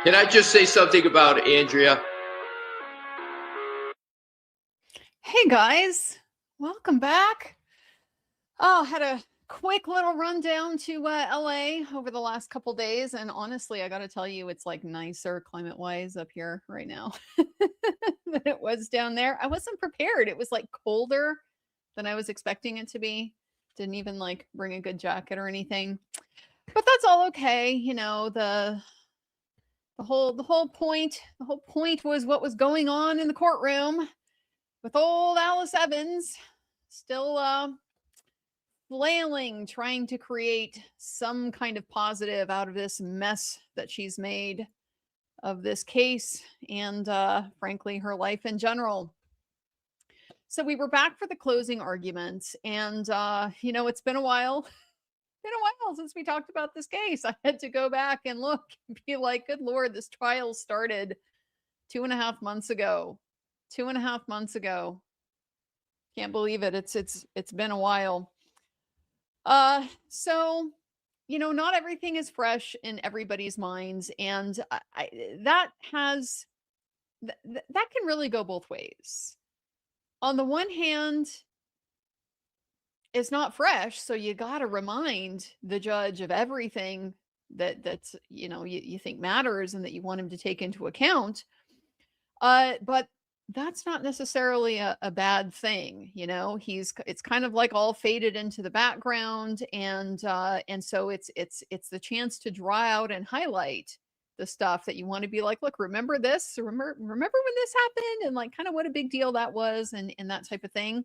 Can I just say something about Andrea? Hey guys, welcome back. Oh, had a quick little run down to LA over the last couple days, and honestly, I got to tell you, it's like nicer climate-wise up here right now than it was down there. I wasn't prepared. It was like colder than I was expecting it to be. Didn't even like bring a good jacket or anything. But that's all okay. You know, the whole point was what was going on in the courtroom with old Alice Evans still flailing, trying to create some kind of positive out of this mess that she's made of this case and frankly her life in general. So we were back for the closing arguments, and it's been a while since we talked about this case. I had to go back and look and be like, good Lord, this trial started 2.5 months ago. 2.5 months ago. Can't believe it. It's been a while. So not everything is fresh in everybody's minds, and that can really go both ways. On the one hand, it's not fresh, so you got to remind the judge of everything that's you think matters and that you want him to take into account. But that's not necessarily a bad thing. It's kind of like all faded into the background, and so it's the chance to draw out and highlight the stuff that you want to be like, look, remember this, remember when this happened, and like kind of what a big deal that was, and that type of thing.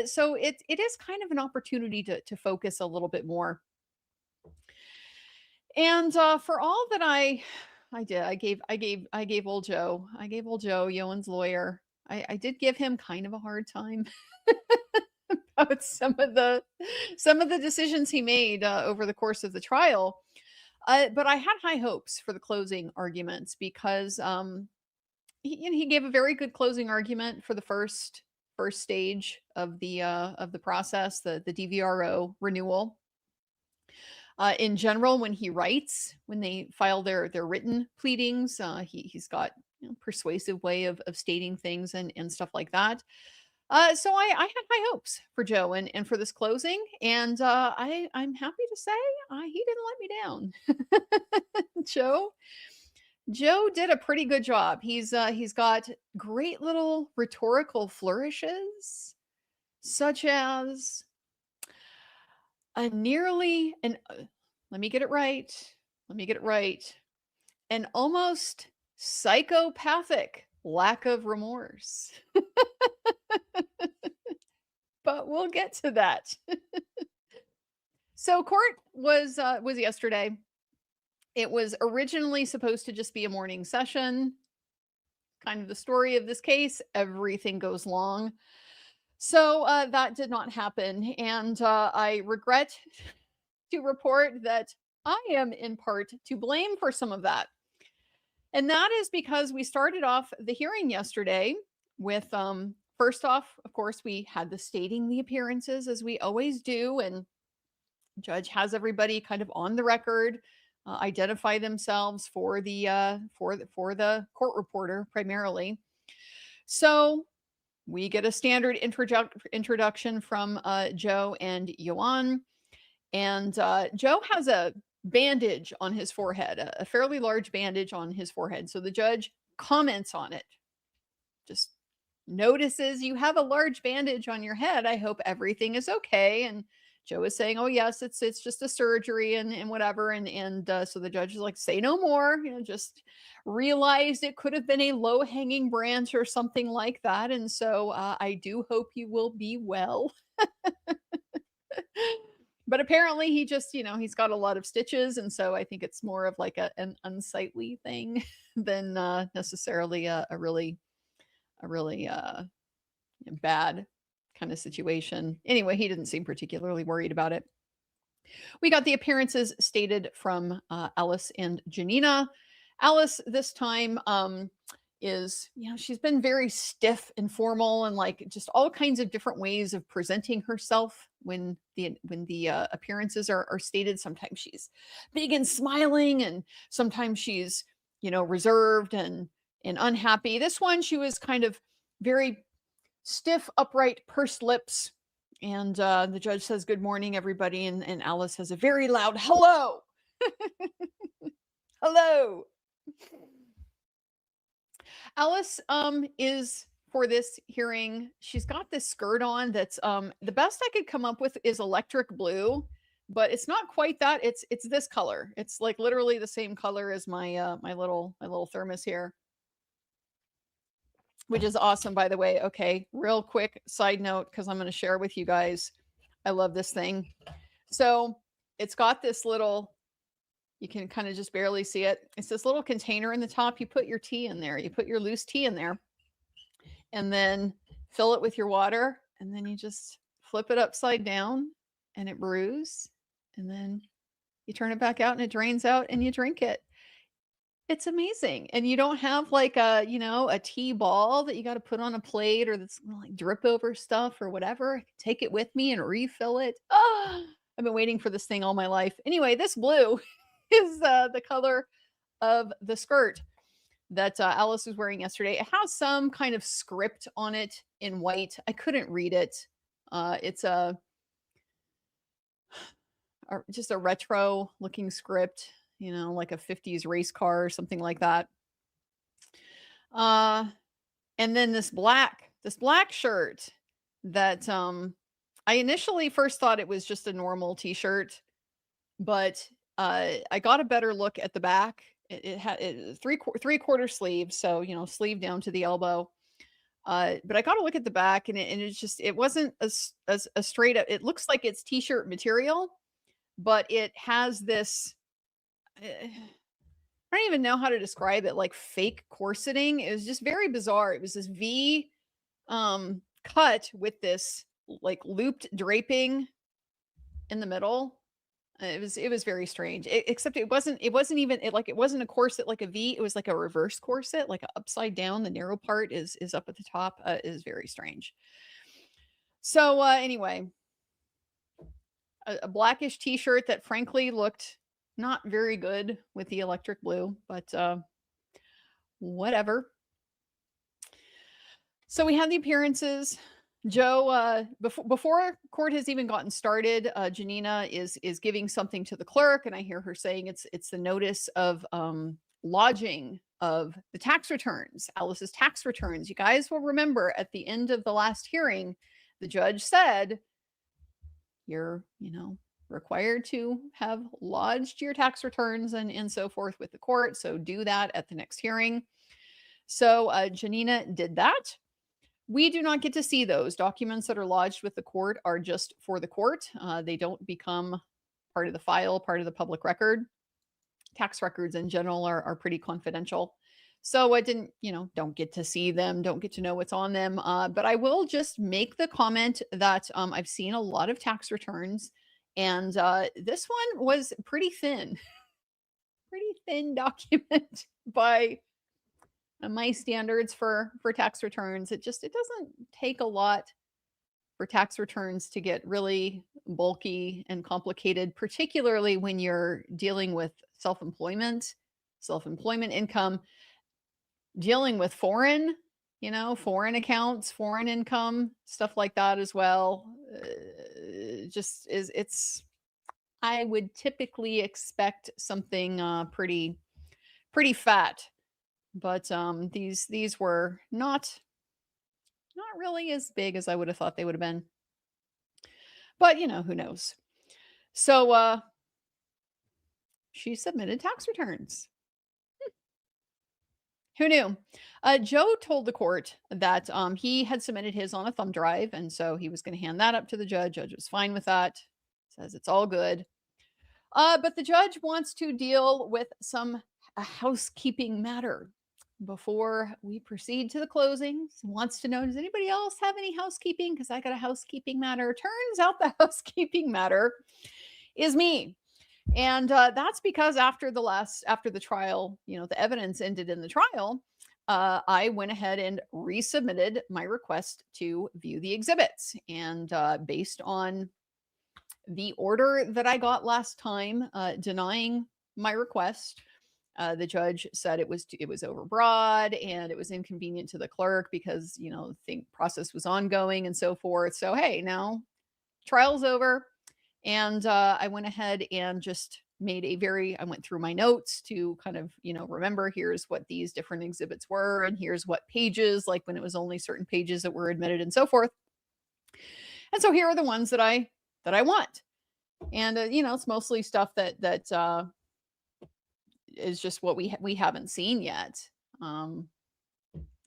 So it is kind of an opportunity to focus a little bit more. And for all that I did, I gave old Joe, Ioan's lawyer, I did give him kind of a hard time about some of the decisions he made over the course of the trial. But I had high hopes for the closing arguments because he gave a very good closing argument for the first stage of the process, the DVRO renewal. In general, when they file their written pleadings, he's got persuasive way of stating things and stuff like that. So I had high hopes for Joe and for this closing, and I'm happy to say he didn't let me down. Joe did a pretty good job. He's got great little rhetorical flourishes, such as a nearly an let me get it right. An almost psychopathic lack of remorse. But we'll get to that. So court was yesterday. It was originally supposed to just be a morning session. Kind of the story of this case, everything goes long. So that did not happen. And I regret to report that I am in part to blame for some of that. And that is because we started off the hearing yesterday with, first off, of course, we had the stating the appearances as we always do. And the judge has everybody kind of on the record, identify themselves for the court reporter primarily. So we get a standard introduction from Joe and Ioan. And Joe has a bandage on his forehead, a fairly large bandage on his forehead. So the judge comments on it, just notices you have a large bandage on your head. I hope everything is okay. And Joe is saying, oh, yes, it's just a surgery and whatever. And so the judge is like, say no more, just realized it could have been a low hanging branch or something like that. And so I do hope you will be well. But apparently he just, he's got a lot of stitches. And so I think it's more of like an unsightly thing than necessarily a really bad kind of situation. Anyway, he didn't seem particularly worried about it. We got the appearances stated from Alice and Janina. Alice this time is, she's been very stiff and formal and like just all kinds of different ways of presenting herself when the appearances are stated. Sometimes she's big and smiling, and sometimes she's reserved and unhappy. This one, she was kind of very stiff, upright, pursed lips. And the judge says, "Good morning, everybody." And Alice has a very loud hello. Hello. Alice is, for this hearing, she's got this skirt on that's the best I could come up with is electric blue, but it's not quite that. It's this color. It's like literally the same color as my my little thermos here, which is awesome, by the way. Okay, real quick side note, because I'm going to share with you guys. I love this thing. So it's got this little, you can kind of just barely see it. It's this little container in the top. You put your tea in there. You put your loose tea in there, and then fill it with your water, and then you just flip it upside down, and it brews, and then you turn it back out, and it drains out, and you drink it. It's amazing. And you don't have like a tea ball that you got to put on a plate or that's gonna like drip over stuff or whatever. I can take it with me and refill it. Oh, I've been waiting for this thing all my life. Anyway, this blue is the color of the skirt that Alice was wearing yesterday. It has some kind of script on it in white. I couldn't read it. It's just a retro looking script, like a 50s race car or something like that. And then this black shirt that I initially first thought it was just a normal t-shirt, but I got a better look at the back. It had three-quarter sleeve, so sleeve down to the elbow. But I got to look at the back, and it wasn't as a straight up. It looks like it's t-shirt material, but it has this. I don't even know how to describe it, like fake corseting. It was just very bizarre. It was this V cut with this like looped draping in the middle. It was very strange. Except it wasn't even it wasn't a corset like a V. It was like a reverse corset, like a upside down. The narrow part is up at the top. Is very strange. So anyway, a blackish t-shirt that frankly looked not very good with the electric blue, but whatever. So we had the appearances. Joe, before court has even gotten started, Janina is giving something to the clerk, and I hear her saying it's the notice of lodging of the tax returns, Alice's tax returns. You guys will remember at the end of the last hearing, the judge said, you're, required to have lodged your tax returns and so forth with the court. So do that at the next hearing. So Janina did that. We do not get to see those documents that are lodged with the court are just for the court. They don't become part of the file, part of the public record. Tax records in general are pretty confidential. So I didn't, don't get to see them, don't get to know what's on them. But I will just make the comment that I've seen a lot of tax returns, and this one was pretty thin, pretty thin document by my standards for tax returns. It doesn't take a lot for tax returns to get really bulky and complicated, particularly when you're dealing with self-employment income, dealing with foreign accounts, foreign income, stuff like that as well. I would typically expect something pretty fat. But these were not really as big as I would have thought they would have been. But who knows? So she submitted tax returns. Who knew? Joe told the court that he had submitted his on a thumb drive, and so he was going to hand that up to the judge. Judge was fine with that. Says it's all good. But the judge wants to deal with a housekeeping matter before we proceed to the closings. Wants to know, does anybody else have any housekeeping? Because I got a housekeeping matter. Turns out the housekeeping matter is me. And that's because after the trial, the evidence ended in the trial, I went ahead and resubmitted my request to view the exhibits. And based on the order that I got last time denying my request, The judge said it was overbroad and it was inconvenient to the clerk because, the process was ongoing and so forth. So, hey, now trial's over. And I went ahead and just I went through my notes to kind of, remember here's what these different exhibits were and here's what pages, like when it was only certain pages that were admitted and so forth. And so here are the ones that I want. And, it's mostly stuff that is just what we haven't seen yet.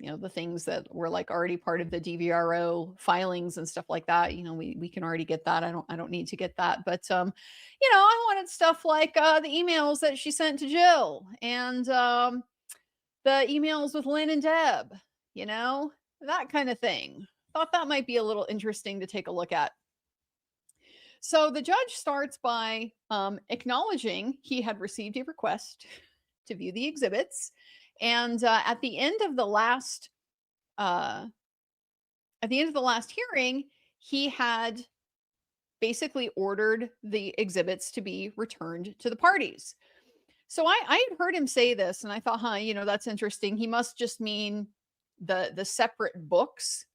The things that were like already part of the DVRO filings and stuff like that, we can already get that. I don't need to get that. But, I wanted stuff like the emails that she sent to Jill and the emails with Lynn and Deb, that kind of thing. Thought that might be a little interesting to take a look at. So the judge starts by acknowledging he had received a request to view the exhibits. And at the end of the last hearing, he had basically ordered the exhibits to be returned to the parties. So I had heard him say this, and I thought, that's interesting. He must just mean the separate books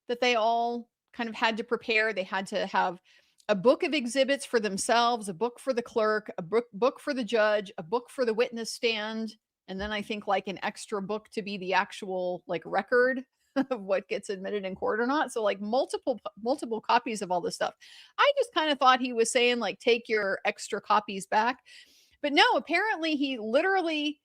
that they all kind of had to prepare. They had to have a book of exhibits for themselves, a book for the clerk, a book for the judge, a book for the witness stand, and then I think like an extra book to be the actual like record of what gets admitted in court or not. So like multiple copies of all this stuff. I just kind of thought he was saying like take your extra copies back. But no, apparently he literally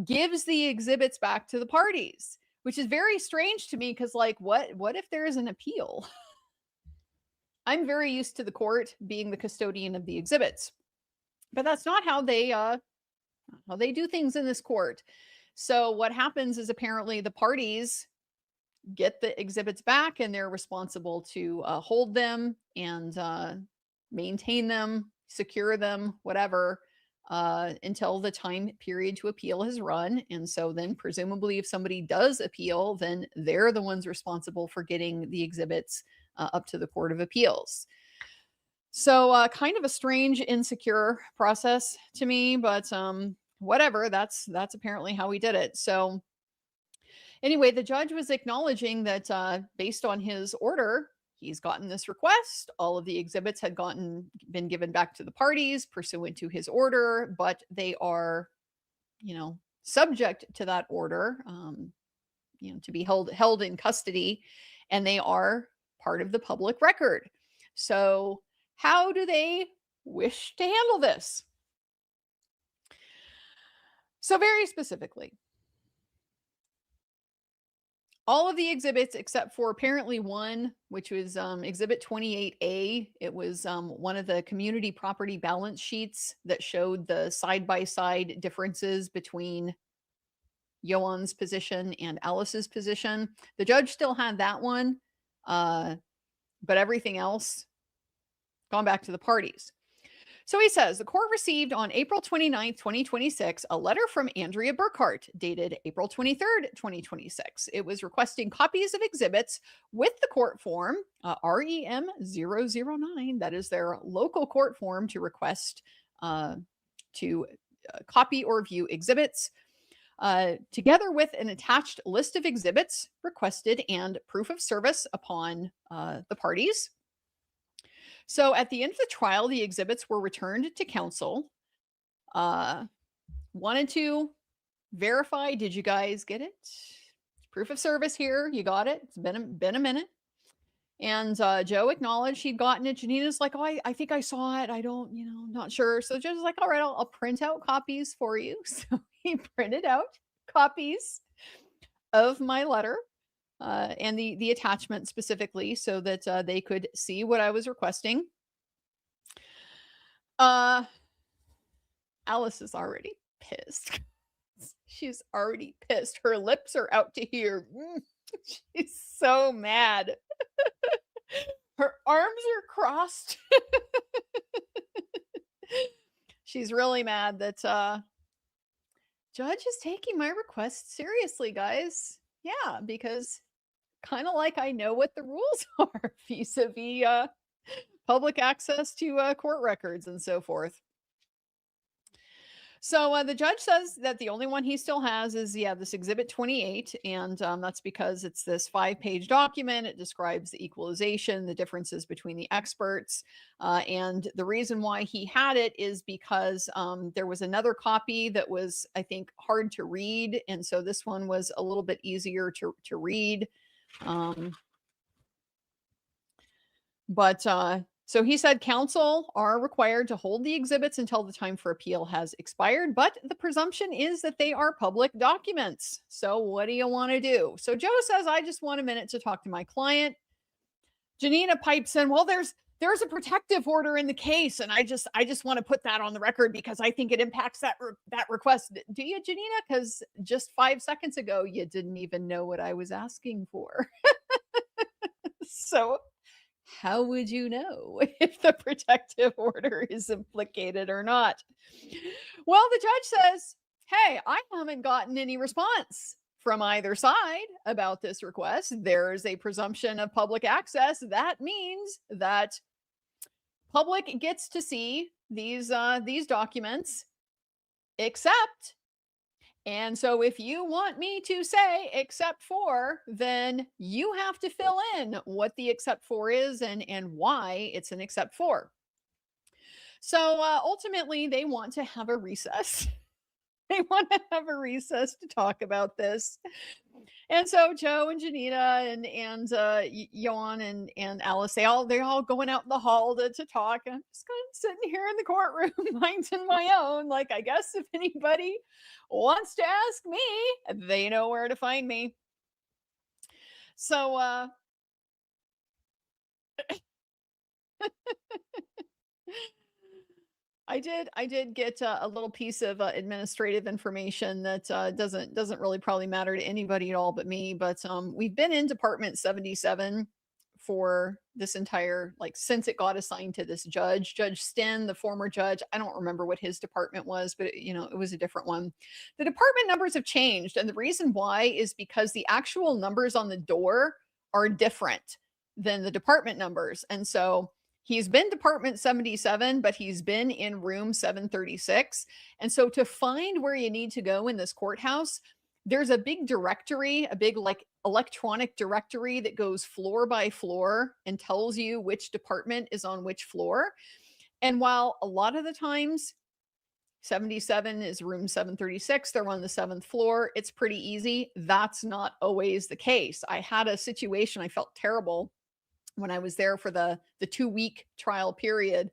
gives the exhibits back to the parties, which is very strange to me because like what if there is an appeal? I'm very used to the court being the custodian of the exhibits, but that's not how they do things in this court. So what happens is apparently the parties get the exhibits back and they're responsible to hold them and maintain them, secure them, whatever, until the time period to appeal has run. And so then presumably if somebody does appeal, then they're the ones responsible for getting the exhibits up to the Court of Appeals. So kind of a strange, insecure process to me, but whatever, that's apparently how we did it. So anyway, the judge was acknowledging that based on his order, he's gotten this request. All of the exhibits had been given back to the parties pursuant to his order, but they are, subject to that order, to be held in custody, and they are part of the public record. So how do they wish to handle this? So very specifically, all of the exhibits except for apparently one, which was exhibit 28A. It was one of the community property balance sheets that showed the side-by-side differences between Ioan's position and Alice's position. The judge still had that one, but everything else gone back to the parties. So he says, the court received on April 29th, 2026, a letter from Andrea Burkhart dated April 23rd, 2026. It was requesting copies of exhibits with the court form, REM 009. That is their local court form to request to copy or view exhibits, together with an attached list of exhibits requested and proof of service upon the parties. So at the end of the trial, the exhibits were returned to counsel. Wanted to verify, did you guys get it? Proof of service here, you got it. It's been a minute. And Joe acknowledged he'd gotten it. Janina's like, oh, I think I saw it. I don't, not sure. So the judge is like, all right, I'll print out copies for you. So he printed out copies of my letter. And the attachment specifically so that they could see what I was requesting. Alice is already pissed. She's already pissed. Her lips are out to here. She's so mad. Her arms are crossed. She's really mad that judge is taking my request seriously, guys. Yeah, because kind of like I know what the rules are vis-a-vis public access to court records and so forth. So the judge says that the only one he still has is, this Exhibit 28. And that's because it's this 5-page document. It describes the equalization, the differences between the experts. And the reason why he had it is because there was another copy that was, I think, hard to read. And so this one was a little bit easier to read. So he said counsel are required to hold the exhibits until the time for appeal has expired, but the presumption is that they are public documents. So what do you want to do? So Joe says, I just want a minute to talk to my client. Janina pipes in, well, there's a protective order in the case, and I just want to put that on the record because I think it impacts that request. Do you, Janina? Because just 5 seconds ago, you didn't even know what I was asking for. So how would you know if the protective order is implicated or not? Well, the judge says, hey, I haven't gotten any response from either side about this request. There's a presumption of public access. That means that public gets to see these documents, except. And so if you want me to say except for, then you have to fill in what the except for is and why it's an except for. So ultimately, they want to have a recess. They want to have a recess to talk about this. And so Joe and Janina and Ioan and Alice, they're all going out in the hall to talk. And I'm just kind of sitting here in the courtroom, minding my own. Like, I guess if anybody wants to ask me, they know where to find me. So I did get a little piece of administrative information that doesn't really probably matter to anybody at all but me. But we've been in Department 77 for this entire, like, since it got assigned to this judge, Judge Sten, the former judge. I don't remember what his department was, but it was a different one. The department numbers have changed, and the reason why is because the actual numbers on the door are different than the department numbers, and so he's been Department 77, but he's been in room 736. And so to find where you need to go in this courthouse, there's a big directory, a big like electronic directory that goes floor by floor and tells you which department is on which floor. And while a lot of the times 77 is room 736, they're on the 7th floor, it's pretty easy. That's not always the case. I had a situation, I felt terrible when I was there for the 2-week trial period.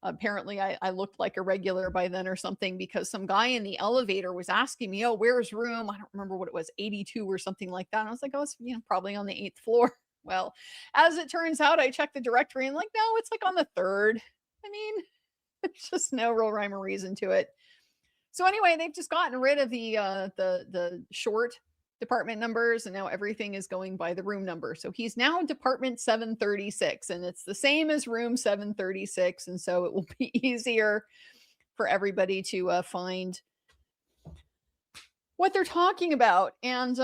Apparently I looked like a regular by then or something, because some guy in the elevator was asking me, oh, where's room? I don't remember what it was, 82 or something like that. And I was like, oh, it's probably on the 8th floor. Well, as it turns out, I checked the directory and like, no, it's like on the 3rd. I mean, there's just no real rhyme or reason to it. So anyway, they've just gotten rid of the short department numbers, and now everything is going by the room number. So he's now Department 736, and it's the same as room 736, and so it will be easier for everybody to find what they're talking about. And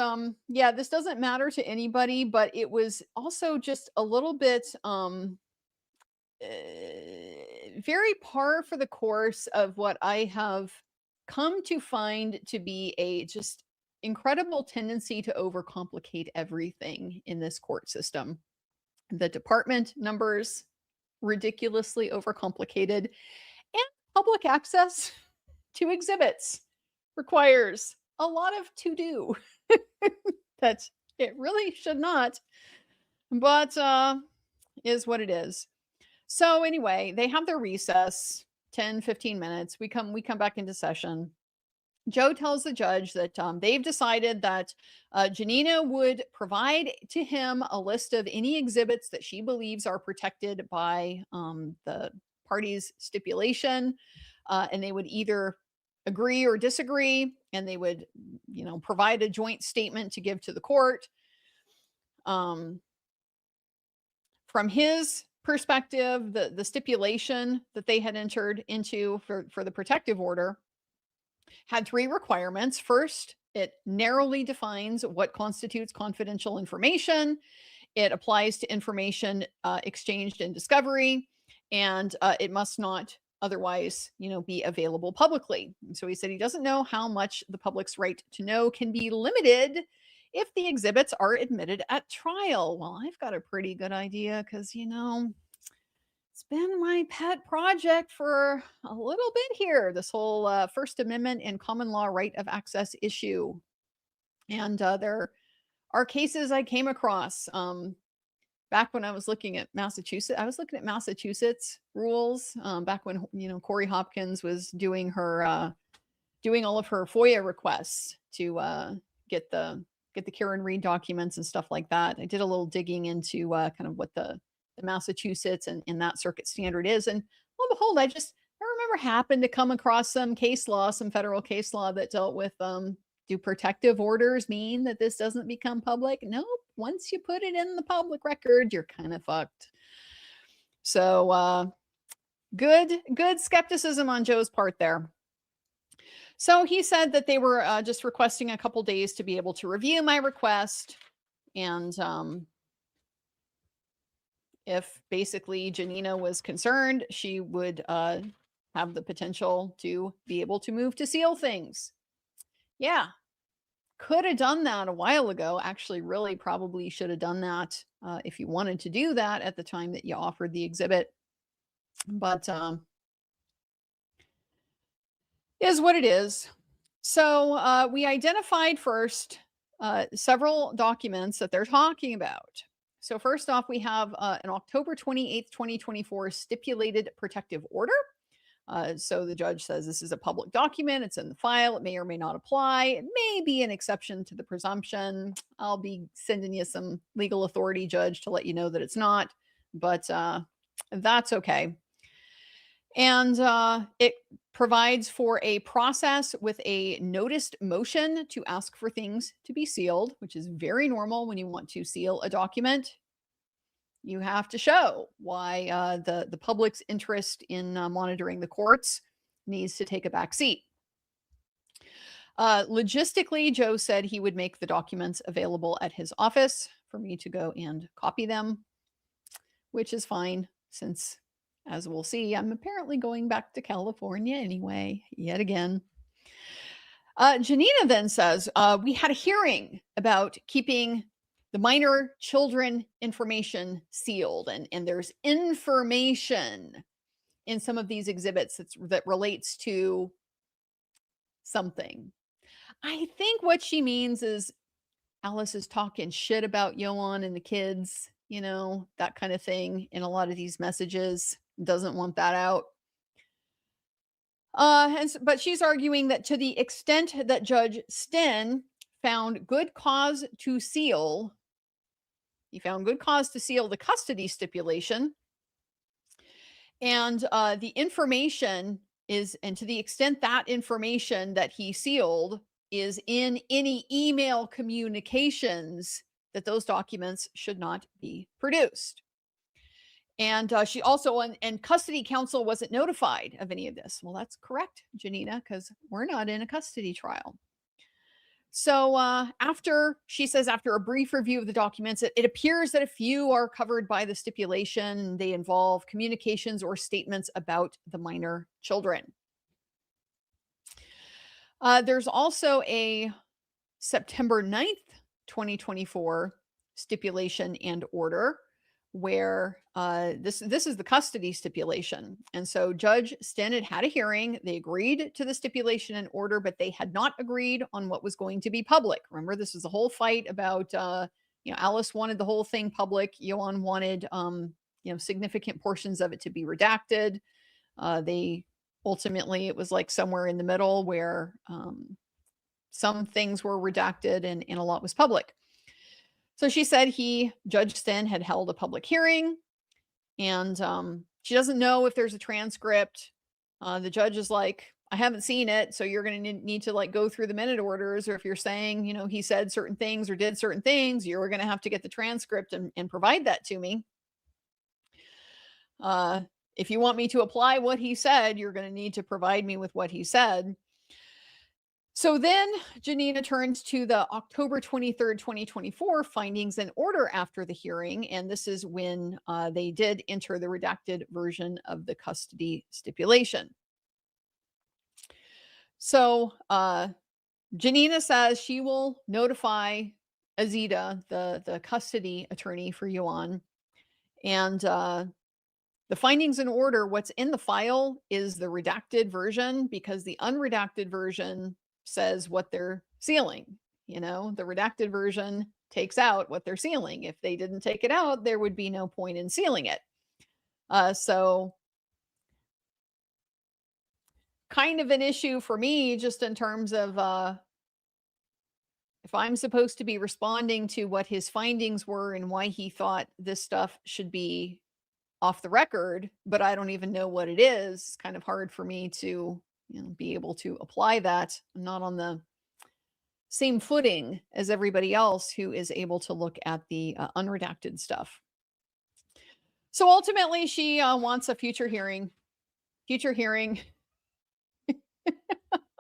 this doesn't matter to anybody, but it was also just a little bit very par for the course of what I have come to find to be a just incredible tendency to overcomplicate everything in this court system. The department numbers, ridiculously overcomplicated, and public access to exhibits requires a lot of to do that it really should not, but is what it is. So anyway, they have their recess, 10-15 minutes. We come back into session. Joe tells the judge that they've decided that Janina would provide to him a list of any exhibits that she believes are protected by the parties' stipulation, and they would either agree or disagree, and they would, provide a joint statement to give to the court. From his perspective, the stipulation that they had entered into for the protective order had 3 requirements. First, it narrowly defines what constitutes confidential information. It applies to information exchanged in discovery, and it must not otherwise, be available publicly. And so he said he doesn't know how much the public's right to know can be limited if the exhibits are admitted at trial. Well, I've got a pretty good idea because, it's been my pet project for a little bit here, this whole First Amendment and common law right of access issue. And there are cases I came across back when I was looking at Massachusetts. I was looking at Massachusetts rules back when, Corey Hopkins was doing doing all of her FOIA requests to get the Karen Reed documents and stuff like that. I did a little digging into kind of what the Massachusetts and that circuit standard is. And lo and behold, I remember happened to come across some case law, some federal case law that dealt with do protective orders mean that this doesn't become public? Nope. Once you put it in the public record, you're kind of fucked. So good skepticism on Joe's part there. So he said that they were just requesting a couple days to be able to review my request. And if basically Janina was concerned, she would have the potential to be able to move to seal things. Yeah, could have done that a while ago. Actually, really probably should have done that if you wanted to do that at the time that you offered the exhibit. But is what it is. So we identified first several documents that they're talking about. So first off, we have an October 28th, 2024 stipulated protective order. So the judge says this is a public document. It's in the file. It may or may not apply. It may be an exception to the presumption. I'll be sending you some legal authority, judge, to let you know that it's not. But that's okay. And it provides for a process with a noticed motion to ask for things to be sealed, which is very normal when you want to seal a document. You have to show why the public's interest in monitoring the courts needs to take a back seat. Logistically, Joe said he would make the documents available at his office for me to go and copy them, which is fine since, as we'll see, I'm apparently going back to California anyway, yet again. Janina then says, we had a hearing about keeping the minor children information sealed, and there's information in some of these exhibits that relates to something. I think what she means is Alice is talking shit about Ioan and the kids, that kind of thing in a lot of these messages. Doesn't want that out. But she's arguing that to the extent that Judge Sten found good cause to seal, he found good cause to seal the custody stipulation. And the information is, and to the extent that information that he sealed is in any email communications, that those documents should not be produced. And she also, and custody counsel wasn't notified of any of this. Well, that's correct, Janina, because we're not in a custody trial. So after a brief review of the documents, it appears that a few are covered by the stipulation. They involve communications or statements about the minor children. There's also a September 9th, 2024 stipulation and order where this is the custody stipulation. And so Judge Sten had a hearing. They agreed to the stipulation and order, but they had not agreed on what was going to be public. Remember, this was the whole fight about, Alice wanted the whole thing public. Ioan wanted, significant portions of it to be redacted. They ultimately, it was like somewhere in the middle where some things were redacted and a lot was public. So she said Judge Sten had held a public hearing, and she doesn't know if there's a transcript. The judge is like, I haven't seen it, so you're going to need to go through the minute orders, or if you're saying, he said certain things or did certain things, you're going to have to get the transcript and provide that to me. If you want me to apply what he said, you're going to need to provide me with what he said. So then Janina turns to the October 23rd, 2024 findings and order after the hearing. And this is when they did enter the redacted version of the custody stipulation. So Janina says she will notify Azita, the custody attorney for Ioan. And the findings and order, what's in the file is the redacted version, because the unredacted version says what they're sealing. The redacted version takes out what they're sealing. If they didn't take it out, there would be no point in sealing it. So kind of an issue for me, just in terms of if I'm supposed to be responding to what his findings were and why he thought this stuff should be off the record, but I don't even know what it is. It's kind of hard for me to be able to apply that. I'm not on the same footing as everybody else who is able to look at the unredacted stuff. So ultimately, she wants a future hearing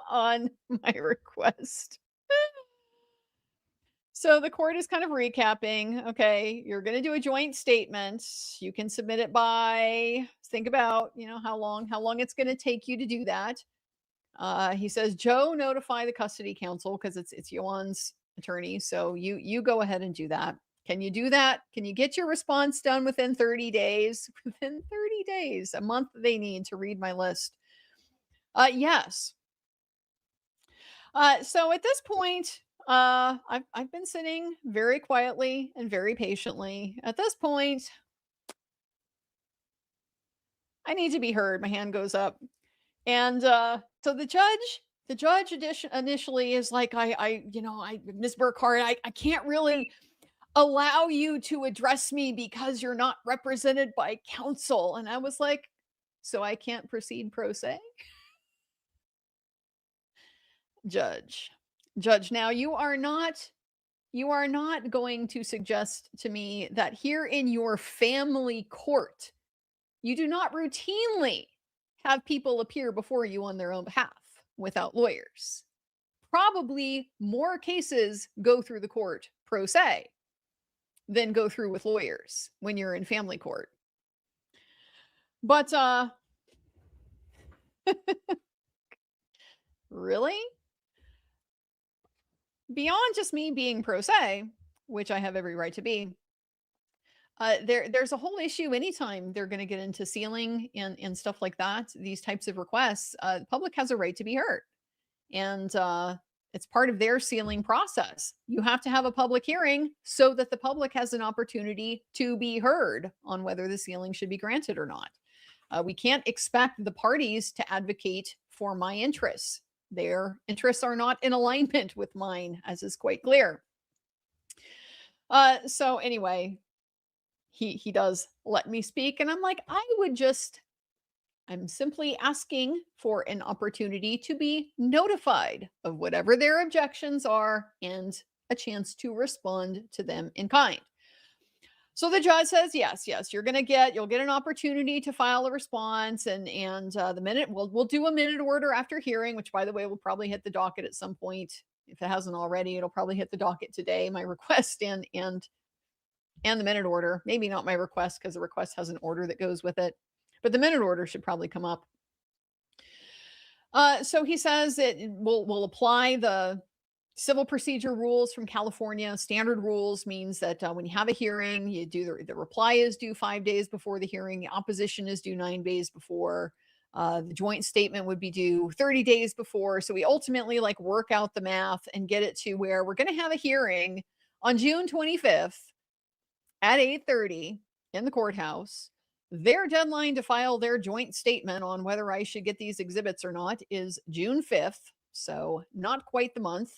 on my request. So the court is kind of recapping. Okay, you're going to do a joint statement. You can submit it by, think about, how long it's going to take you to do that. He says, Joe, notify the custody counsel, because it's Ioan's attorney. So you go ahead and do that. Can you do that? Can you get your response done within 30 days? Within 30 days, a month they need to read my list. Yes. So at this point, I've been sitting very quietly and very patiently. At this point, I need to be heard. My hand goes up. And so the judge initially is like, Ms. Burkhardt, I can't really allow you to address me because you're not represented by counsel. And I was like, so I can't proceed pro se? Judge, now you are not going to suggest to me that here in your family court, you do not routinely have people appear before you on their own behalf without lawyers. Probably more cases go through the court pro se than go through with lawyers when you're in family court. But really? Beyond just me being pro se, which I have every right to be, there's a whole issue anytime they're going to get into sealing and stuff like that, these types of requests. The public has a right to be heard. And it's part of their sealing process. You have to have a public hearing so that the public has an opportunity to be heard on whether the sealing should be granted or not. We can't expect the parties to advocate for my interests. Their interests are not in alignment with mine, as is quite clear. So anyway, he does let me speak, and I'm like, I'm simply asking for an opportunity to be notified of whatever their objections are and a chance to respond to them in kind. So the judge says, yes, you'll get an opportunity to file a response, and the minute we'll do a minute order after hearing, which, by the way, will probably hit the docket at some point. If it hasn't already, it'll probably hit the docket today. My request and the minute order, maybe not my request, because the request has an order that goes with it, but the minute order should probably come up. So he says that we'll apply the civil procedure rules from California. Standard rules means that when you have a hearing, you do the reply is due 5 days before the hearing. The opposition is due 9 days before. The joint statement would be due 30 days before. So we ultimately work out the math and get it to where we're going to have a hearing on June 25th at 8:30 in the courthouse. Their deadline to file their joint statement on whether I should get these exhibits or not is June 5th. So not quite the month.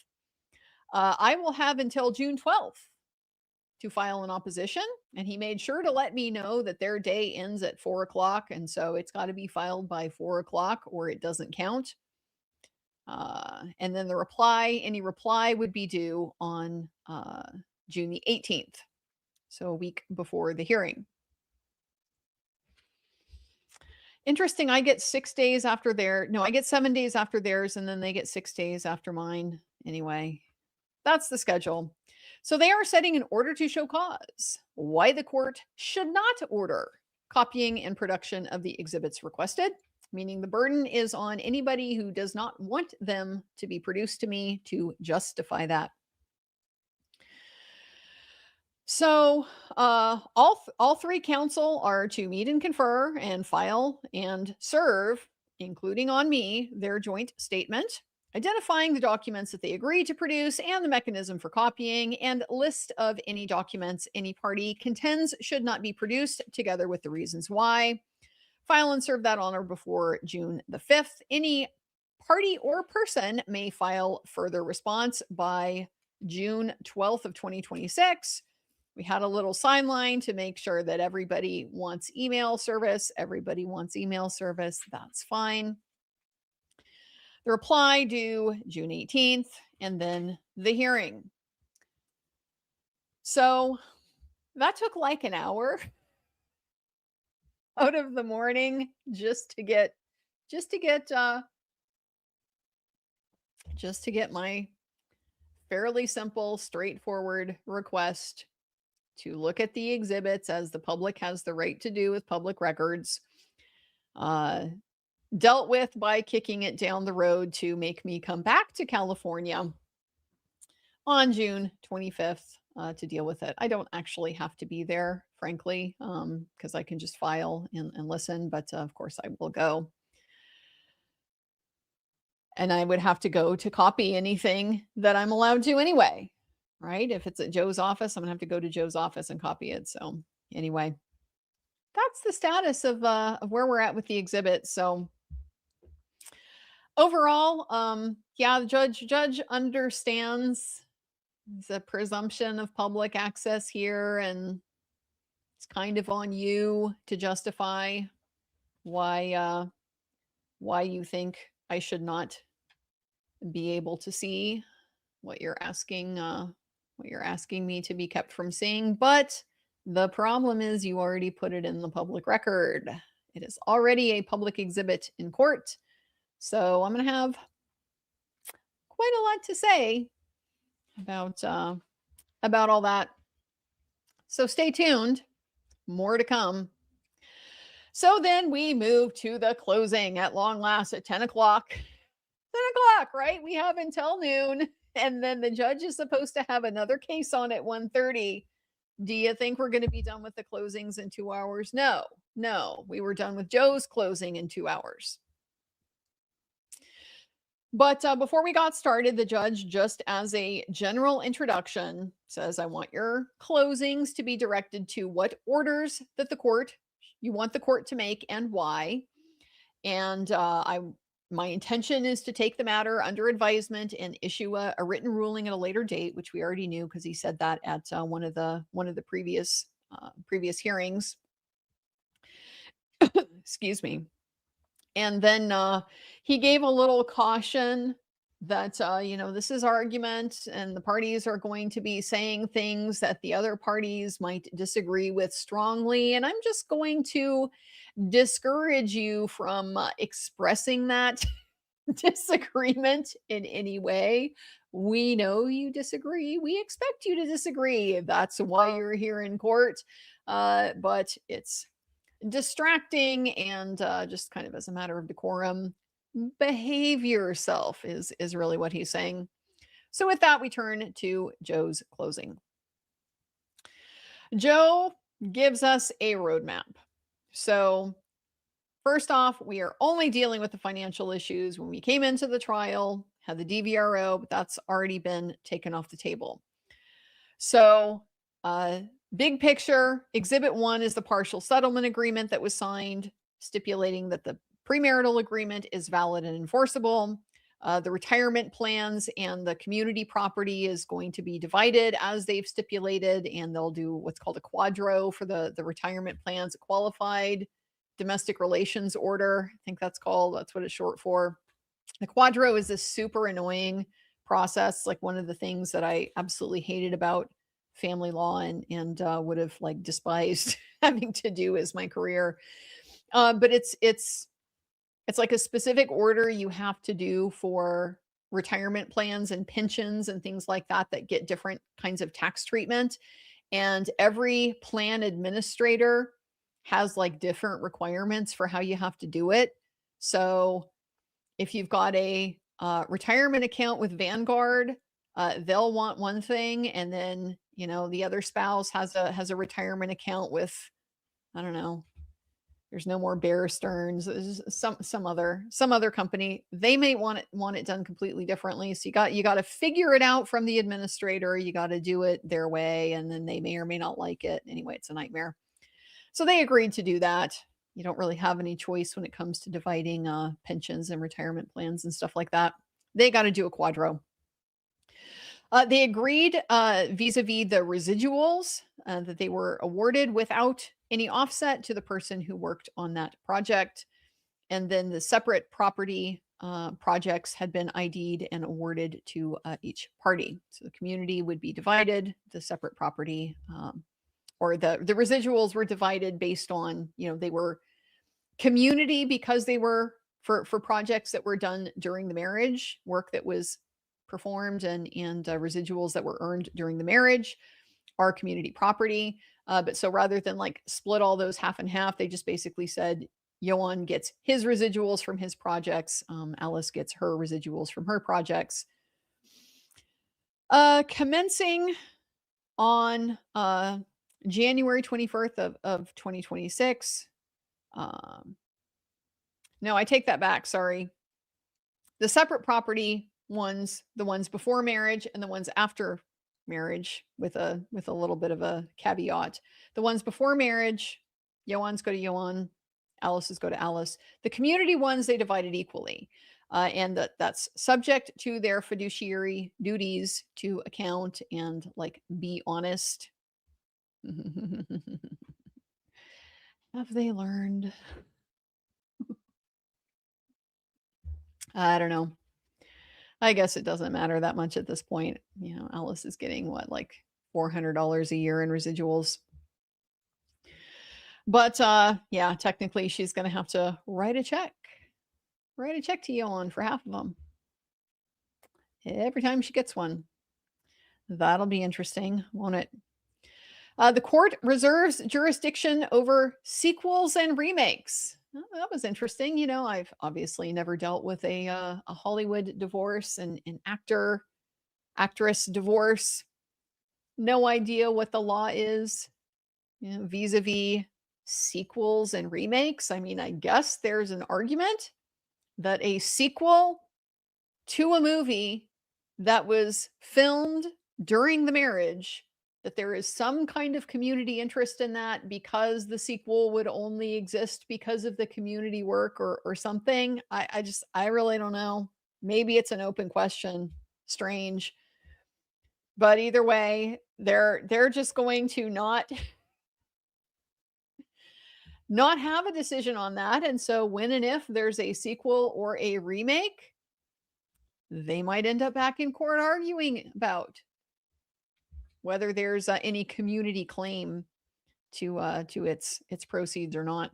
I will have until June 12th to file an opposition. And he made sure to let me know that their day ends at 4 o'clock. And so it's got to be filed by 4 o'clock or it doesn't count. And then any reply would be due on June the 18th. So a week before the hearing. Interesting. I get 6 days after I get 7 days after theirs, and then they get 6 days after mine. Anyway, that's the schedule. So they are setting an order to show cause why the court should not order copying and production of the exhibits requested, meaning the burden is on anybody who does not want them to be produced to me to justify that. So all three counsel are to meet and confer and file and serve, including on me, their joint statement, identifying the documents that they agree to produce and the mechanism for copying, and list of any documents any party contends should not be produced, together with the reasons why. File and serve that on or before June the 5th. Any party or person may file further response by June 12th of 2026. We had a little sign line to make sure that everybody wants email service. Everybody wants email service. That's fine. The reply due June 18th, and then the hearing. So that took like an hour out of the morning just to get my fairly simple, straightforward request to look at the exhibits, as the public has the right to do with public records, dealt with by kicking it down the road to make me come back to California on June 25th to deal with it. I don't actually have to be there, frankly, because I can just file and listen, but of course I will go. And I would have to go to copy anything that I'm allowed to anyway, right? If it's at Joe's office, I'm gonna have to go to Joe's office and copy it. So anyway, that's the status of where we're at with the exhibit. So overall, yeah, the judge understands the presumption of public access here, and it's kind of on you to justify why you think I should not be able to see what you're asking me to be kept from seeing. But the problem is you already put it in the public record. It is already a public exhibit in court. So I'm going to have quite a lot to say about all that. So stay tuned. More to come. So then we move to the closing at long last at 10 o'clock. 10 o'clock, right? We have until noon. And then the judge is supposed to have another case on at 1:30. Do you think we're going to be done with the closings in 2 hours? No. We were done with Joe's closing in 2 hours. But before we got started, the judge, just as a general introduction, says, I want your closings to be directed to what orders that you want the court to make and why. And my intention is to take the matter under advisement and issue a written ruling at a later date, which we already knew because he said that at one of the previous hearings. Excuse me. And then he gave a little caution that this is argument, and the parties are going to be saying things that the other parties might disagree with strongly, and I'm just going to discourage you from expressing that disagreement in any way. We know you disagree. We expect you to disagree. That's why you're here in court. But it's distracting, and just kind of as a matter of decorum, behave yourself is really what he's saying. So with that, we turn to Joe's closing. Joe gives us a roadmap. So first off, we are only dealing with the financial issues. When we came into the trial, had the DVRO, but that's already been taken off the table. So big picture, Exhibit 1 is the partial settlement agreement that was signed, stipulating that the premarital agreement is valid and enforceable. The retirement plans and the community property is going to be divided as they've stipulated, and they'll do what's called a quadro for the retirement plans, a qualified domestic relations order. I think that's what it's short for. The quadro is this super annoying process, like one of the things that I absolutely hated about family law and would have like despised having to do as my career. But it's like a specific order you have to do for retirement plans and pensions and things like that that get different kinds of tax treatment. And every plan administrator has like different requirements for how you have to do it. So if you've got a retirement account with Vanguard, they'll want one thing, and then the other spouse has a retirement account with, I don't know, there's no more Bear Stearns, some other company. They may want it done completely differently. So you got to figure it out from the administrator. You got to do it their way, and then they may or may not like it. Anyway, it's a nightmare. So they agreed to do that. You don't really have any choice when it comes to dividing pensions and retirement plans and stuff like that. They got to do a quadro. They agreed vis-a-vis the residuals that they were awarded without any offset to the person who worked on that project. And then the separate property projects had been ID'd and awarded to each party. So the community would be divided, the separate property or the residuals were divided based on, they were community because they were for projects that were done during the marriage, work that was performed, and residuals that were earned during the marriage are community property. But so rather than like split all those half and half, they just basically said Ioan gets his residuals from his projects. Alice gets her residuals from her projects. Commencing on January 21st of 2026. No, I take that back. Sorry. The separate property ones, the ones before marriage and the ones after marriage, with a little bit of a caveat. The ones before marriage, Ioan's go to Ioan, Alice's go to Alice. The community ones, they divided equally. And that's subject to their fiduciary duties to account and like be honest. Have they learned? I don't know. I guess it doesn't matter that much at this point. Alice is getting what, like $400 a year in residuals. But yeah, technically she's going to have to write a check to Ioan for half of them every time she gets one. That'll be interesting, won't it? The court reserves jurisdiction over sequels and remakes. That was interesting. I've obviously never dealt with a Hollywood divorce and an actress divorce. No idea what the law is, vis-a-vis sequels and remakes. I mean, I guess there's an argument that a sequel to a movie that was filmed during the marriage, that there is some kind of community interest in that because the sequel would only exist because of the community work or something. I really don't know. Maybe it's an open question. Strange. But either way, they're just going to not have a decision on that. And so when and if there's a sequel or a remake, they might end up back in court arguing about whether there's any community claim to its proceeds or not.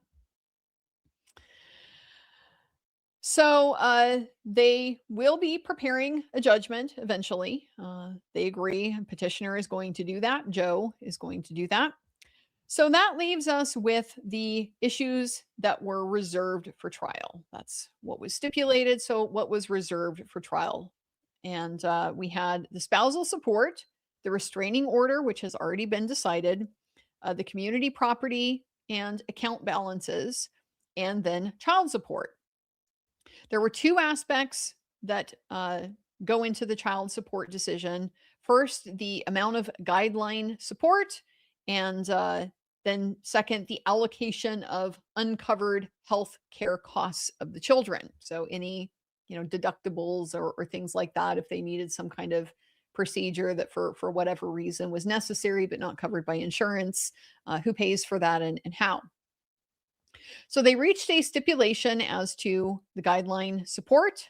So they will be preparing a judgment eventually. They agree. Petitioner is going to do that. Joe is going to do that. So that leaves us with the issues that were reserved for trial. That's what was stipulated. So what was reserved for trial? And we had the spousal support, the restraining order, which has already been decided, the community property and account balances, and then child support. There were two aspects that go into the child support decision. First, the amount of guideline support, and then second, the allocation of uncovered health care costs of the children. So any deductibles or things like that, if they needed some kind of procedure that for whatever reason was necessary but not covered by insurance, who pays for that and how. So they reached a stipulation as to the guideline support.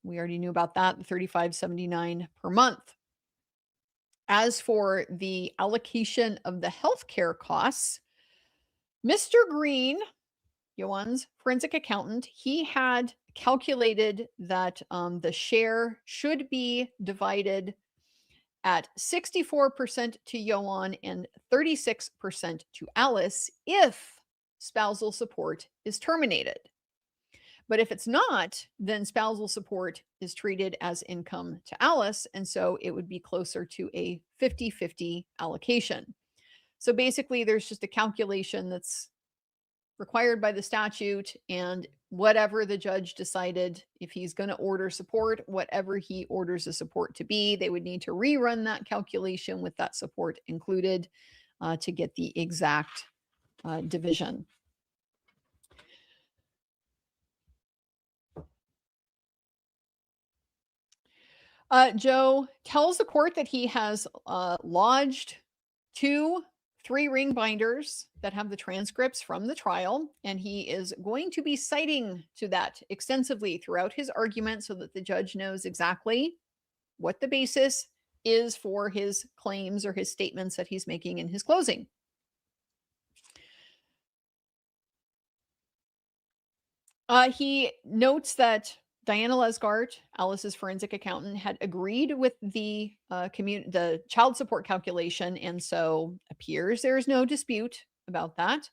We already knew about that, the $35.79 per month. As for the allocation of the healthcare costs, Mr. Green Ioan's forensic accountant, he had calculated that the share should be divided at 64% to Ioan and 36% to Alice if spousal support is terminated. But if it's not, then spousal support is treated as income to Alice. And so it would be closer to a 50-50 allocation. So basically, there's just a calculation that's required by the statute, and whatever the judge decided, if he's going to order support, whatever he orders the support to be, they would need to rerun that calculation with that support included to get the exact division. Joe tells the court that he has lodged 2 3-ring binders that have the transcripts from the trial, and he is going to be citing to that extensively throughout his argument so that the judge knows exactly what the basis is for his claims or his statements that he's making in his closing. He notes that Diana Lesgart, Alice's forensic accountant, had agreed with the child support calculation, and so appears there is no dispute about that.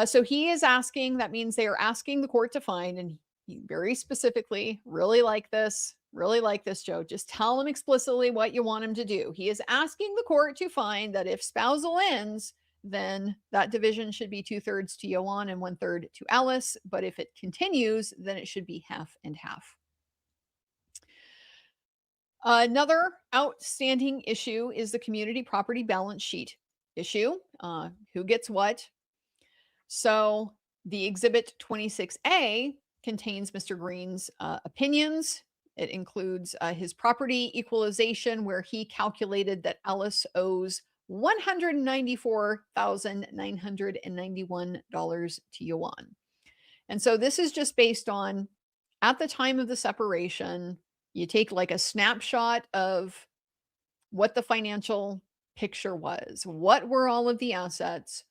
So he is asking, that means they are asking the court to find, and he very specifically, really like this, Joe. Just tell him explicitly what you want him to do. He is asking the court to find that if spousal ends, then that division should be 2/3 to Ioan and 1/3 to Alice. But if it continues, then it should be half and half. Another outstanding issue is the community property balance sheet issue. Who gets what? So the Exhibit 26A contains Mr. Green's opinions. It includes his property equalization, where he calculated that Alice owes $194,991 to Ioan. And so this is just based on, at the time of the separation, you take like a snapshot of what the financial picture was. What were all of the assets?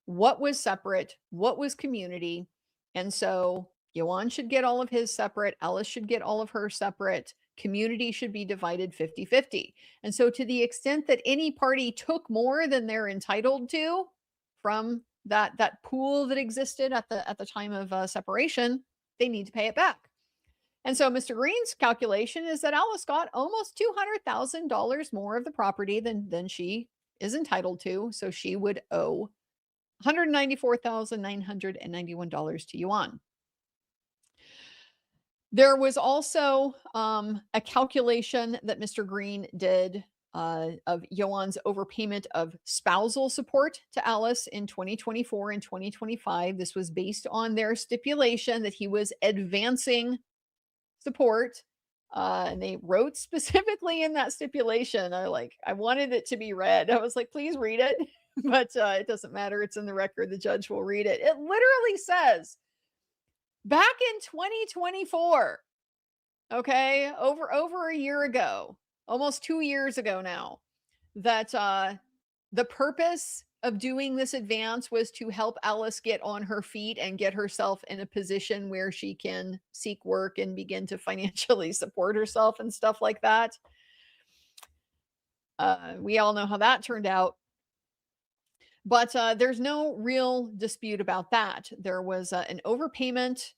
What was separate? What was community? And so Ioan should get all of his separate. Alice should get all of her separate. Community should be divided 50-50. And so to the extent that any party took more than they're entitled to from that pool that existed at the time of separation, they need to pay it back. And so Mr. Green's calculation is that Alice got almost $200,000 more of the property than she is entitled to. So she would owe $194,991 to Ioan. There was also a calculation that Mr. Green did of Ioan's overpayment of spousal support to Alice in 2024 and 2025. This was based on their stipulation that he was advancing support. And they wrote specifically in that stipulation, I wanted it to be read. I was like, please read it. But it doesn't matter. It's in the record. The judge will read it. It literally says, back in 2024, okay, over a year ago, almost 2 years ago now, that the purpose of doing this advance was to help Alice get on her feet and get herself in a position where she can seek work and begin to financially support herself and stuff like that. We all know how that turned out. But there's no real dispute about that. There was an overpayment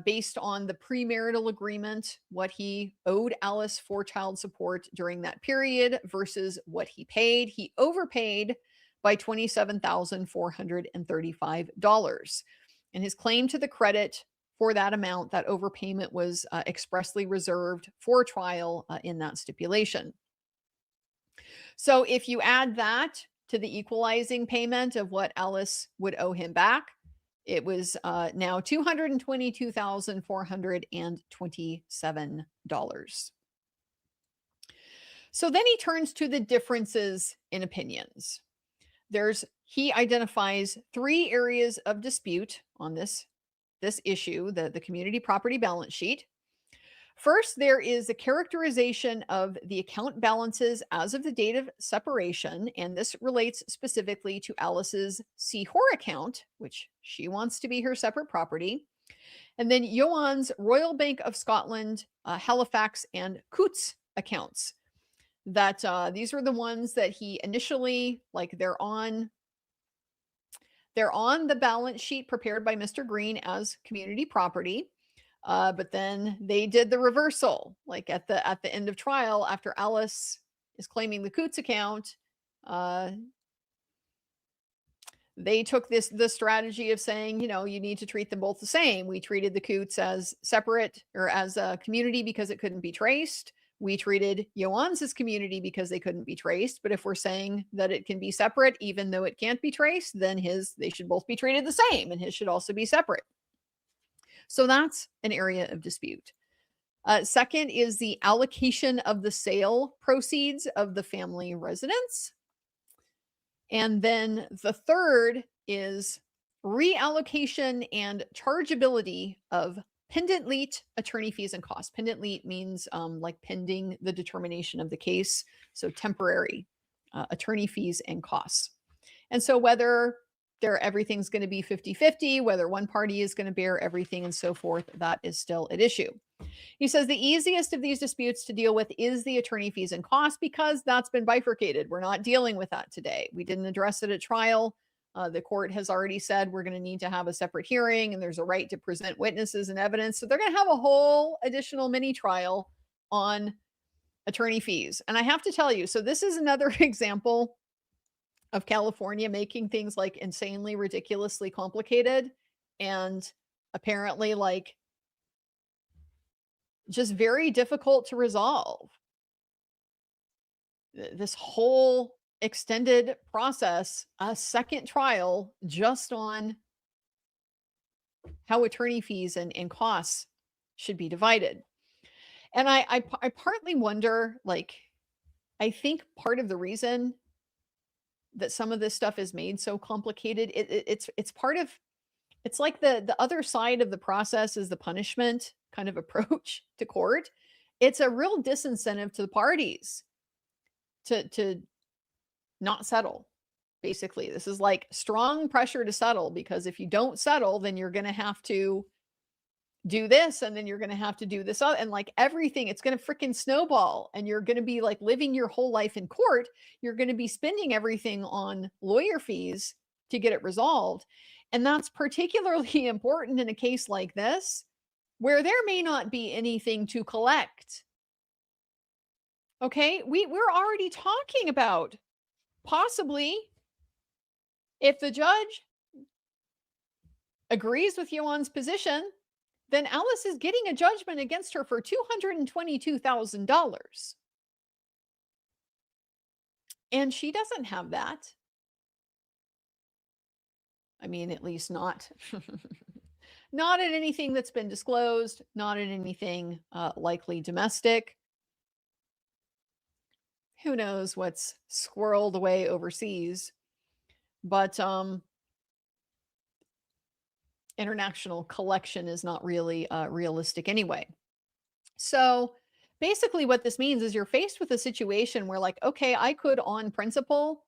based on the premarital agreement, what he owed Alice for child support during that period versus what he paid. He overpaid by $27,435. And his claim to the credit for that amount, that overpayment, was expressly reserved for trial in that stipulation. So if you add that to the equalizing payment of what Alice would owe him back, it was now $222,427. So then he turns to the differences in opinions. He identifies 3 areas of dispute on this issue, the community property balance sheet. First, there is the characterization of the account balances as of the date of separation, and this relates specifically to Alice's Seahor account, which she wants to be her separate property, and then Ioan's Royal Bank of Scotland, Halifax, and Coutts accounts. That these were the ones that he initially, like, they're on the balance sheet prepared by Mr. Green as community property. But then they did the reversal, like at the end of trial, after Alice is claiming the Coutts account. They took the strategy of saying, you need to treat them both the same. We treated the Coutts as separate, or as a community, because it couldn't be traced. We treated Ioan's as community because they couldn't be traced. But if we're saying that it can be separate, even though it can't be traced, then they should both be treated the same, and his should also be separate. So that's an area of dispute. Second is the allocation of the sale proceeds of the family residence. And then the third is reallocation and chargeability of pendent lete attorney fees and costs. Pendent lete means like pending the determination of the case. So temporary attorney fees and costs. And so whether everything's going to be 50-50, whether one party is going to bear everything and so forth, that is still at issue. He says the easiest of these disputes to deal with is the attorney fees and costs, because that's been bifurcated. We're not dealing with that today. We didn't address it at trial. The court has already said we're going to need to have a separate hearing, and there's a right to present witnesses and evidence. So they're going to have a whole additional mini trial on attorney fees. And I have to tell you, so this is another example of California making things like insanely, ridiculously complicated, and apparently like just very difficult to resolve. This whole extended process, a second trial just on how attorney fees and costs should be divided. And I partly wonder, like, I think part of the reason that some of this stuff is made so complicated, it's part of, it's like the other side of the process is the punishment kind of approach to court. It's a real disincentive to the parties to not settle. Basically, this is like strong pressure to settle, because if you don't settle, then you're going to have to do this, and then you're going to have to do this other, and like everything, it's going to freaking snowball, and you're going to be like living your whole life in court. You're going to be spending everything on lawyer fees to get it resolved. And that's particularly important in a case like this, where there may not be anything to collect. Okay, we're already talking about possibly, if the judge agrees with Ioan's position, then Alice is getting a judgment against her for $222,000. And she doesn't have that. I mean, at least not not in anything that's been disclosed, not in anything likely domestic. Who knows what's squirreled away overseas? But international collection is not really realistic anyway. So basically what this means is you're faced with a situation where, like, okay, I could on principle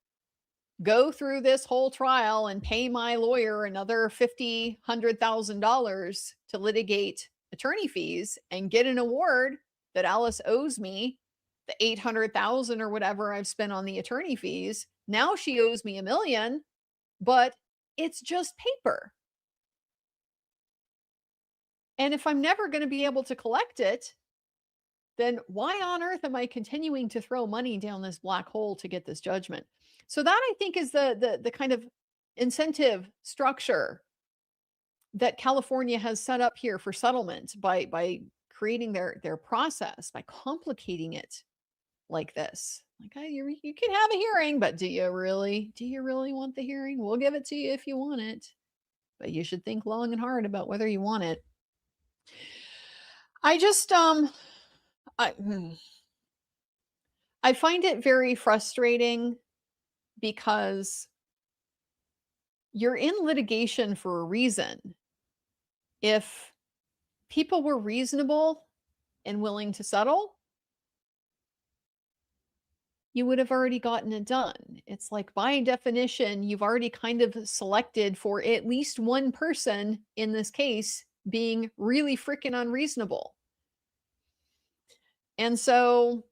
go through this whole trial and pay my lawyer another $100,000 to litigate attorney fees and get an award that Alice owes me, the $800,000 or whatever I've spent on the attorney fees. Now she owes me $1 million, but it's just paper. And if I'm never going to be able to collect it, then why on earth am I continuing to throw money down this black hole to get this judgment? So that, I think, is the kind of incentive structure that California has set up here for settlement by creating their process, by complicating it like this. Like, you can have a hearing, but do you really want the hearing? We'll give it to you if you want it, but you should think long and hard about whether you want it. I just I find it very frustrating, because you're in litigation for a reason. If people were reasonable and willing to settle, you would have already gotten it done. It's like, by definition, you've already kind of selected for at least one person in this case being really freaking unreasonable. And so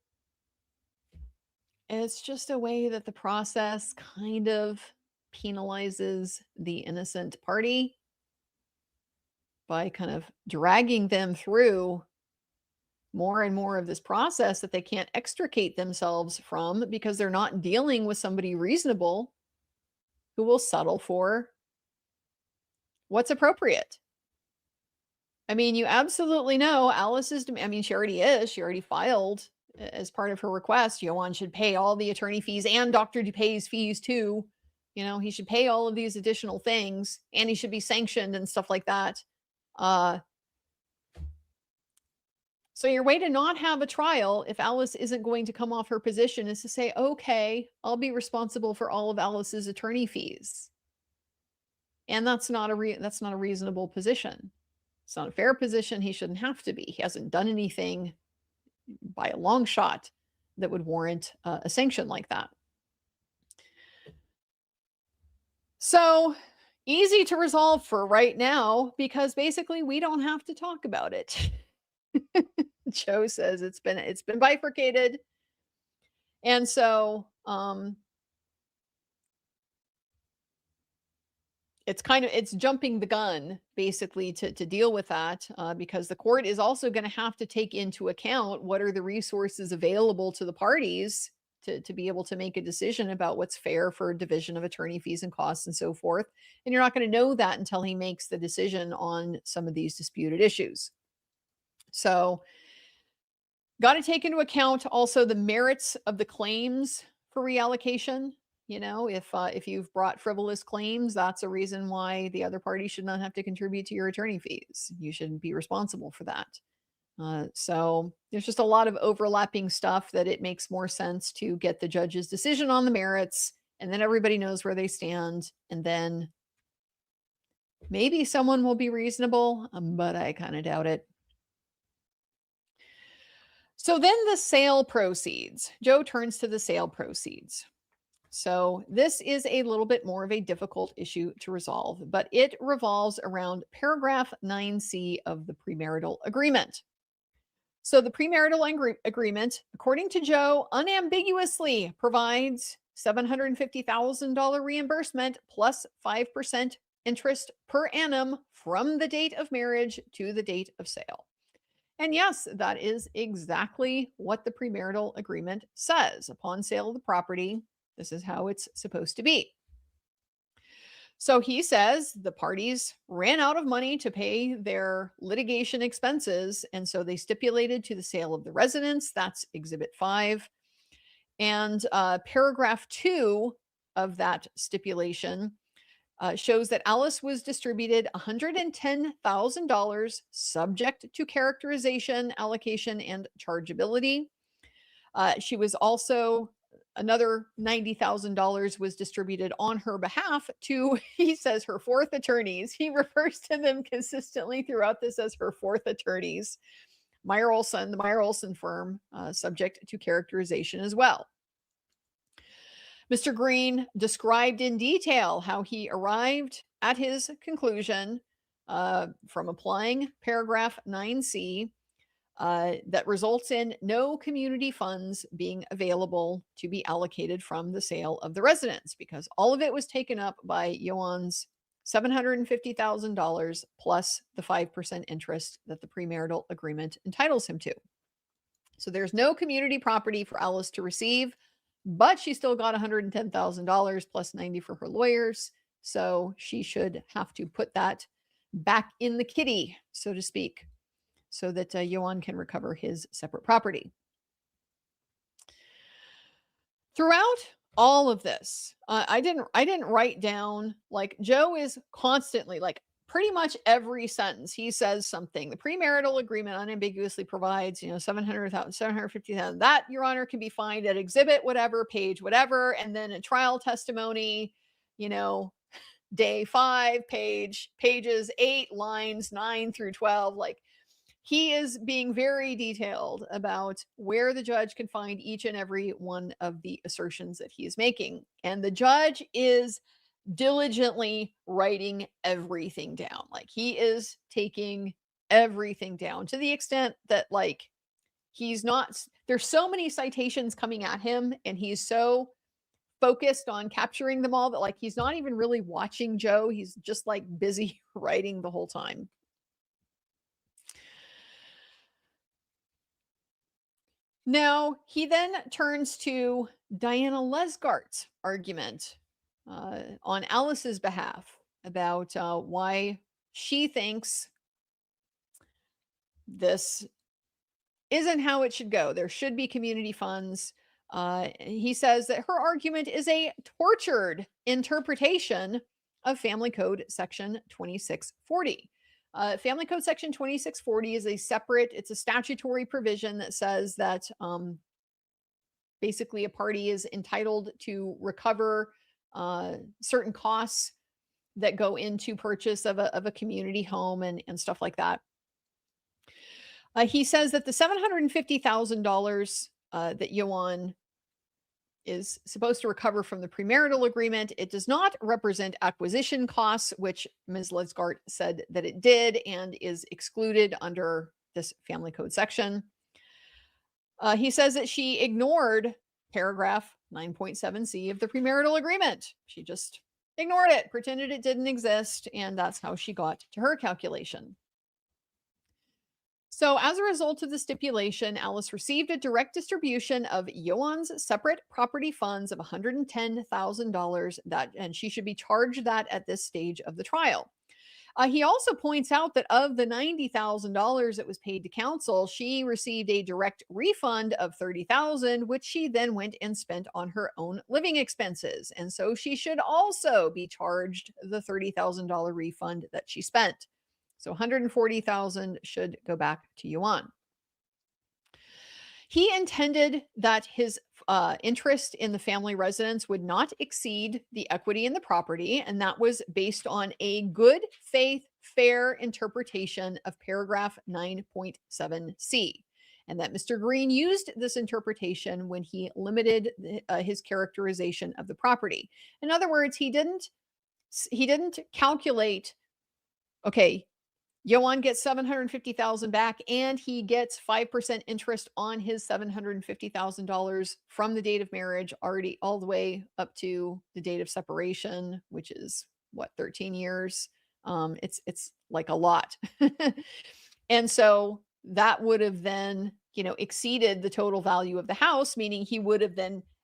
it's just a way that the process kind of penalizes the innocent party by kind of dragging them through more and more of this process that they can't extricate themselves from because they're not dealing with somebody reasonable who will settle for what's appropriate. I mean, you absolutely know Alice's, I mean, she already is. She already filed as part of her request. Ioan should pay all the attorney fees and Dr. Dupay's fees too. You know, he should pay all of these additional things and he should be sanctioned and stuff like that. So your way to not have a trial, if Alice isn't going to come off her position, is to say, okay, I'll be responsible for all of Alice's attorney fees. And that's not a reasonable position. It's not a fair position. He shouldn't have to be. He hasn't done anything by a long shot that would warrant a sanction like that. So easy to resolve for right now, because basically we don't have to talk about it. Joe says it's been bifurcated. And so it's jumping the gun basically to deal with that, because the court is also going to have to take into account what are the resources available to the parties to be able to make a decision about what's fair for division of attorney fees and costs and so forth. And you're not going to know that until he makes the decision on some of these disputed issues. So got to take into account also the merits of the claims for reallocation. You know, if you've brought frivolous claims, that's a reason why the other party should not have to contribute to your attorney fees. You shouldn't be responsible for that. So there's just a lot of overlapping stuff that it makes more sense to get the judge's decision on the merits, and then everybody knows where they stand, and then maybe someone will be reasonable, but I kind of doubt it. So then the sale proceeds. Joe turns to the sale proceeds. So this is a little bit more of a difficult issue to resolve, but it revolves around paragraph 9C of the premarital agreement. So the premarital agreement, according to Joe, unambiguously provides $750,000 reimbursement plus 5% interest per annum from the date of marriage to the date of sale. And yes, that is exactly what the premarital agreement says. Upon sale of the property, this is how it's supposed to be. So he says the parties ran out of money to pay their litigation expenses, and so they stipulated to the sale of the residence. That's Exhibit 5. And paragraph 2 of that stipulation shows that Alice was distributed $110,000 subject to characterization, allocation, and chargeability. She was also, another $90,000 was distributed on her behalf to, he says, her fourth attorneys. He refers to them consistently throughout this as her fourth attorneys. Meyer Olson, the Meyer Olson firm, subject to characterization as well. Mr. Green described in detail how he arrived at his conclusion from applying paragraph 9C that results in no community funds being available to be allocated from the sale of the residence, because all of it was taken up by Ioan's $750,000 plus the 5% interest that the premarital agreement entitles him to. So there's no community property for Alice to receive, but she still got $110,000 plus 90 for her lawyers. So she should have to put that back in the kitty, so to speak, so that Ioan can recover his separate property. Throughout all of this, I didn't write down, like, Joe is constantly, like, pretty much every sentence he says something. The premarital agreement unambiguously provides, $700,000, $750,000. That, Your Honor, can be found at exhibit whatever, page whatever, and then a trial testimony, day 5, pages 8, lines 9 through 12. Like, he is being very detailed about where the judge can find each and every one of the assertions that he is making. And the judge is diligently writing everything down. Like he is taking everything down to the extent that, like, there's so many citations coming at him and he's so focused on capturing them all that, like, he's not even really watching Joe. He's just like busy writing the whole time. Now, he then turns to Diana Lesgart's argument on Alice's behalf about why she thinks this isn't how it should go. There should be community funds. He says that her argument is a tortured interpretation of Family Code Section 2640. Family Code Section 2640 is it's a statutory provision that says that basically a party is entitled to recover certain costs that go into purchase of a community home and stuff like that. He says that the $750,000 that Ioan is supposed to recover from the premarital agreement, it does not represent acquisition costs, which Ms. Lesgart said that it did and is excluded under this family code section. He says that she ignored paragraph 9.7c of the premarital agreement. She just ignored it, pretended it didn't exist, and that's how she got to her calculation. So, as a result of the stipulation, Alice received a direct distribution of Ioan's separate property funds of $110,000 and she should be charged that at this stage of the trial. He also points out that of the $90,000 that was paid to counsel, she received a direct refund of $30,000, which she then went and spent on her own living expenses. And so she should also be charged the $30,000 refund that she spent. So $140,000 should go back to Ioan. He intended that his interest in the family residence would not exceed the equity in the property, and that was based on a good faith, fair interpretation of paragraph 9.7c. And that Mr. Green used this interpretation when he limited his characterization of the property. In other words, he didn't calculate, okay, Ioan gets $750,000 back and he gets 5% interest on his $750,000 from the date of marriage already all the way up to the date of separation, which is what, 13 years. It's like a lot. And so that would have then, exceeded the total value of the house, meaning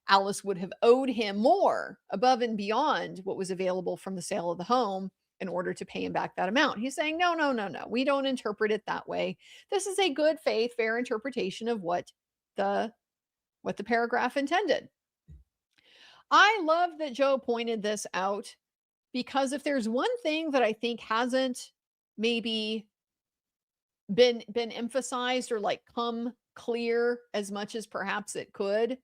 Alice would have owed him more above and beyond what was available from the sale of the home in order to pay him back that amount. He's saying, no, we don't interpret it that way. This is a good faith, fair interpretation of what the paragraph intended. I love that Joe pointed this out, because if there's one thing that I think hasn't maybe been emphasized or like come clear as much as perhaps it could,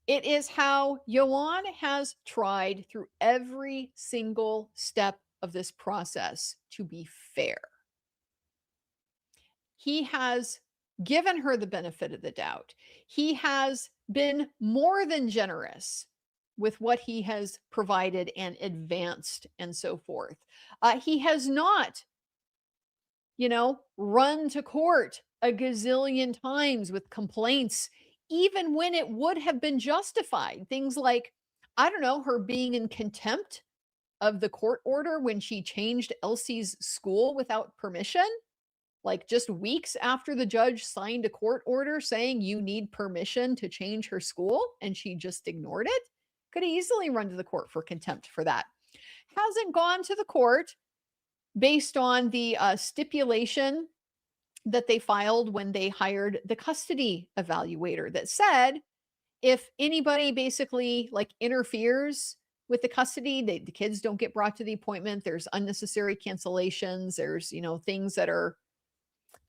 it is how Ioan has tried through every single step of this process to be fair. He has given her the benefit of the doubt. He has been more than generous with what he has provided and advanced and so forth. He has not, run to court a gazillion times with complaints, even when it would have been justified. Things like, I don't know, her being in contempt of the court order when she changed Elsie's school without permission, like just weeks after the judge signed a court order saying you need permission to change her school, and she just ignored it. Could easily run to the court for contempt for that. Hasn't gone to the court based on the stipulation that they filed when they hired the custody evaluator that said if anybody basically like interferes with the custody, the kids don't get brought to the appointment, there's unnecessary cancellations, there's, things that are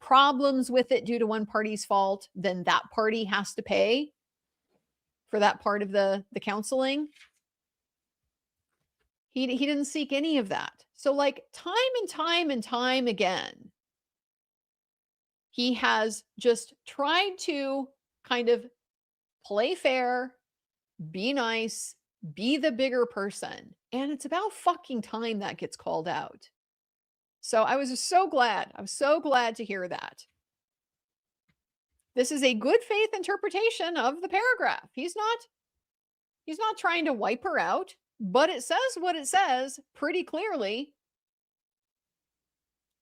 problems with it due to one party's fault, then that party has to pay for that part of the counseling. He didn't seek any of that. So like time and time again, he has just tried to kind of play fair, be nice, be the bigger person. And it's about fucking time that gets called out. So I was just so glad. I was so glad to hear that. This is a good faith interpretation of the paragraph. He's not trying to wipe her out, but it says what it says pretty clearly.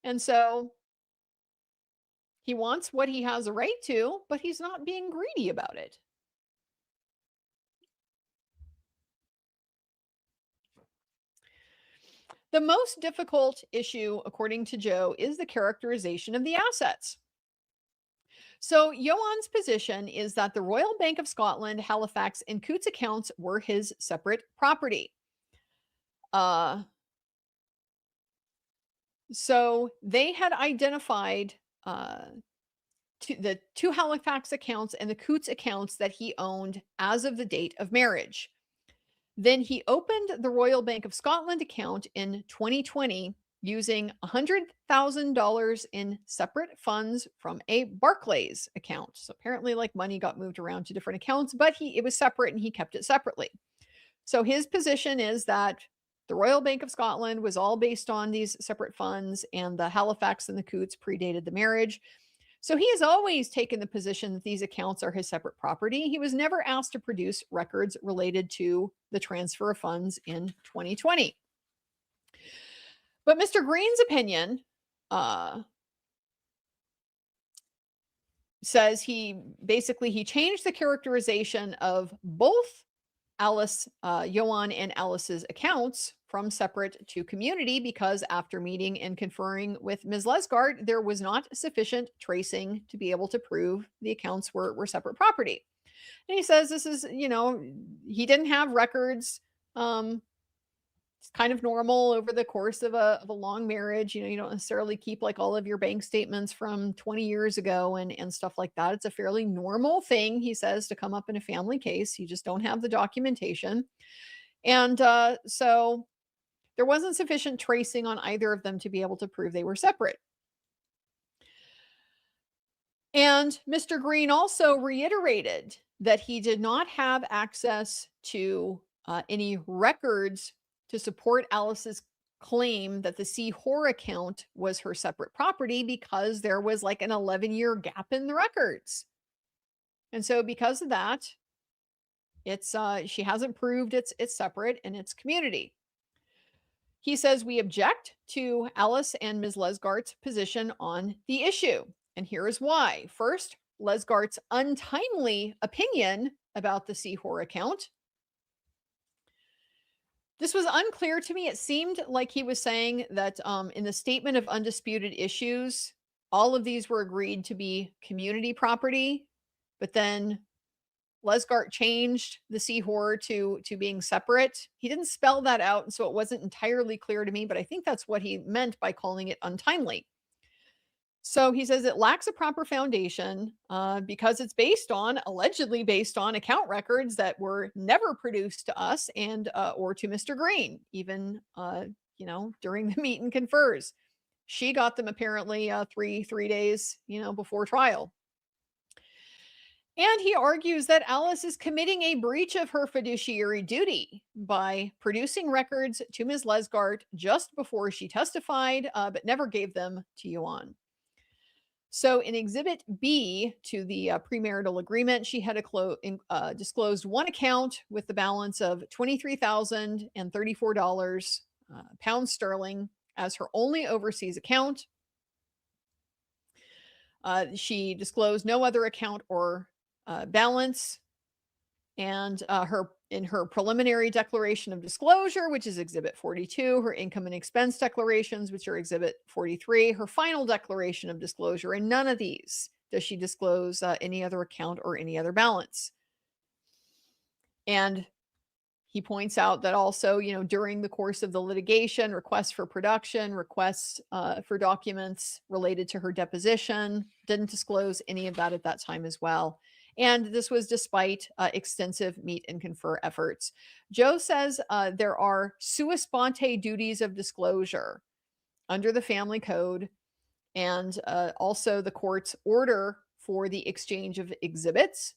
And so he wants what he has a right to, but he's not being greedy about it. The most difficult issue, according to Joe, is the characterization of the assets. So Ioan's position is that the Royal Bank of Scotland, Halifax, and Cootes accounts were his separate property. So they had identified the two Halifax accounts and the Cootes accounts that he owned as of the date of marriage. Then he opened the Royal Bank of Scotland account in 2020 using $100,000 in separate funds from a Barclays account. So apparently like money got moved around to different accounts, but it was separate and he kept it separately. So his position is that the Royal Bank of Scotland was all based on these separate funds, and the Halifax and the Cootes predated the marriage. So he has always taken the position that these accounts are his separate property. He was never asked to produce records related to the transfer of funds in 2020. But Mr. Green's opinion says he changed the characterization of both Ioan and Alice's accounts from separate to community because after meeting and conferring with Ms. Lesgart, there was not sufficient tracing to be able to prove the accounts were separate property. And he says this is, he didn't have records. It's kind of normal over the course of a long marriage. You don't necessarily keep like all of your bank statements from 20 years ago and stuff like that. It's a fairly normal thing, he says, to come up in a family case. You just don't have the documentation. And so there wasn't sufficient tracing on either of them to be able to prove they were separate. And Mr. Green also reiterated that he did not have access to any records to support Alice's claim that the C. Hoare account was her separate property because there was like an 11-year gap in the records. And so because of that, it's she hasn't proved it's separate and it's community. He says we object to Alice and Ms. Lesgart's position on the issue. And here is why. First, Lesgart's untimely opinion about the C. Hoare account. This was unclear to me. It seemed like he was saying that in the statement of undisputed issues, all of these were agreed to be community property, but then Lesgart changed the C. Hoare to being separate. He didn't spell that out, and so it wasn't entirely clear to me, but I think that's what he meant by calling it untimely. So he says it lacks a proper foundation because it's allegedly based on account records that were never produced to us and or to Mr. Green, even during the meet and confers. She got them apparently three days before trial. And he argues that Alice is committing a breach of her fiduciary duty by producing records to Ms. Lesgart just before she testified, but never gave them to Ioan. So in Exhibit B to the premarital agreement, she had disclosed one account with the balance of $23,034 pounds sterling as her only overseas account. She disclosed no other account or balance. And in her preliminary declaration of disclosure, which is Exhibit 42, her income and expense declarations, which are Exhibit 43, her final declaration of disclosure, and none of these does she disclose any other account or any other balance. And he points out that also, during the course of the litigation, requests for production, requests for documents related to her deposition, didn't disclose any of that at that time as well. And this was despite extensive meet and confer efforts. Joe says there are sua sponte duties of disclosure under the family code. and also the court's order for the exchange of exhibits,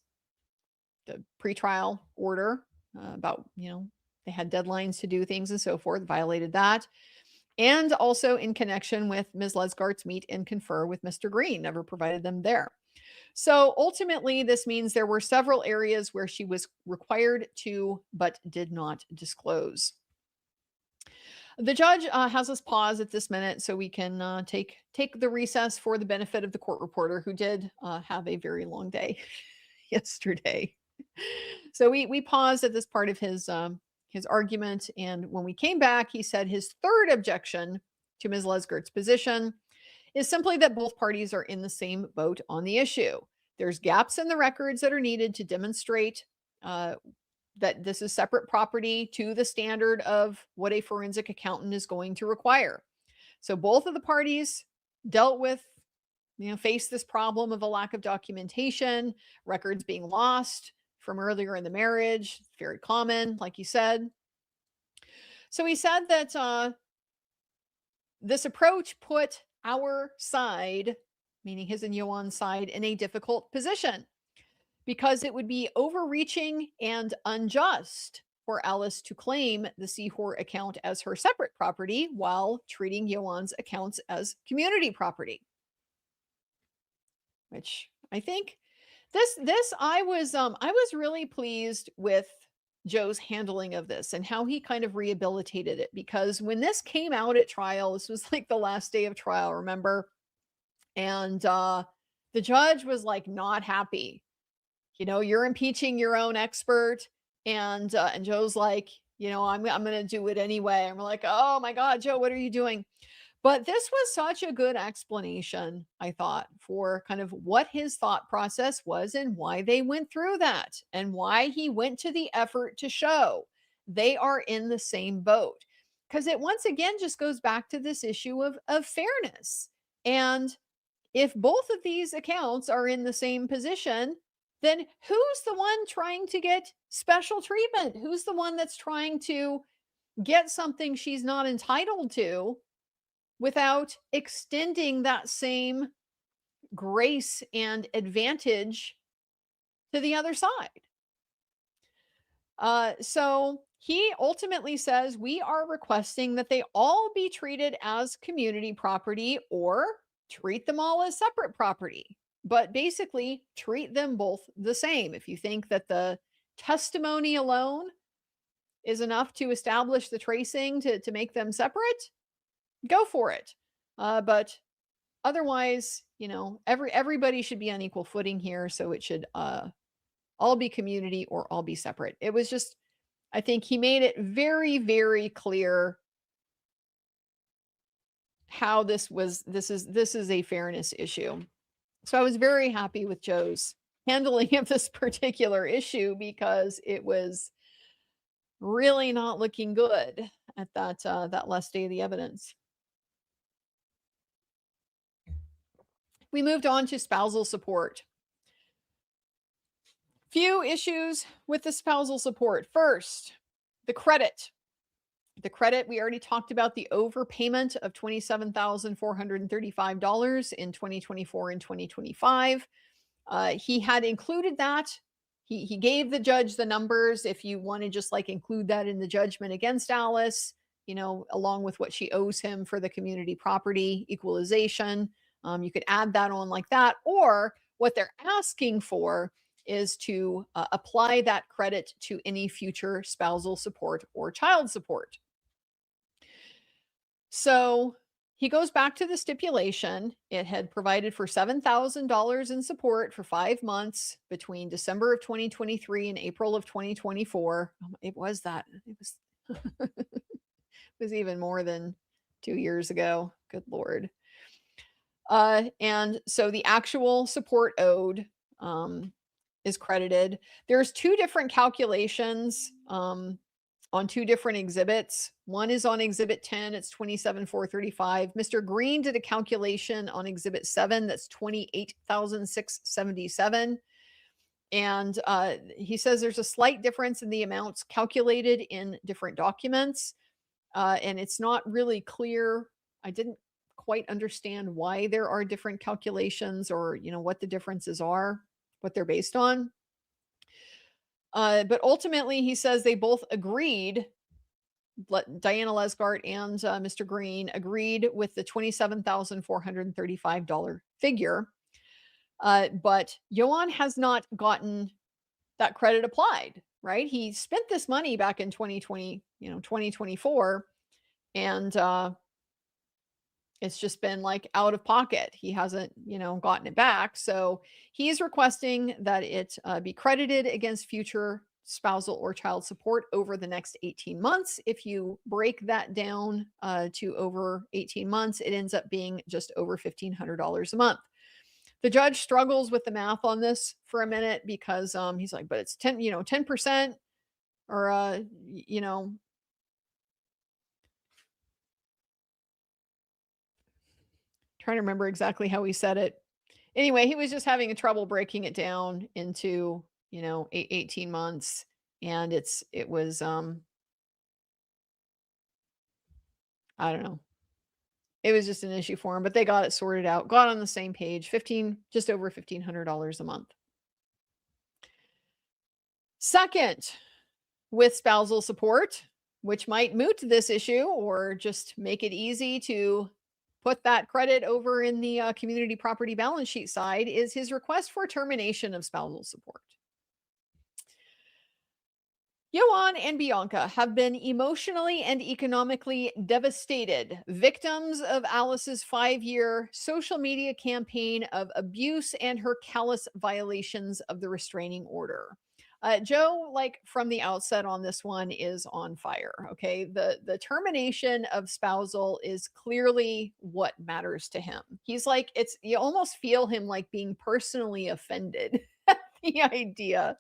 the pretrial order about, they had deadlines to do things and so forth, violated that. And also in connection with Ms. Lesgart's meet and confer with Mr. Green, never provided them there. So ultimately, this means there were several areas where she was required to, but did not disclose. The judge has us pause at this minute so we can take the recess for the benefit of the court reporter, who did have a very long day yesterday. So we paused at this part of his argument, and when we came back, he said his third objection to Ms. Lesgart's position is simply that both parties are in the same boat on the issue. There's gaps in the records that are needed to demonstrate that this is separate property to the standard of what a forensic accountant is going to require. So both of the parties dealt with, faced this problem of a lack of documentation, records being lost from earlier in the marriage, very common, like you said. So he said that this approach put our side, meaning his and Ioan's side, in a difficult position because it would be overreaching and unjust for Alice to claim the Seahor account as her separate property while treating Ioan's accounts as community property. Which I think I was really pleased with Joe's handling of this and how he kind of rehabilitated it, because when this came out at trial, this was like the last day of trial, remember? And the judge was like not happy. You're impeaching your own expert, and Joe's like, I'm going to do it anyway. And we're like, oh my God, Joe, what are you doing? But this was such a good explanation, I thought, for kind of what his thought process was and why they went through that and why he went to the effort to show they are in the same boat. Because it once again just goes back to this issue of fairness. And if both of these accounts are in the same position, then who's the one trying to get special treatment? Who's the one that's trying to get something she's not entitled to without extending that same grace and advantage to the other side? So he ultimately says we are requesting that they all be treated as community property or treat them all as separate property, but basically treat them both the same. If you think that the testimony alone is enough to establish the tracing to make them separate, go for it. But otherwise, everybody should be on equal footing here. So it should all be community or all be separate. It was just, I think he made it very, very clear how this is a fairness issue. So I was very happy with Joe's handling of this particular issue, because it was really not looking good at that last day of the evidence. We moved on to spousal support. Few issues with the spousal support. First, the credit. The credit, we already talked about the overpayment of $27,435 in 2024 and 2025. He had included that. He gave the judge the numbers if you want to just like include that in the judgment against Alice, along with what she owes him for the community property equalization. You could add that on like that, or what they're asking for is to apply that credit to any future spousal support or child support. So he goes back to the stipulation. It had provided for $7,000 in support for 5 months between December of 2023 and April of 2024. It was that. It was even more than 2 years ago. Good Lord. And so the actual support owed is credited. There's 2 different calculations on 2 different exhibits. One is on exhibit 10, it's $27,435. Mr. Green did a calculation on exhibit 7, that's $28,677. And he says there's a slight difference in the amounts calculated in different documents. And it's not really clear. I didn't quite understand why there are different calculations or, what the differences are, what they're based on. But ultimately, he says they both agreed. Diana Lesgart and Mr. Green agreed with the $27,435 figure. But Ioan has not gotten that credit applied, right? He spent this money back in 2020, 2024, and it's just been like out of pocket. He hasn't, gotten it back. So he's requesting that it be credited against future spousal or child support over the next 18 months. If you break that down to over 18 months, it ends up being just over $1,500 a month. The judge struggles with the math on this for a minute because he's like, but it's 10%, or trying to remember exactly how he said it. Anyway, he was just having a trouble breaking it down into, 18 months. And it was, I don't know. It was just an issue for him, but they got it sorted out, got on the same page, just over $1,500 a month. Second, with spousal support, which might moot this issue or just make it easy to put that credit over in the community property balance sheet side, is his request for termination of spousal support. Ioan and Bianca have been emotionally and economically devastated, victims of Alice's 5-year social media campaign of abuse and her callous violations of the restraining order. Joe, like from the outset on this one, is on fire. Okay, the termination of spousal is clearly what matters to him. He's like, you almost feel him like being personally offended at the idea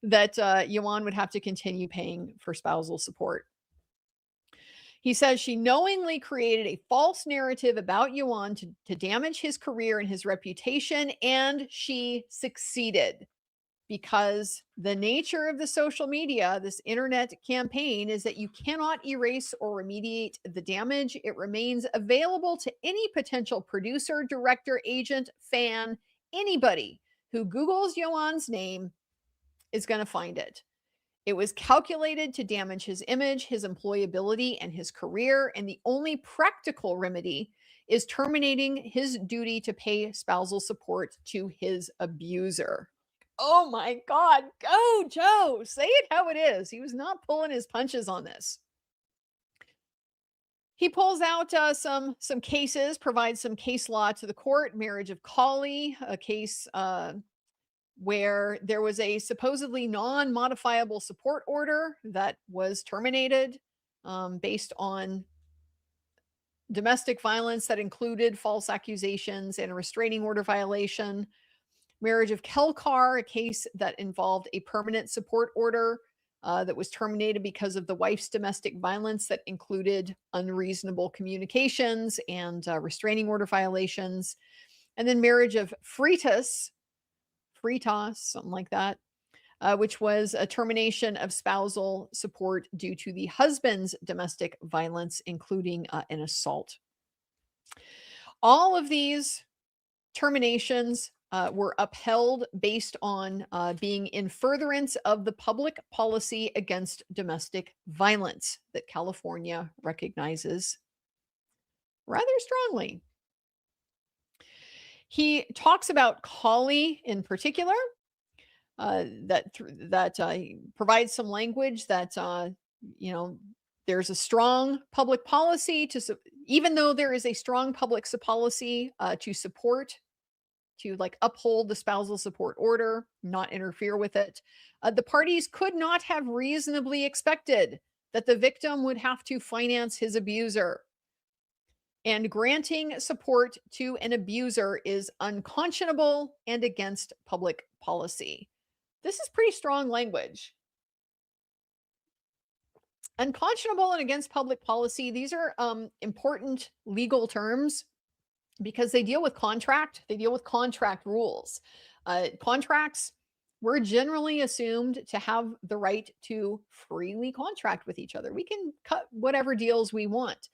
that Ioan would have to continue paying for spousal support. He says she knowingly created a false narrative about Ioan to damage his career and his reputation, and she succeeded. Because the nature of the social media, this internet campaign, is that you cannot erase or remediate the damage. It remains available to any potential producer, director, agent, fan, anybody who Googles Ioan's name is going to find it. It was calculated to damage his image, his employability, and his career. And the only practical remedy is terminating his duty to pay spousal support to his abuser. Oh my God. Go, Joe. Say it how it is. He was not pulling his punches on this. He pulls out some cases, provides some case law to the court. Marriage of Colley, a case where there was a supposedly non-modifiable support order that was terminated based on domestic violence that included false accusations and a restraining order violation. Marriage of Kelkar, a case that involved a permanent support order that was terminated because of the wife's domestic violence that included unreasonable communications and restraining order violations. And then marriage of Freitas, something like that, which was a termination of spousal support due to the husband's domestic violence, including an assault. All of these terminations were upheld based on being in furtherance of the public policy against domestic violence that California recognizes rather strongly. He talks about Colley in particular, that provides some language that there's a strong public policy even though there is a strong public policy to uphold the spousal support order, not interfere with it. The parties could not have reasonably expected that the victim would have to finance his abuser. And granting support to an abuser is unconscionable and against public policy. This is pretty strong language. Unconscionable and against public policy. These are important legal terms because they deal with contract. They deal with contract rules. Contracts were generally assumed to have the right to freely contract with each other. We can cut whatever deals we want.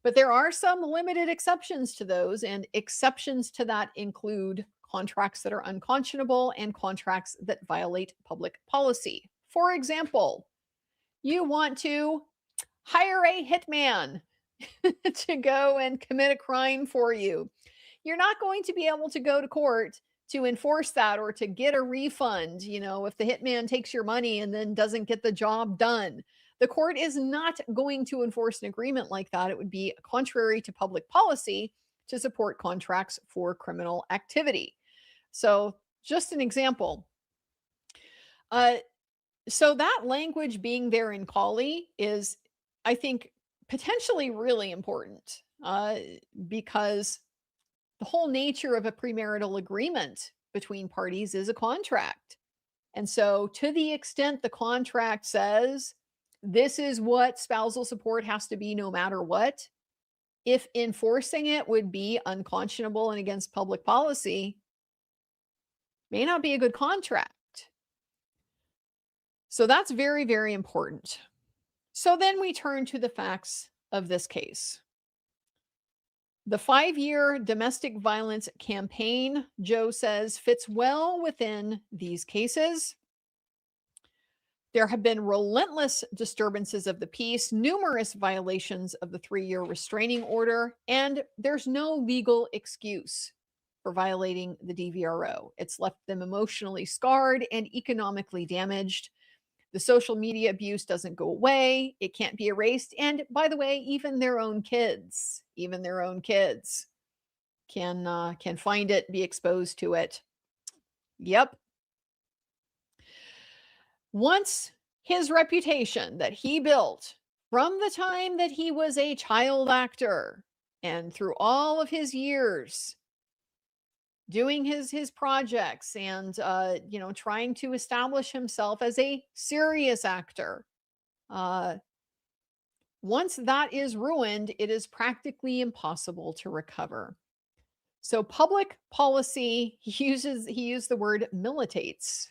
But there are some limited exceptions to those, and exceptions to that include contracts that are unconscionable and contracts that violate public policy. For example, you want to hire a hitman to go and commit a crime for you. You're not going to be able to go to court to enforce that or to get a refund, if the hitman takes your money and then doesn't get the job done. The court is not going to enforce an agreement like that. It would be contrary to public policy to support contracts for criminal activity. So, just an example. So that language being there in Kali is, I think, potentially really important because the whole nature of a premarital agreement between parties is a contract. And so, to the extent the contract says this is what spousal support has to be no matter what, if enforcing it would be unconscionable and against public policy, may not be a good contract. So that's very, very important. So then we turn to the facts of this case. The 5-year domestic violence campaign, Joe says, fits well within these cases. There have been relentless disturbances of the peace, numerous violations of the 3-year restraining order, and there's no legal excuse for violating the DVRO. It's left them emotionally scarred and economically damaged. The social media abuse doesn't go away. It can't be erased. And by the way, even their own kids can find it, be exposed to it. Yep. Once his reputation that he built from the time that he was a child actor and through all of his years doing his projects and trying to establish himself as a serious actor, once that is ruined, it is practically impossible to recover. So public policy, he used the word militates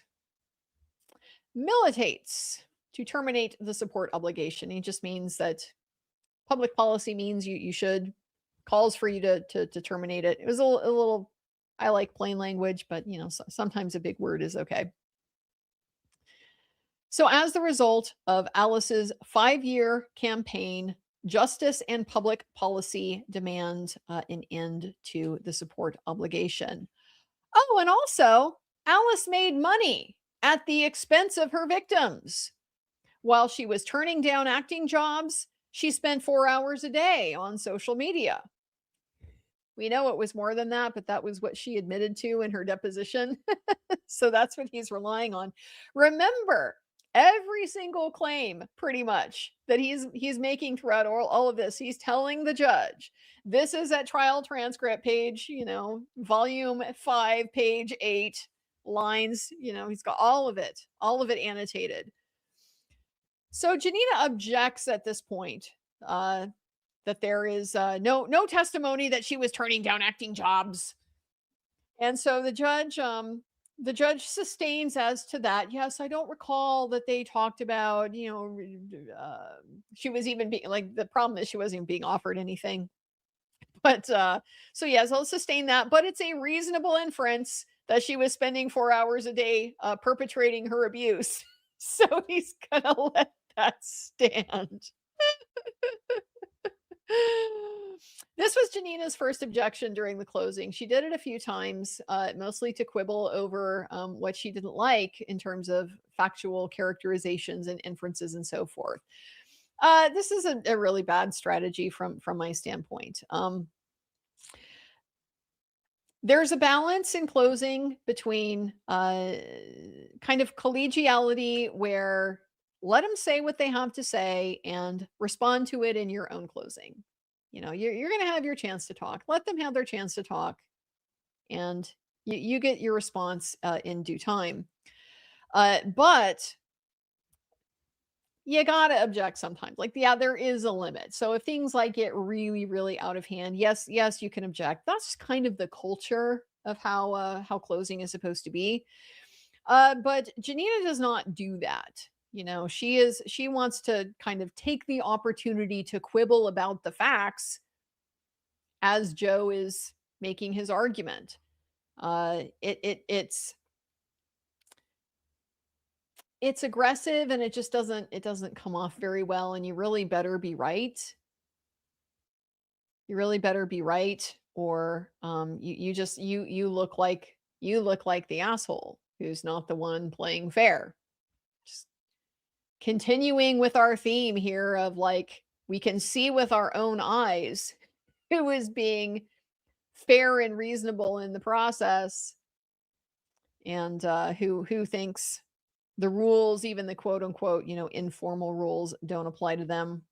to terminate the support obligation. It just means that public policy means you should, calls for you to terminate it. It was a little, I like plain language, but sometimes a big word is okay. So as the result of Alice's 5-year campaign, justice and public policy demand an end to the support obligation. Oh, and also Alice made money at the expense of her victims. While she was turning down acting jobs, she spent 4 hours a day on social media. We know it was more than that, but that was what she admitted to in her deposition. So that's what he's relying on. Remember, every single claim pretty much that he's making throughout all of this, he's telling the judge, this is at trial transcript page, volume 5, page 8, lines, he's got all of it annotated. So Janina objects at this point that there is no testimony that she was turning down acting jobs. And so the judge sustains as to that. Yes, I don't recall that they talked about, she was even being like, the problem is she wasn't even being offered anything. But so yes, I'll sustain that. But it's a reasonable inference that she was spending 4 hours a day perpetrating her abuse. So he's gonna let that stand. This was Janina's first objection during the closing. She did it a few times, mostly to quibble over what she didn't like in terms of factual characterizations and inferences and so forth. This is a really bad strategy from my standpoint. There's a balance in closing between kind of collegiality where let them say what they have to say and respond to it in your own closing. You're going to have your chance to talk. Let them have their chance to talk, and you get your response in due time. But you got to object sometimes. Like, yeah, there is a limit. So if things like get really, really out of hand, yes, you can object. That's kind of the culture of how closing is supposed to be. But Janina does not do that. She wants to kind of take the opportunity to quibble about the facts as Joe is making his argument. It's aggressive, and it just doesn't come off very well, and you really better be right. You really better be right, or you look like the asshole who's not the one playing fair. Just continuing with our theme here of like, we can see with our own eyes who is being fair and reasonable in the process, and who thinks the rules, even the quote unquote, informal rules, don't apply to them.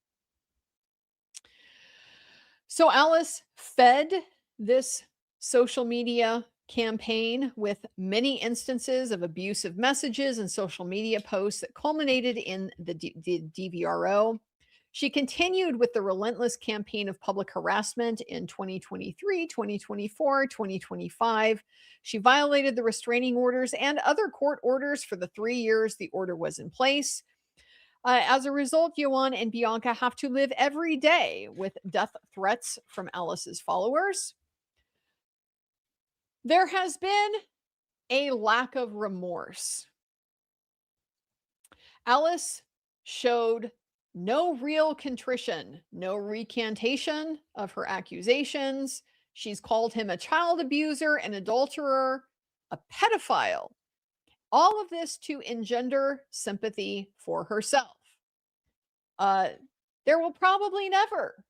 So Alice fed this social media campaign with many instances of abusive messages and social media posts that culminated in the DVRO. She continued with the relentless campaign of public harassment in 2023, 2024, 2025. She violated the restraining orders and other court orders for the 3 years the order was in place. As a result, Ioan and Bianca have to live every day with death threats from Alice's followers. There has been a lack of remorse. Alice showed no real contrition, no recantation of her accusations. She's called him a child abuser, an adulterer, a pedophile. All of this to engender sympathy for herself. There will probably never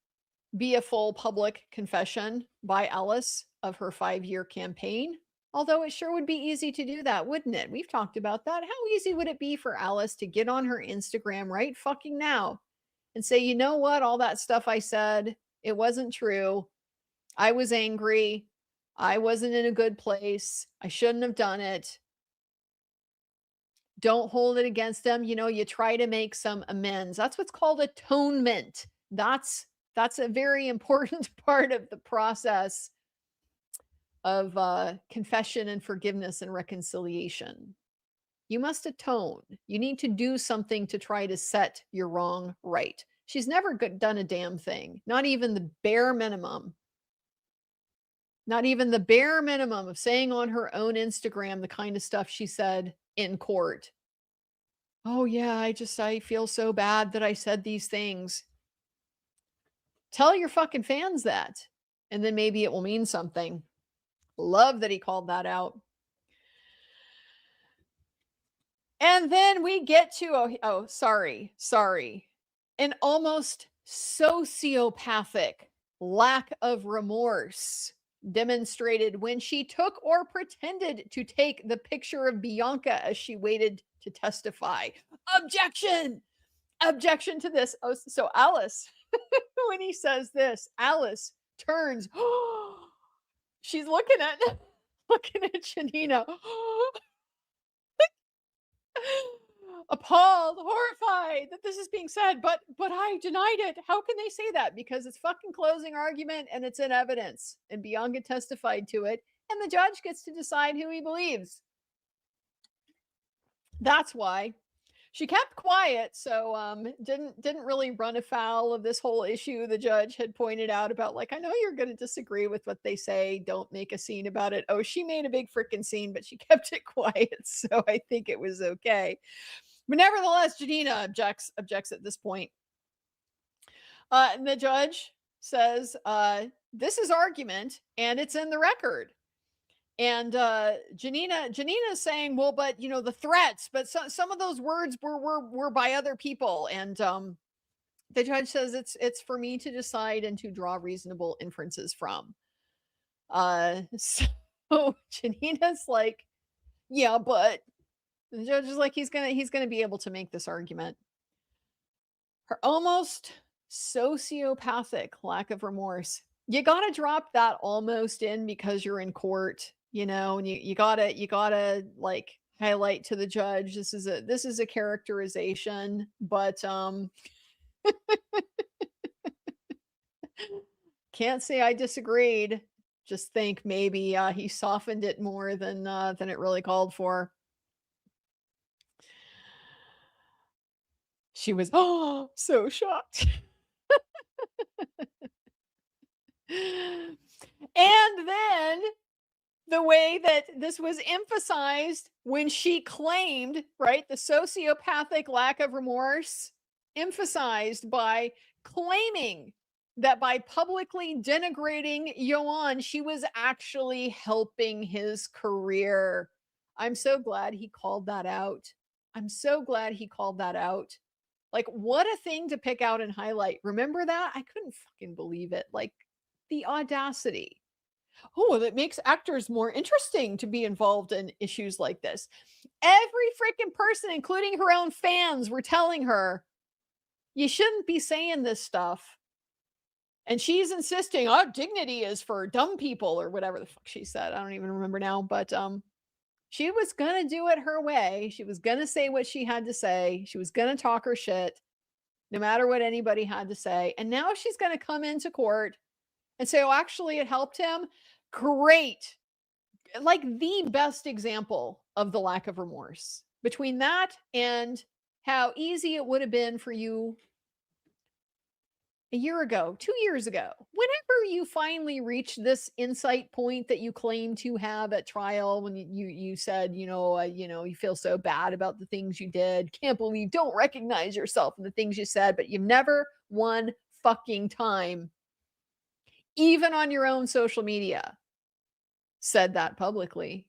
be a full public confession by Alice of her 5-year campaign, although it sure would be easy to do that, wouldn't it? We've talked about that. How easy would it be for Alice to get on her Instagram right fucking now and say, you know what, all that stuff I said, it wasn't true. I was angry. I wasn't in a good place. I shouldn't have done it. Don't hold it against them. You try to make some amends. That's what's called atonement. That's a very important part of the process of confession and forgiveness and reconciliation. You must atone. You need to do something to try to set your wrong right. She's never done a damn thing, not even the bare minimum. Not even the bare minimum of saying on her own Instagram the kind of stuff she said in court. Oh yeah, I feel so bad that I said these things. Tell your fucking fans that, and then maybe it will mean something. Love that he called that out. And then we get to, sorry. An almost sociopathic lack of remorse demonstrated when she took or pretended to take the picture of Bianca as she waited to testify. Objection! Objection to this. Oh, so Alice, when he says this, Alice turns. She's looking at Janina. Appalled, horrified that this is being said, but I denied it. How can they say that? Because it's fucking closing argument and it's in evidence, and Bianca testified to it, and the judge gets to decide who he believes. That's why she kept quiet, so didn't really run afoul of this whole issue the judge had pointed out about, like, I know you're going to disagree with what they say, don't make a scene about it. Oh, she made a big freaking scene, but she kept it quiet, so I think it was okay. But nevertheless, Janina objects at this point. And the judge says, this is argument and it's in the record. And Janina is saying, well, but the threats, but some of those words were by other people. And the judge says it's for me to decide and to draw reasonable inferences from. So Janina's like, yeah, but the judge is like, he's gonna be able to make this argument. Her almost sociopathic lack of remorse. You gotta drop that almost in because you're in court, and you gotta like highlight to the judge, this is a characterization, but can't say I disagreed. Just think maybe he softened it more than it really called for. She was so shocked. And then the way that this was emphasized when she claimed, right, the sociopathic lack of remorse, emphasized by claiming that by publicly denigrating Ioan, she was actually helping his career. I'm so glad he called that out. I'm so glad he called that out. Like, what a thing to pick out and highlight. Remember that? I couldn't fucking believe it. Like, the audacity. Oh, that makes actors more interesting to be involved in issues like this. Every freaking person, including her own fans, were telling her, you shouldn't be saying this stuff. And she's insisting, oh, dignity is for dumb people or whatever the fuck she said. I don't even remember now. But she was going to do it her way. She was going to say what she had to say. She was going to talk her shit, no matter what anybody had to say. And now she's going to come into court and say, oh, actually, it helped him. Great. Like the best example of the lack of remorse. Between that and how easy it would have been for you a year ago, 2 years ago, whenever you finally reached this insight point that you claim to have at trial, when you said, you feel so bad about the things you did, can't believe, don't recognize yourself in the things you said, but you've never one fucking time, even on your own social media, said that publicly.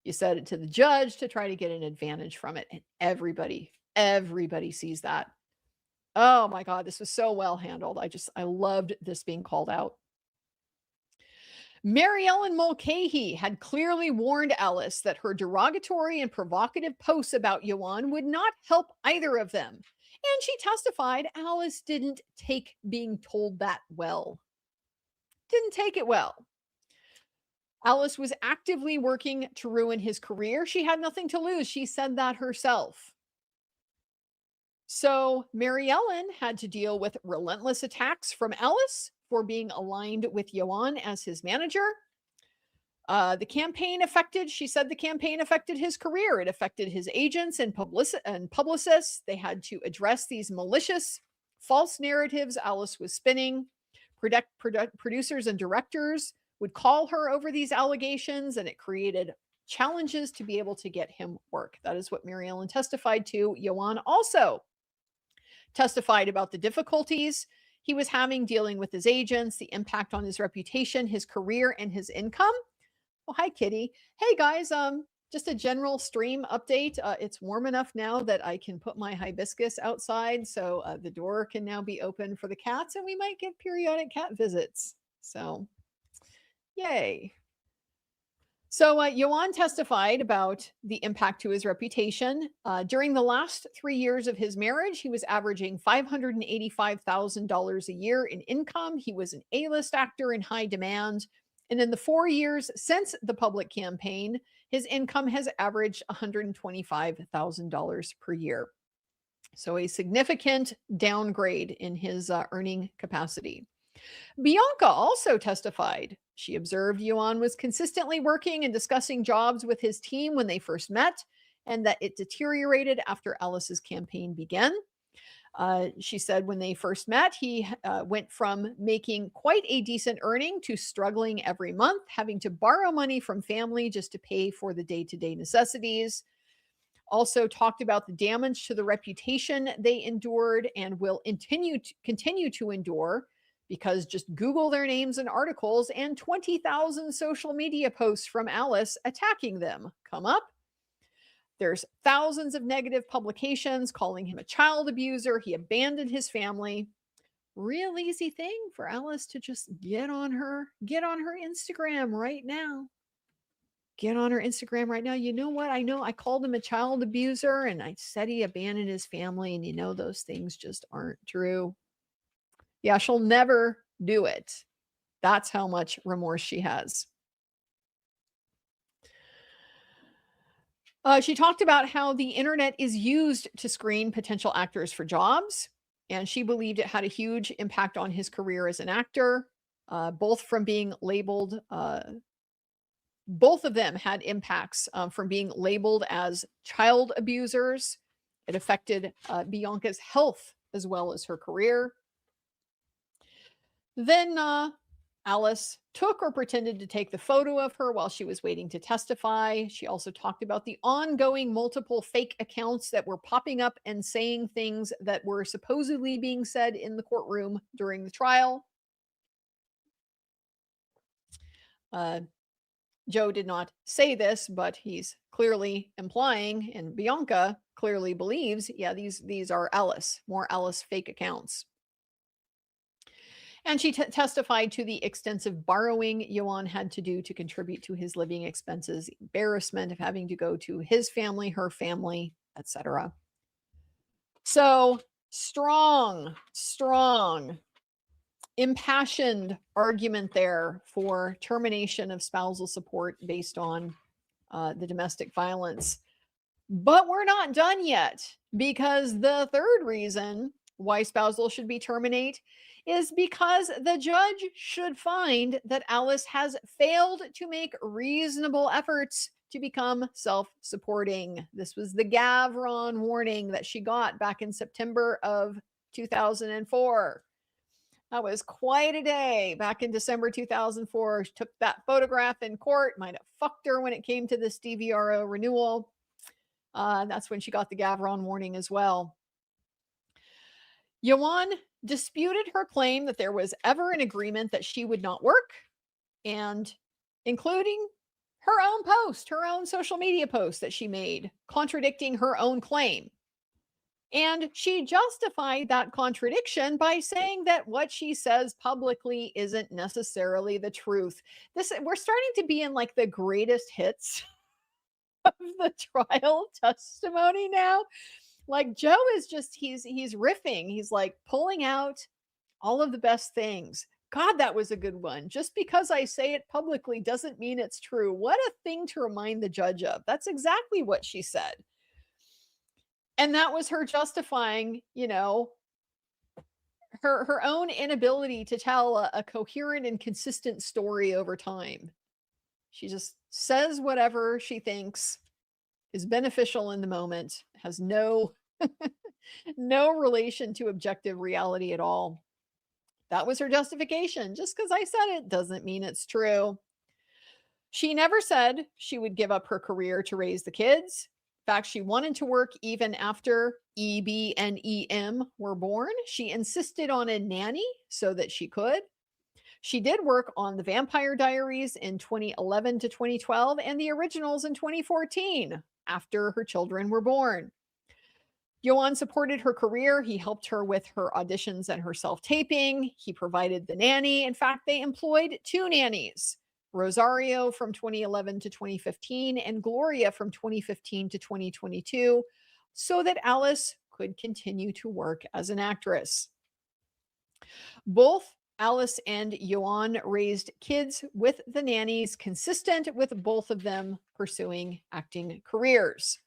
You said it to the judge to try to get an advantage from it. And everybody sees that. Oh my God, this was so well handled. I loved this being called out. Mary Ellen Mulcahy had clearly warned Alice that her derogatory and provocative posts about Ioan would not help either of them. And she testified Alice didn't take being told that well. Didn't take it well. Alice was actively working to ruin his career. She had nothing to lose. She said that herself. So Mary Ellen had to deal with relentless attacks from Alice for being aligned with Ioan as his manager. She said the campaign affected his career. It affected his agents and publicists. They had to address these malicious, false narratives Alice was spinning. Producers and directors would call her over these allegations, and it created challenges to be able to get him work. That is what Mary Ellen testified to. Ioan also testified about the difficulties he was having dealing with his agents, the impact on his reputation, his career, and his income. Oh, hi, Kitty. Hey, guys. Just a general stream update. It's warm enough now that I can put my hibiscus outside, so the door can now be open for the cats, and we might get periodic cat visits. So, yay. So Ioan testified about the impact to his reputation. During the last 3 years of his marriage, he was averaging $585,000 a year in income. He was an A-list actor in high demand. And in the 4 years since the public campaign, his income has averaged $125,000 per year. So a significant downgrade in his earning capacity. Bianca also testified. She observed Ioan was consistently working and discussing jobs with his team when they first met, and that it deteriorated after Alice's campaign began. She said when they first met, he went from making quite a decent earning to struggling every month, having to borrow money from family just to pay for the day-to-day necessities. Also talked about the damage to the reputation they endured and will continue to endure, because just Google their names and articles and 20,000 social media posts from Alice attacking them come up. There's thousands of negative publications calling him a child abuser. He abandoned his family. Real easy thing for Alice to just get on her Instagram right now. Get on her Instagram right now. You know what? I know I called him a child abuser and I said he abandoned his family, and those things just aren't true. Yeah, she'll never do it. That's how much remorse she has. She talked about how the internet is used to screen potential actors for jobs, and she believed it had a huge impact on his career as an actor, both from being labeled. Both of them had impacts from being labeled as child abusers. It affected Bianca's health as well as her career. Then Alice took or pretended to take the photo of her while she was waiting to testify. She also talked about the ongoing multiple fake accounts that were popping up and saying things that were supposedly being said in the courtroom during the trial. Joe did not say this, but he's clearly implying, and Bianca clearly believes, yeah, these are more Alice fake accounts. And she testified to the extensive borrowing Ioan had to do to contribute to his living expenses, embarrassment of having to go to his family, her family, etc. So strong, impassioned argument there for termination of spousal support based on the domestic violence. But we're not done yet, because the third reason why spousal should be terminated is because the judge should find that Alice has failed to make reasonable efforts to become self-supporting. This was the Gavron warning that she got back in September of 2004. That was quite a day back in December 2004. She took that photograph in court, might have fucked her when it came to this DVRO renewal. That's when she got the Gavron warning as well. Ioan disputed her claim that there was ever an agreement that she would not work, and including her own post, her own social media post that she made, contradicting her own claim. And she justified that contradiction by saying that what she says publicly isn't necessarily the truth. We're starting to be in like the greatest hits of the trial testimony now. Like Joe is just he's riffing. He's like pulling out all of the best things. God, that was a good one. Just because I say it publicly doesn't mean it's true. What a thing to remind the judge of. That's exactly what she said. And that was her justifying, her own inability to tell a coherent and consistent story over time. She just says whatever she thinks is beneficial in the moment, has no relation to objective reality at all. That was her justification. Just because I said it doesn't mean it's true. She never said she would give up her career to raise the kids. In fact, she wanted to work even after EB and EM were born. She insisted on a nanny so that she could. She did work on the Vampire Diaries in 2011 to 2012 and the originals in 2014 after her children were born. Ioan supported her career. He helped her with her auditions and her self-taping. He provided the nanny. In fact, they employed 2 nannies, Rosario from 2011 to 2015 and Gloria from 2015 to 2022, so that Alice could continue to work as an actress. Both Alice and Ioan raised kids with the nannies, consistent with both of them pursuing acting careers.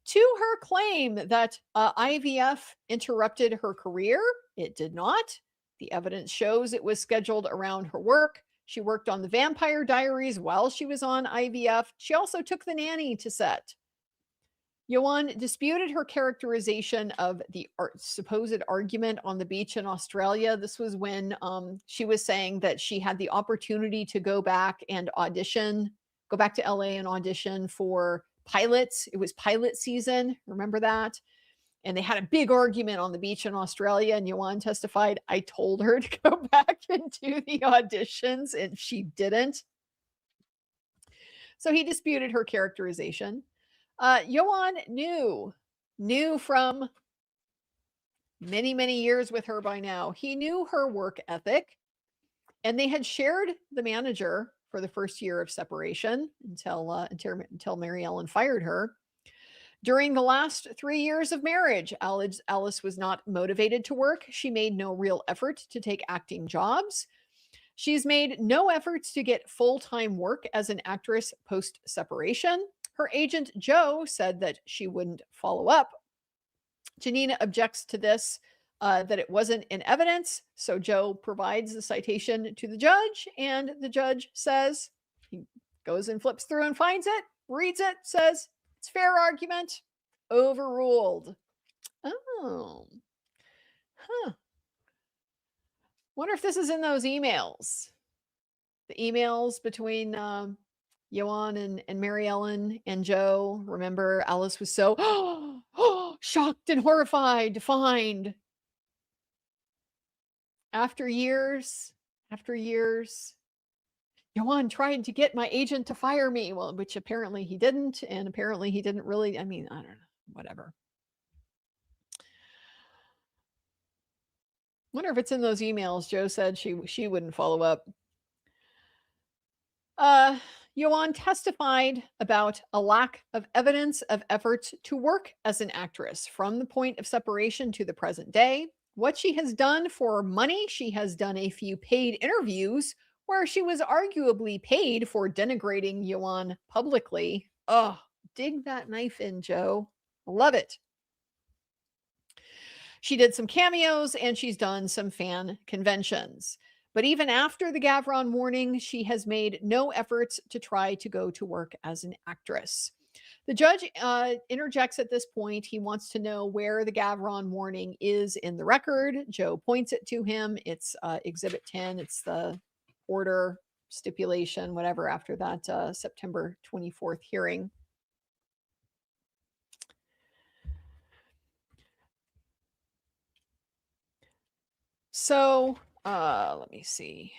To her claim that IVF interrupted her career, it did not. The evidence shows it was scheduled around her work. She worked on the Vampire Diaries while she was on IVF. She also took the nanny to set. Ioan disputed her characterization of the supposed argument on the beach in Australia. This was when she was saying that she had the opportunity to go back and audition, go back to LA and audition for pilots. It was pilot season. Remember that? And they had a big argument on the beach in Australia. And Ioan testified, I told her to go back and do the auditions, and she didn't. So he disputed her characterization. Ioan knew from many, many years with her by now. He knew her work ethic, and they had shared the manager for the first year of separation until Mary Ellen fired her. During the last 3 years of marriage, Alice was not motivated to work. She made no real effort to take acting jobs. She's made no efforts to get full-time work as an actress post-separation. Her agent, Joe, said that she wouldn't follow up. Janina objects to this, that it wasn't in evidence. So Joe provides the citation to the judge, and the judge says, he goes and flips through and finds it, reads it, says, it's fair argument, overruled. Oh, huh. Wonder if this is in those emails. the emails between Ioan and Mary Ellen and Joe. Remember, Alice was so shocked and horrified to find after years, Ioan tried to get my agent to fire me. Well, which apparently he didn't. And apparently he didn't really, I mean, I don't know, whatever. Wonder if it's in those emails. Joe said she wouldn't follow up. Ioan testified about a lack of evidence of efforts to work as an actress from the point of separation to the present day. What she has done for money, she has done a few paid interviews where she was arguably paid for denigrating Ioan publicly. Oh, dig that knife in, Joe. Love it. She did some cameos and she's done some fan conventions. But even after the Gavron warning, she has made no efforts to try to go to work as an actress. The judge interjects at this point. He wants to know where the Gavron warning is in the record. Joe points it to him. It's Exhibit 10. It's the order, stipulation, whatever, after that September 24th hearing. So let me see.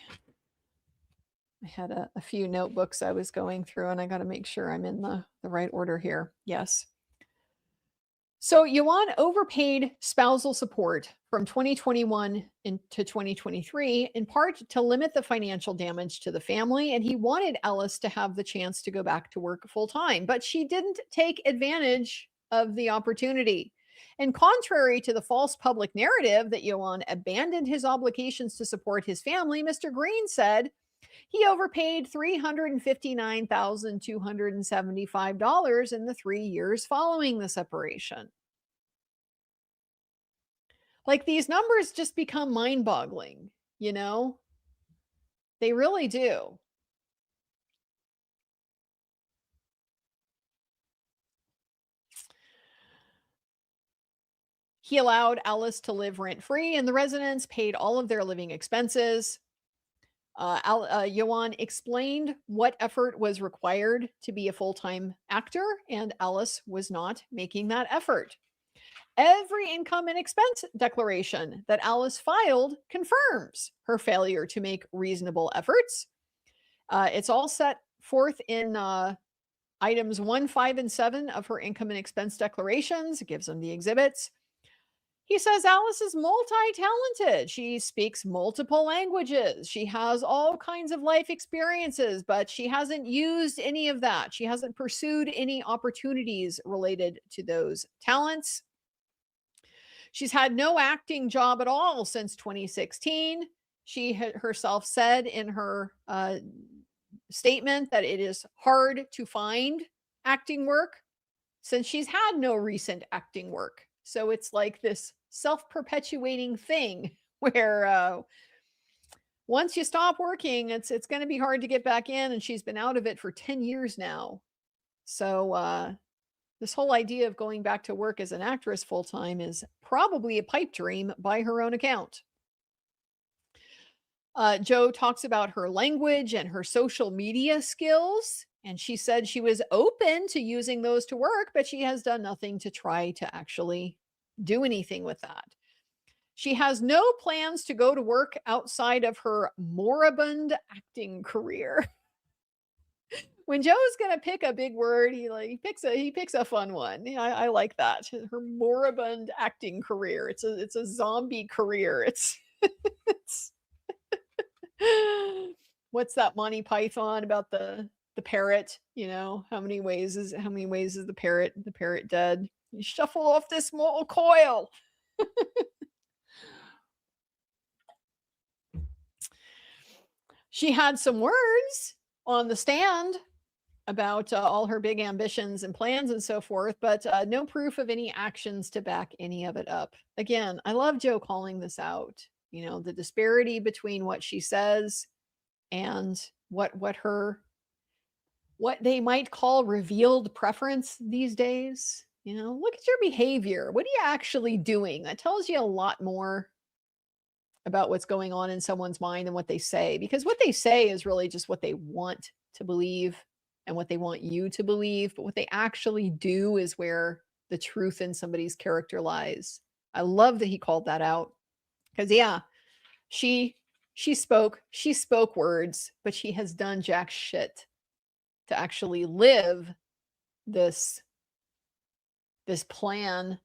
I had a few notebooks I was going through, and I got to make sure I'm in the right order here. Yes. So Ioan overpaid spousal support from 2021 into 2023, in part to limit the financial damage to the family. And he wanted Alice to have the chance to go back to work full time, but she didn't take advantage of the opportunity. And contrary to the false public narrative that Ioan abandoned his obligations to support his family, Mr. Green said he overpaid $359,275 in the 3 years following the separation. Like, these numbers just become mind-boggling, you know? They really do. He allowed Alice to live rent-free in the residence, paid all of their living expenses. Ioan explained what effort was required to be a full-time actor, and Alice was not making that effort. Every income and expense declaration that Alice filed confirms her failure to make reasonable efforts. It's all set forth in items 1, 5, and 7 of her income and expense declarations. It gives them the exhibits. He says Alice is multi-talented. She speaks multiple languages. She has all kinds of life experiences, but she hasn't used any of that. She hasn't pursued any opportunities related to those talents. She's had no acting job at all since 2016. She herself said in her statement that it is hard to find acting work since she's had no recent acting work. So it's like this self-perpetuating thing where once you stop working, it's going to be hard to get back in, and she's been out of it for 10 years now. So this whole idea of going back to work as an actress full-time is probably a pipe dream by her own account. Joe talks about her language and her social media skills, and she said she was open to using those to work, but she has done nothing to try to actually do anything with that. She has no plans to go to work outside of her moribund acting career. When Joe's gonna pick a big word, he picks a fun one. Yeah, I like that. Her moribund acting career. It's a zombie career. It's it's what's that Monty Python about the parrot? You know, how many ways is the parrot dead? You shuffle off this mortal coil. She had some words on the stand about all her big ambitions and plans and so forth, but no proof of any actions to back any of it up. Again, I love Joe calling this out. You know, the disparity between what she says and what they might call revealed preference these days. You know, look at your behavior. What are you actually doing? That tells you a lot more about what's going on in someone's mind and what they say, because what they say is really just what they want to believe and what they want you to believe. But what they actually do is where the truth in somebody's character lies. I love that he called that out, because yeah, she spoke words, but she has done jack shit to actually live this plan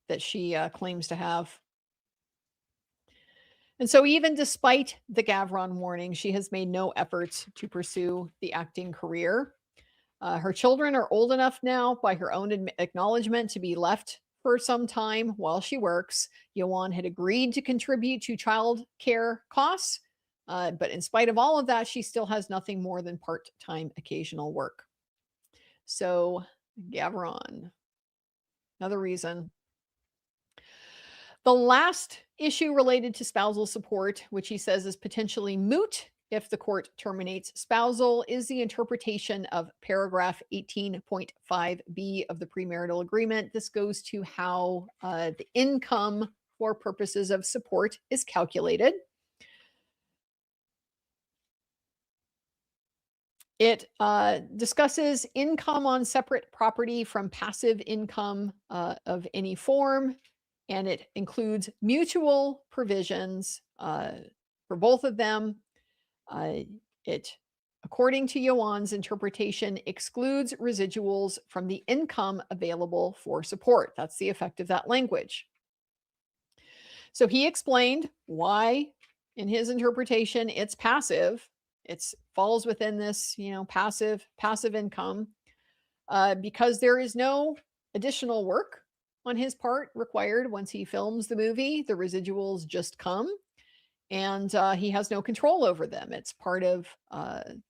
that she claims to have. And so even despite the Gavron warning, she has made no efforts to pursue the acting career. Her children are old enough now, by her own acknowledgement, to be left for some time while she works. Ioan had agreed to contribute to child care costs, but in spite of all of that, she still has nothing more than part-time occasional work. So Gavron, another reason. The last issue related to spousal support, which he says is potentially moot if the court terminates spousal, is the interpretation of paragraph 18.5b of the premarital agreement. This goes to how the income for purposes of support is calculated. It discusses income on separate property from passive income of any form, and it includes mutual provisions for both of them. It, according to Ioan's interpretation, excludes residuals from the income available for support. That's the effect of that language. So he explained why, in his interpretation, it's passive. It falls within this, passive income, because there is no additional work on his part required once he films the movie. The residuals just come, and he has no control over them. It's part of the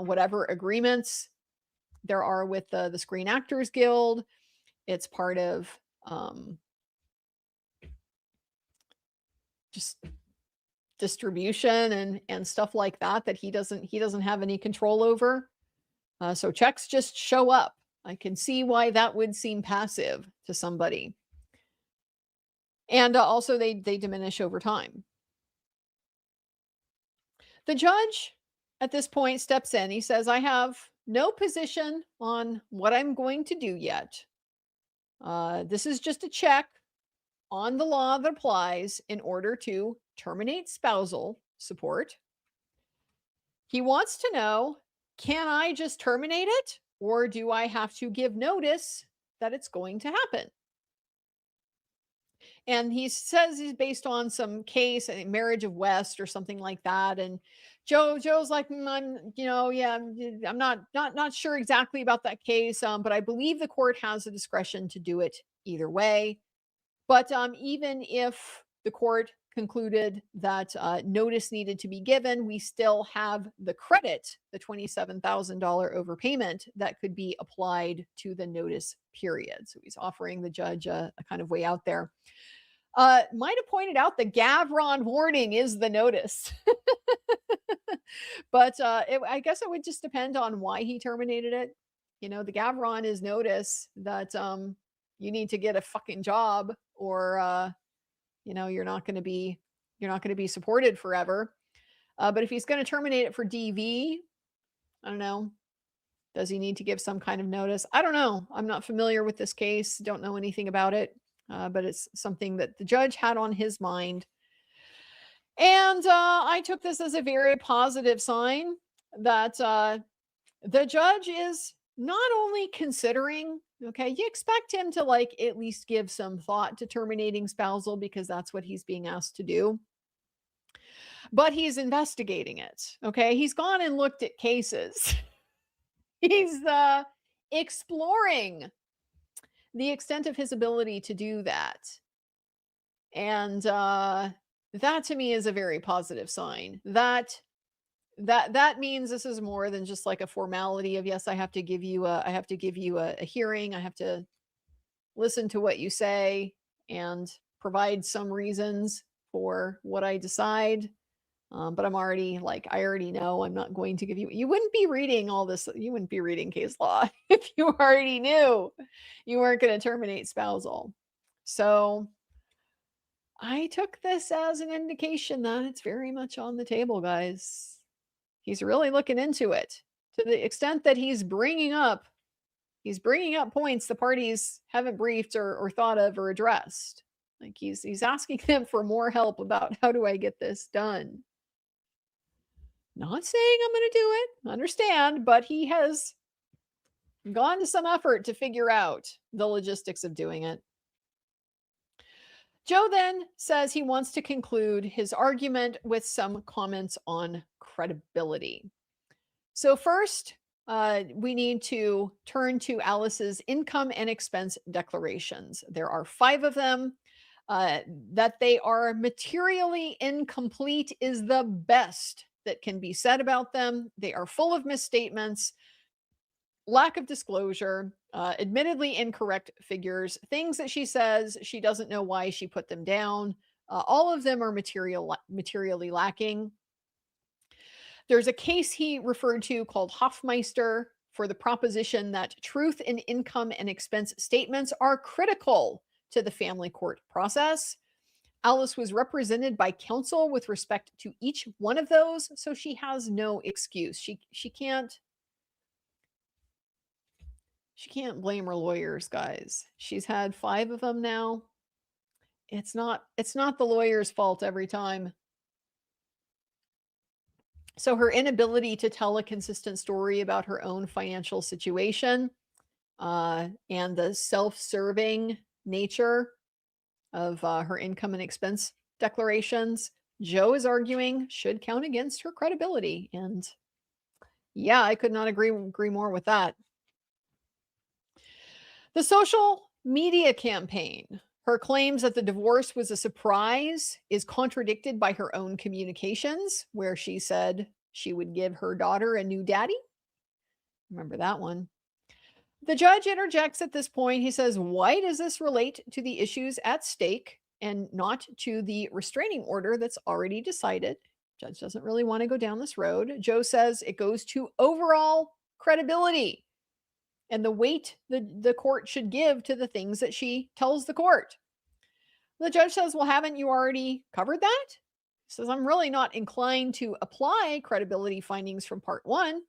whatever agreements there are with the Screen Actors Guild. It's part of just distribution and stuff like that he doesn't have any control over. So checks just show up. I can see why that would seem passive to somebody. And also they diminish over time. The judge at this point steps in. He says, I have no position on what I'm going to do yet. This is just a check on the law that applies in order to terminate spousal support. He wants to know, can I just terminate it, or do I have to give notice that it's going to happen? And he says he's based on some case, I think Marriage of West or something like that. And Joe's like, I'm not sure exactly about that case, but I believe the court has the discretion to do it either way. But even if the court concluded that notice needed to be given, we still have the credit, the $27,000 overpayment that could be applied to the notice period. So he's offering the judge a kind of way out there. Might have pointed out the Gavron warning is the notice. But I guess it would just depend on why he terminated it. The Gavron is notice that you need to get a fucking job, or you're not going to be supported forever. But if he's going to terminate it for DV, I don't know. Does he need to give some kind of notice? I don't know. I'm not familiar with this case. Don't know anything about it. But it's something that the judge had on his mind. And I took this as a very positive sign that the judge is not only considering, okay, you expect him to at least give some thought to terminating spousal because that's what he's being asked to do. But he's investigating it. Okay. He's gone and looked at cases. He's exploring the extent of his ability to do that. And that to me is a very positive sign. That means this is more than just like a formality of, yes, I have to give you a hearing. I have to listen to what you say and provide some reasons for what I decide. But I'm already I already know I'm not going to give you wouldn't be reading all this. You wouldn't be reading case law if you already knew you weren't going to terminate spousal. So I took this as an indication that it's very much on the table, guys. He's really looking into it to the extent that he's bringing up points the parties haven't briefed or thought of or addressed. Like he's asking them for more help about how do I get this done. Not saying I'm going to do it, understand, but he has gone to some effort to figure out the logistics of doing it. Joe then says he wants to conclude his argument with some comments on credibility. So, first, we need to turn to Alice's income and expense declarations. There are 5 of them. That they are materially incomplete is the best that can be said about them. They are full of misstatements, lack of disclosure, admittedly incorrect figures, things that she says she doesn't know why she put them down. All of them are materially lacking. There's a case he referred to called Hofmeister for the proposition that truth in income and expense statements are critical to the family court process. Alice was represented by counsel with respect to each one of those, so she has no excuse. She can't blame her lawyers, guys. She's had 5 of them now. It's not the lawyer's fault every time. So her inability to tell a consistent story about her own financial situation, and the self-serving nature of her income and expense declarations, Joe is arguing should count against her credibility. And yeah, I could not agree more with that. The social media campaign. Her claims that the divorce was a surprise is contradicted by her own communications, where she said she would give her daughter a new daddy. Remember that one. The judge interjects at this point. He says, why does this relate to the issues at stake and not to the restraining order that's already decided? Judge doesn't really want to go down this road. Joe says it goes to overall credibility and the weight the court should give to the things that she tells the court. The judge says, well, haven't you already covered that? He says, I'm really not inclined to apply credibility findings from part 1.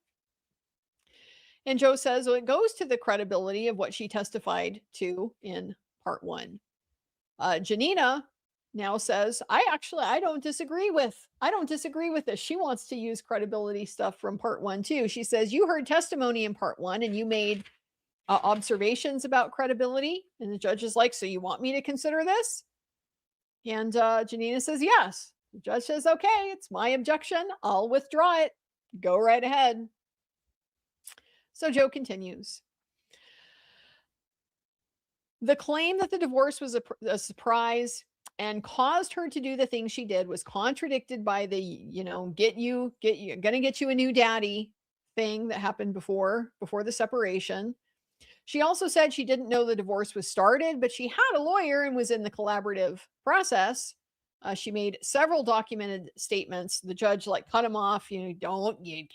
And Joe says, well, it goes to the credibility of what she testified to in part 1. Janina now says, I don't disagree with this. She wants to use credibility stuff from part 1 too. She says, you heard testimony in part 1 and you made observations about credibility. And the judge is like, so you want me to consider this? And Janina says, yes. The judge says, okay, it's my objection. I'll withdraw it. Go right ahead. So Joe continues. The claim that the divorce was a surprise and caused her to do the things she did was contradicted by the, gonna get you a new daddy thing that happened before the separation. She also said she didn't know the divorce was started, but she had a lawyer and was in the collaborative process. She made several documented statements. The judge cut him off. You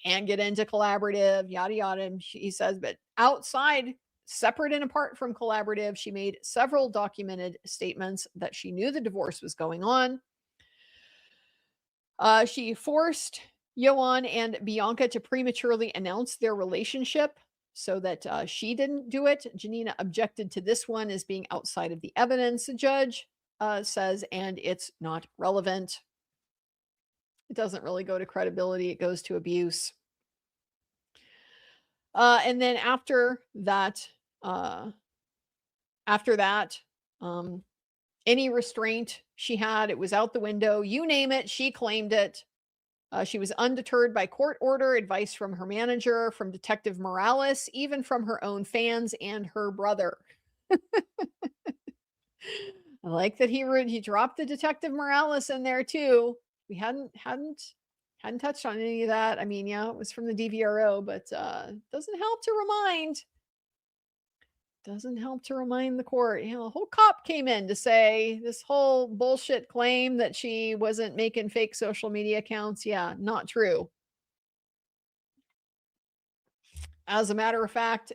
can't get into collaborative, yada, yada. And he says, but outside, separate and apart from collaborative, she made several documented statements that she knew the divorce was going on. She forced Ioan and Bianca to prematurely announce their relationship so that she didn't do it. Janina objected to this one as being outside of the evidence. The judge says, and it's not relevant. It doesn't really go to credibility. It goes to abuse. And then after that, any restraint she had, it was out the window. You name it, she claimed it. She was undeterred by court order, advice from her manager, from Detective Morales, even from her own fans and her brother. I like that he dropped the Detective Morales in there too. We hadn't touched on any of that. I mean, yeah, it was from the DVRO, but doesn't help to remind. Doesn't help to remind the court. A whole cop came in to say this whole bullshit claim that she wasn't making fake social media accounts. Yeah, not true. As a matter of fact,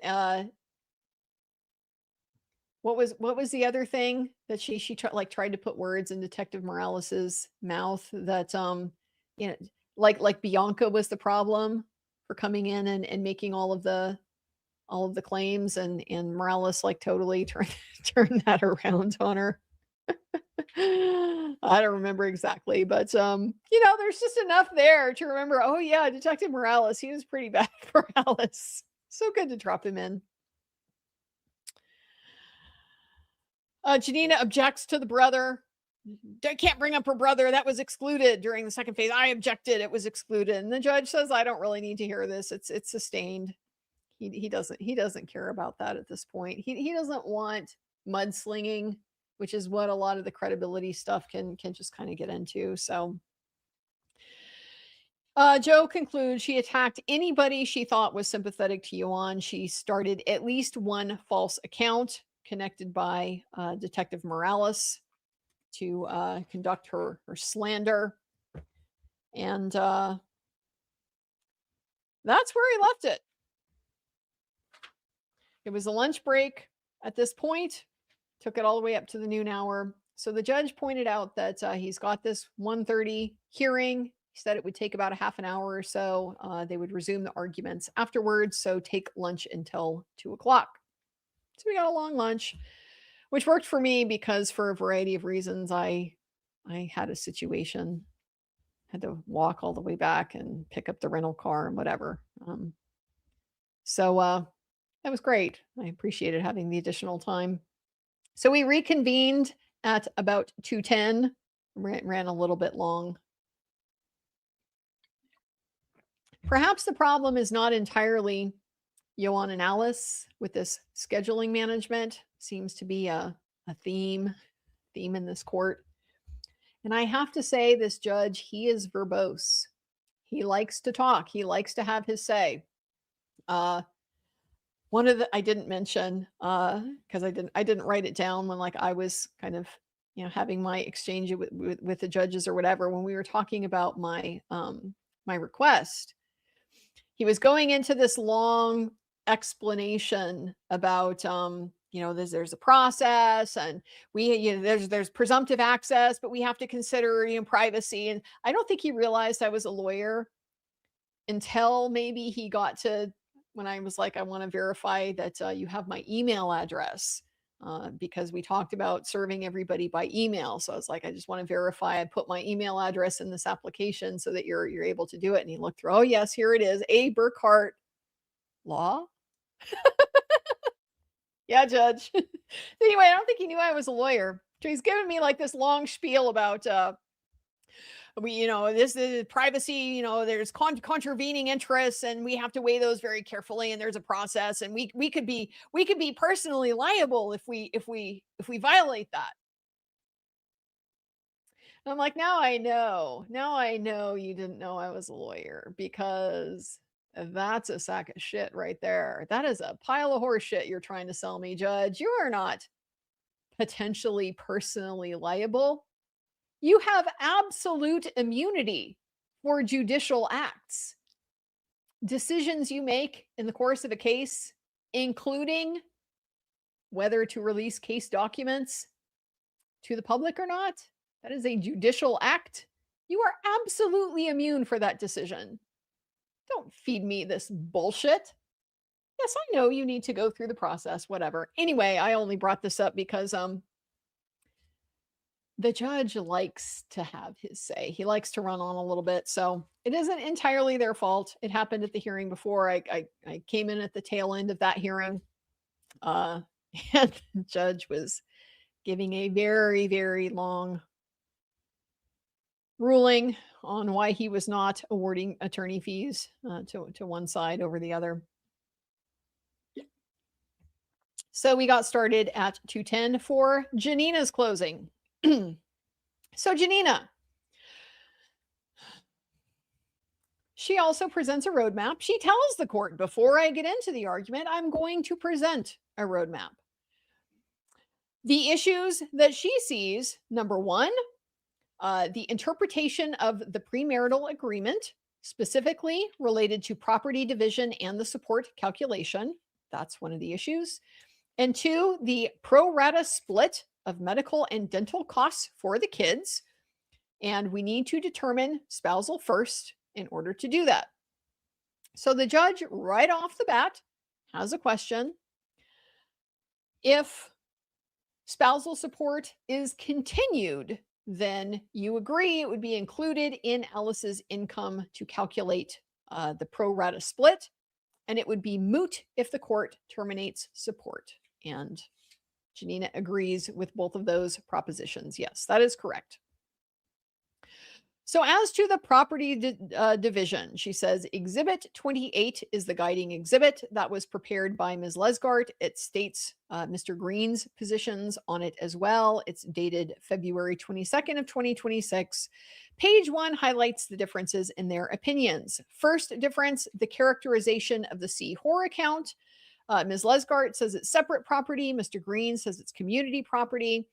what was the other thing that she tried to put words in Detective Morales's mouth that you know, like Bianca was the problem for coming in and making all of the claims, and Morales like totally turned that around on her. I don't remember exactly, but there's just enough there to remember, oh yeah, Detective Morales, he was pretty bad for Alice. So good to drop him in. Janina objects to the brother. I can't bring up her brother. That was excluded during the second phase. I objected. It was excluded. And the judge says, I don't really need to hear this. It's sustained. He doesn't care about that at this point. He doesn't want mudslinging, which is what a lot of the credibility stuff can just kind of get into. So Jo concludes she attacked anybody she thought was sympathetic to Ioan. She started at least one false account connected by Detective Morales to conduct her slander. And that's where he left it. It was a lunch break at this point, took it all the way up to the noon hour. So the judge pointed out that he's got this 1:30 hearing. He said it would take about a half an hour or so. They would resume the arguments afterwards. So take lunch until 2:00. So we got a long lunch, which worked for me because for a variety of reasons, I had a situation, had to walk all the way back and pick up the rental car and whatever. So that was great. I appreciated having the additional time. So we reconvened at about 2:10. Ran a little bit long. Perhaps the problem is not entirely Ioan and Alice with this scheduling management. Seems to be a theme in this court. And I have to say, this judge, he is verbose. He likes to talk. He likes to have his say. One of the I didn't mention because I didn't write it down when like I was kind of having my exchange with the judges or whatever, when we were talking about my my request. He was going into this long explanation about there's a process, and we there's presumptive access, but we have to consider privacy. And I don't think he realized I was a lawyer until maybe he got to when I was like, I want to verify that you have my email address, because we talked about serving everybody by email. So I was like, I just want to verify I put my email address in this application so that you're able to do it. And he looked through, oh yes, here it is, A. Burkhart Law. Yeah, Judge. Anyway, I don't think he knew I was a lawyer. So he's giving me like this long spiel about this is privacy, there's contravening interests, and we have to weigh those very carefully, and there's a process, and we could be personally liable if we violate that. And I'm like, now I know you didn't know I was a lawyer, because that's a sack of shit right there. That is a pile of horse shit you're trying to sell me, Judge. You are not potentially personally liable. You have absolute immunity for judicial acts. Decisions you make in the course of a case, including whether to release case documents to the public or not, that is a judicial act. You are absolutely immune for that decision. Don't feed me this bullshit. Yes, I know you need to go through the process, whatever. Anyway, I only brought this up because the judge likes to have his say. He likes to run on a little bit. So it isn't entirely their fault. It happened at the hearing before. I came in at the tail end of that hearing. And the judge was giving a very, very long ruling on why he was not awarding attorney fees to one side over the other. So we got started at 2:10 for Janina's closing. So Janina, she also presents a roadmap. She tells the court, before I get into the argument, I'm going to present a roadmap. The issues that she sees, number one, the interpretation of the premarital agreement, specifically related to property division and the support calculation. That's one of the issues. And 2, the pro rata split of medical and dental costs for the kids. And we need to determine spousal first in order to do that. So the judge, right off the bat, has a question. If spousal support is continued, then you agree it would be included in Ellis's income to calculate the pro rata split, and it would be moot if the court terminates support. And Janina agrees with both of those propositions. Yes, that is correct. So as to the property division, she says Exhibit 28 is the guiding exhibit that was prepared by Ms. Lesgart. It states Mr. Green's positions on it as well. It's dated February 22nd of 2026. Page 1 highlights the differences in their opinions. First difference, the characterization of the C-HOR account. Ms. Lesgart says it's separate property. Mr. Green says it's community property.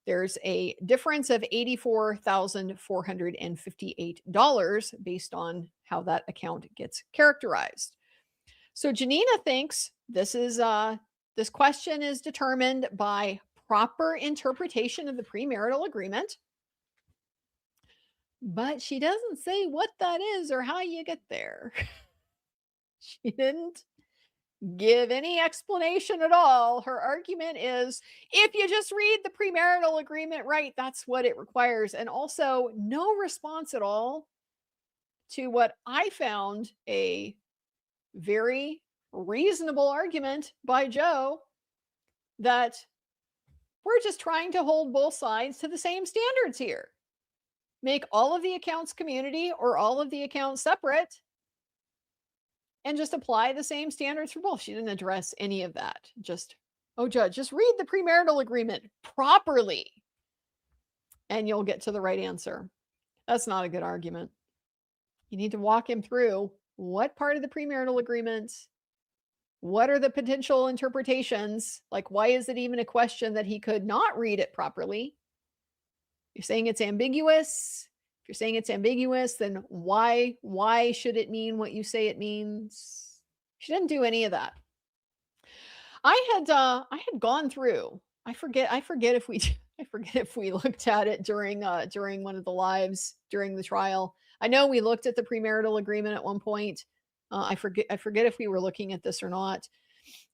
There's a difference of $84,458 based on how that account gets characterized. So Janina thinks this question is determined by proper interpretation of the premarital agreement, but she doesn't say what that is or how you get there. She didn't give any explanation at all. Her argument is if you just read the premarital agreement right, that's what it requires. And also, no response at all to what I found a very reasonable argument by Joe that we're just trying to hold both sides to the same standards here. Make all of the accounts community or all of the accounts separate, and just apply the same standards for both. She didn't address any of that. Just, oh, judge, just read the premarital agreement properly and you'll get to the right answer. That's not a good argument. You need to walk him through what part of the premarital agreement, what are the potential interpretations? Like, why is it even a question that he could not read it properly? You're saying it's ambiguous. If you're saying it's ambiguous, then why should it mean what you say it means? She didn't do any of that. I had gone through. I forget if we looked at it during one of the lives during the trial. I know we looked at the premarital agreement at one point. I forget if we were looking at this or not.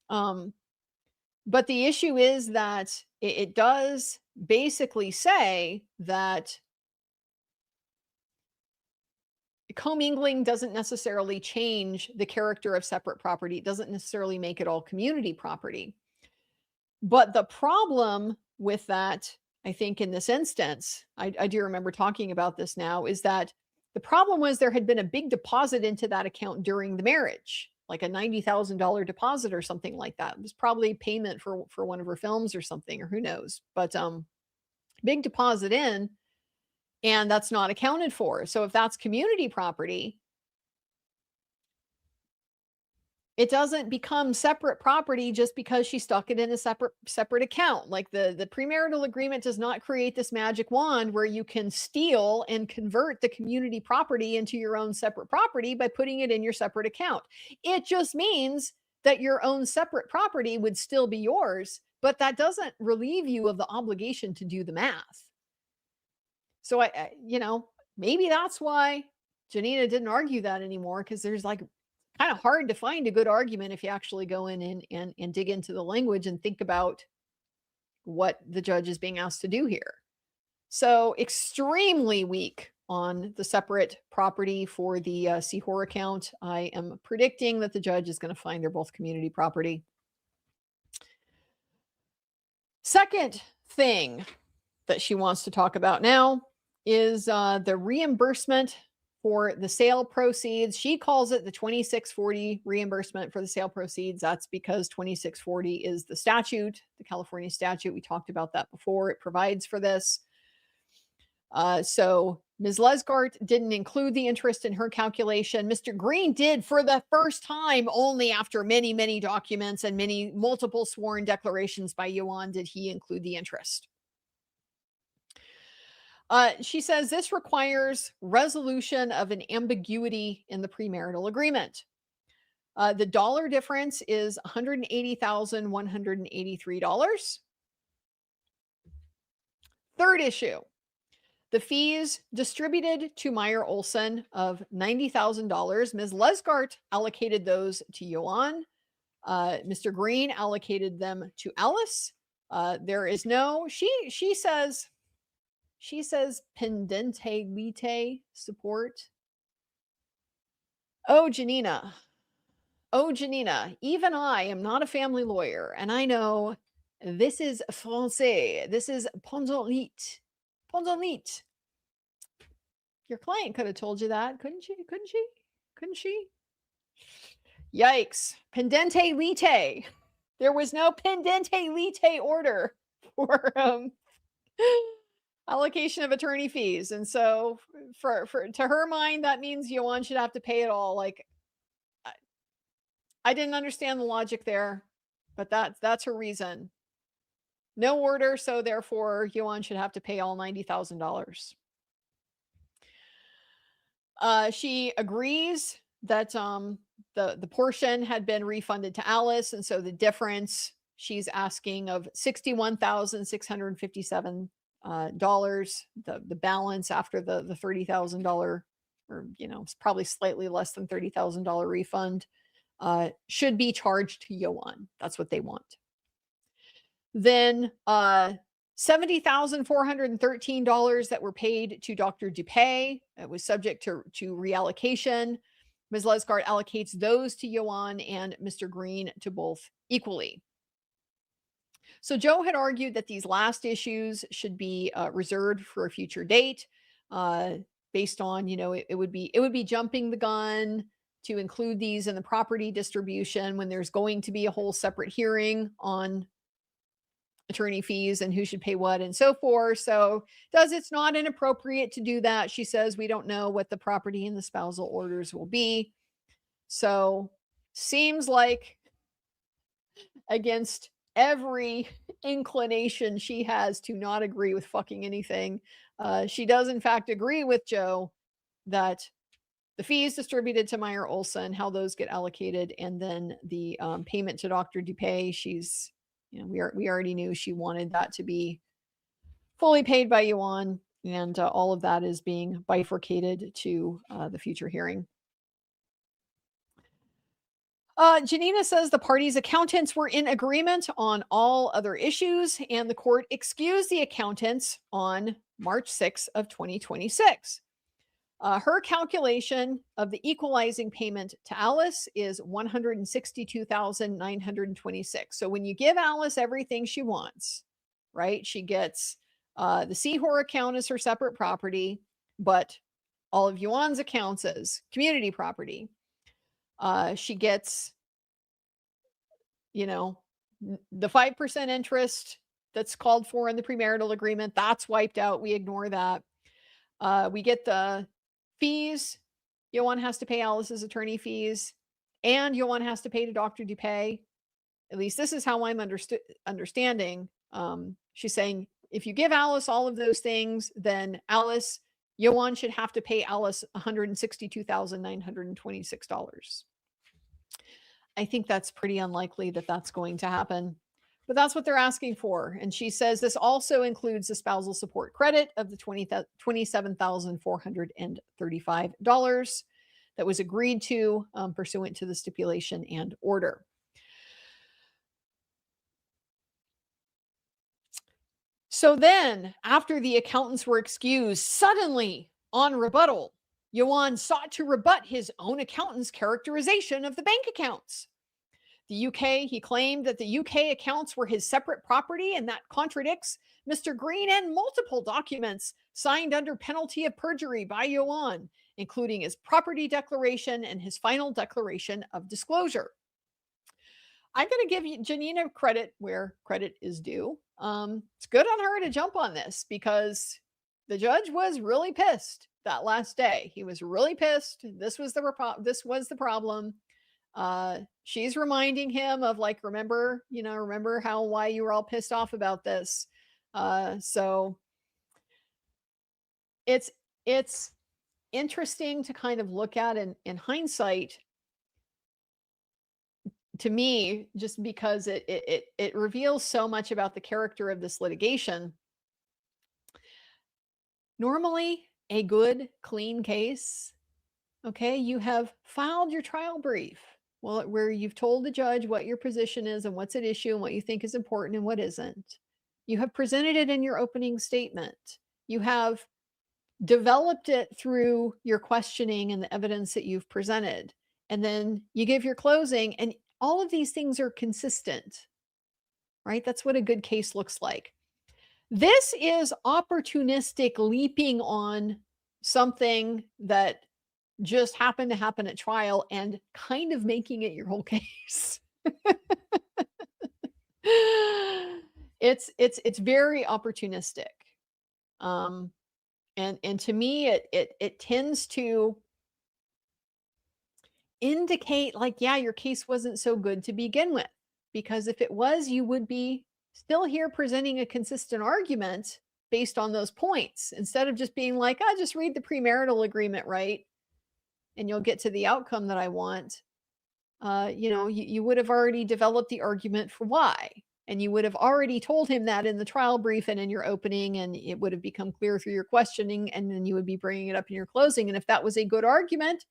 But the issue is that it does basically say that commingling doesn't necessarily change the character of separate property. It doesn't necessarily make it all community property. But the problem with that, I think in this instance, I do remember talking about this now, is that the problem was there had been a big deposit into that account during the marriage, like a $90,000 deposit or something like that. It was probably payment for one of her films or something, or who knows. But big deposit in, and that's not accounted for. So if that's community property, it doesn't become separate property just because she stuck it in a separate account. Like the premarital agreement does not create this magic wand where you can steal and convert the community property into your own separate property by putting it in your separate account. It just means that your own separate property would still be yours, but that doesn't relieve you of the obligation to do the math. So maybe that's why Janina didn't argue that anymore, because there's like kind of hard to find a good argument if you actually go in and dig into the language and think about what the judge is being asked to do here. So extremely weak on the separate property for the C-HOR account. I am predicting that the judge is going to find they're both community property. Second thing that she wants to talk about now is the reimbursement for the sale proceeds. She calls it the 2640 reimbursement for the sale proceeds. That's because 2640 is the statute, the California statute. We talked about that before. It provides for this. So Ms. Lesgart didn't include the interest in her calculation. Mr. Green did for the first time, only after many, many documents and multiple sworn declarations by Ioan did he include the interest. She says this requires resolution of an ambiguity in the premarital agreement. The dollar difference is $180,183. Third issue, the fees distributed to Meyer Olson of $90,000. Ms. Lesgart allocated those to Ioan. Mr. Green allocated them to Alice. There is no, she says pendente lite support. Oh, Janina. Oh, Janina, even I am not a family lawyer, and I know this is français. This is pendant lit. Your client could have told you that, couldn't she? Couldn't she? Couldn't she? Yikes. Pendente lite. There was no pendente lite order for allocation of attorney fees. And so for to her mind, that means Ioan should have to pay it all. Like, I didn't understand the logic there, but that's her reason. No order, so therefore Ioan should have to pay all $90,000. She agrees that the portion had been refunded to Alice, and so the difference she's asking of $61,657 the balance after the $30,000, or it's probably slightly less than $30,000 refund, should be charged to Ioan. That's what they want. Then $70,413 that were paid to Dr. Dupay. It was subject to reallocation. Ms. Lesgart allocates those to Ioan and Mr. Green to both equally. So Joe had argued that these last issues should be reserved for a future date, based on, it would be jumping the gun to include these in the property distribution when there's going to be a whole separate hearing on attorney fees and who should pay what and so forth. So it's not inappropriate to do that. She says we don't know what the property and the spousal orders will be. So seems like, against every inclination she has to not agree with fucking anything, she does in fact agree with Joe that the fees distributed to Meyer Olson, how those get allocated, and then the payment to Dr. Dupay, she's, we already knew she wanted that to be fully paid by Ioan, and all of that is being bifurcated to the future hearing. Janina says the parties' accountants were in agreement on all other issues, and the court excused the accountants on March 6th of 2026. Her calculation of the equalizing payment to Alice is $162,926. So when you give Alice everything she wants, right? She gets the Seahor account as her separate property, but all of Ioan's accounts as community property. She gets, the 5% interest that's called for in the premarital agreement. That's wiped out. We ignore that. We get the fees. Ioan has to pay Alice's attorney fees, and Ioan has to pay to Dr. Dupay. At least this is how I'm understanding. She's saying if you give Alice all of those things, then Ioan should have to pay Alice $162,926. I think that's pretty unlikely that that's going to happen, but that's what they're asking for. And she says this also includes the spousal support credit of the $27,435 that was agreed to pursuant to the stipulation and order. So then, after the accountants were excused, suddenly on rebuttal, Ioan sought to rebut his own accountant's characterization of the bank accounts. The UK, he claimed that the UK accounts were his separate property, and that contradicts Mr. Green and multiple documents signed under penalty of perjury by Ioan, including his property declaration and his final declaration of disclosure. I'm going to give Janina credit where credit is due. It's good on her to jump on this because the judge was really pissed that last day. He was really pissed. This was the problem. She's reminding him of, like, remember why you were all pissed off about this. So it's interesting to kind of look at in hindsight to me, just because it reveals so much about the character of this litigation. Normally, a good, clean case, okay, you have filed your trial brief, well, where you've told the judge what your position is and what's at issue and what you think is important and what isn't. You have presented it in your opening statement. You have developed it through your questioning and the evidence that you've presented. And then you give your closing, and all of these things are consistent, right? That's what a good case looks like. This is opportunistic leaping on something that just happened to happen at trial and kind of making it your whole case. It's very opportunistic. And to me, it tends to indicate like, yeah, your case wasn't so good to begin with. Because if it was, you would be still here presenting a consistent argument based on those points, instead of just being like, I just read the premarital agreement, right? And you'll get to the outcome that I want. You would have already developed the argument for why. And you would have already told him that in the trial brief and in your opening, and it would have become clear through your questioning, and then you would be bringing it up in your closing. And if that was a good argument,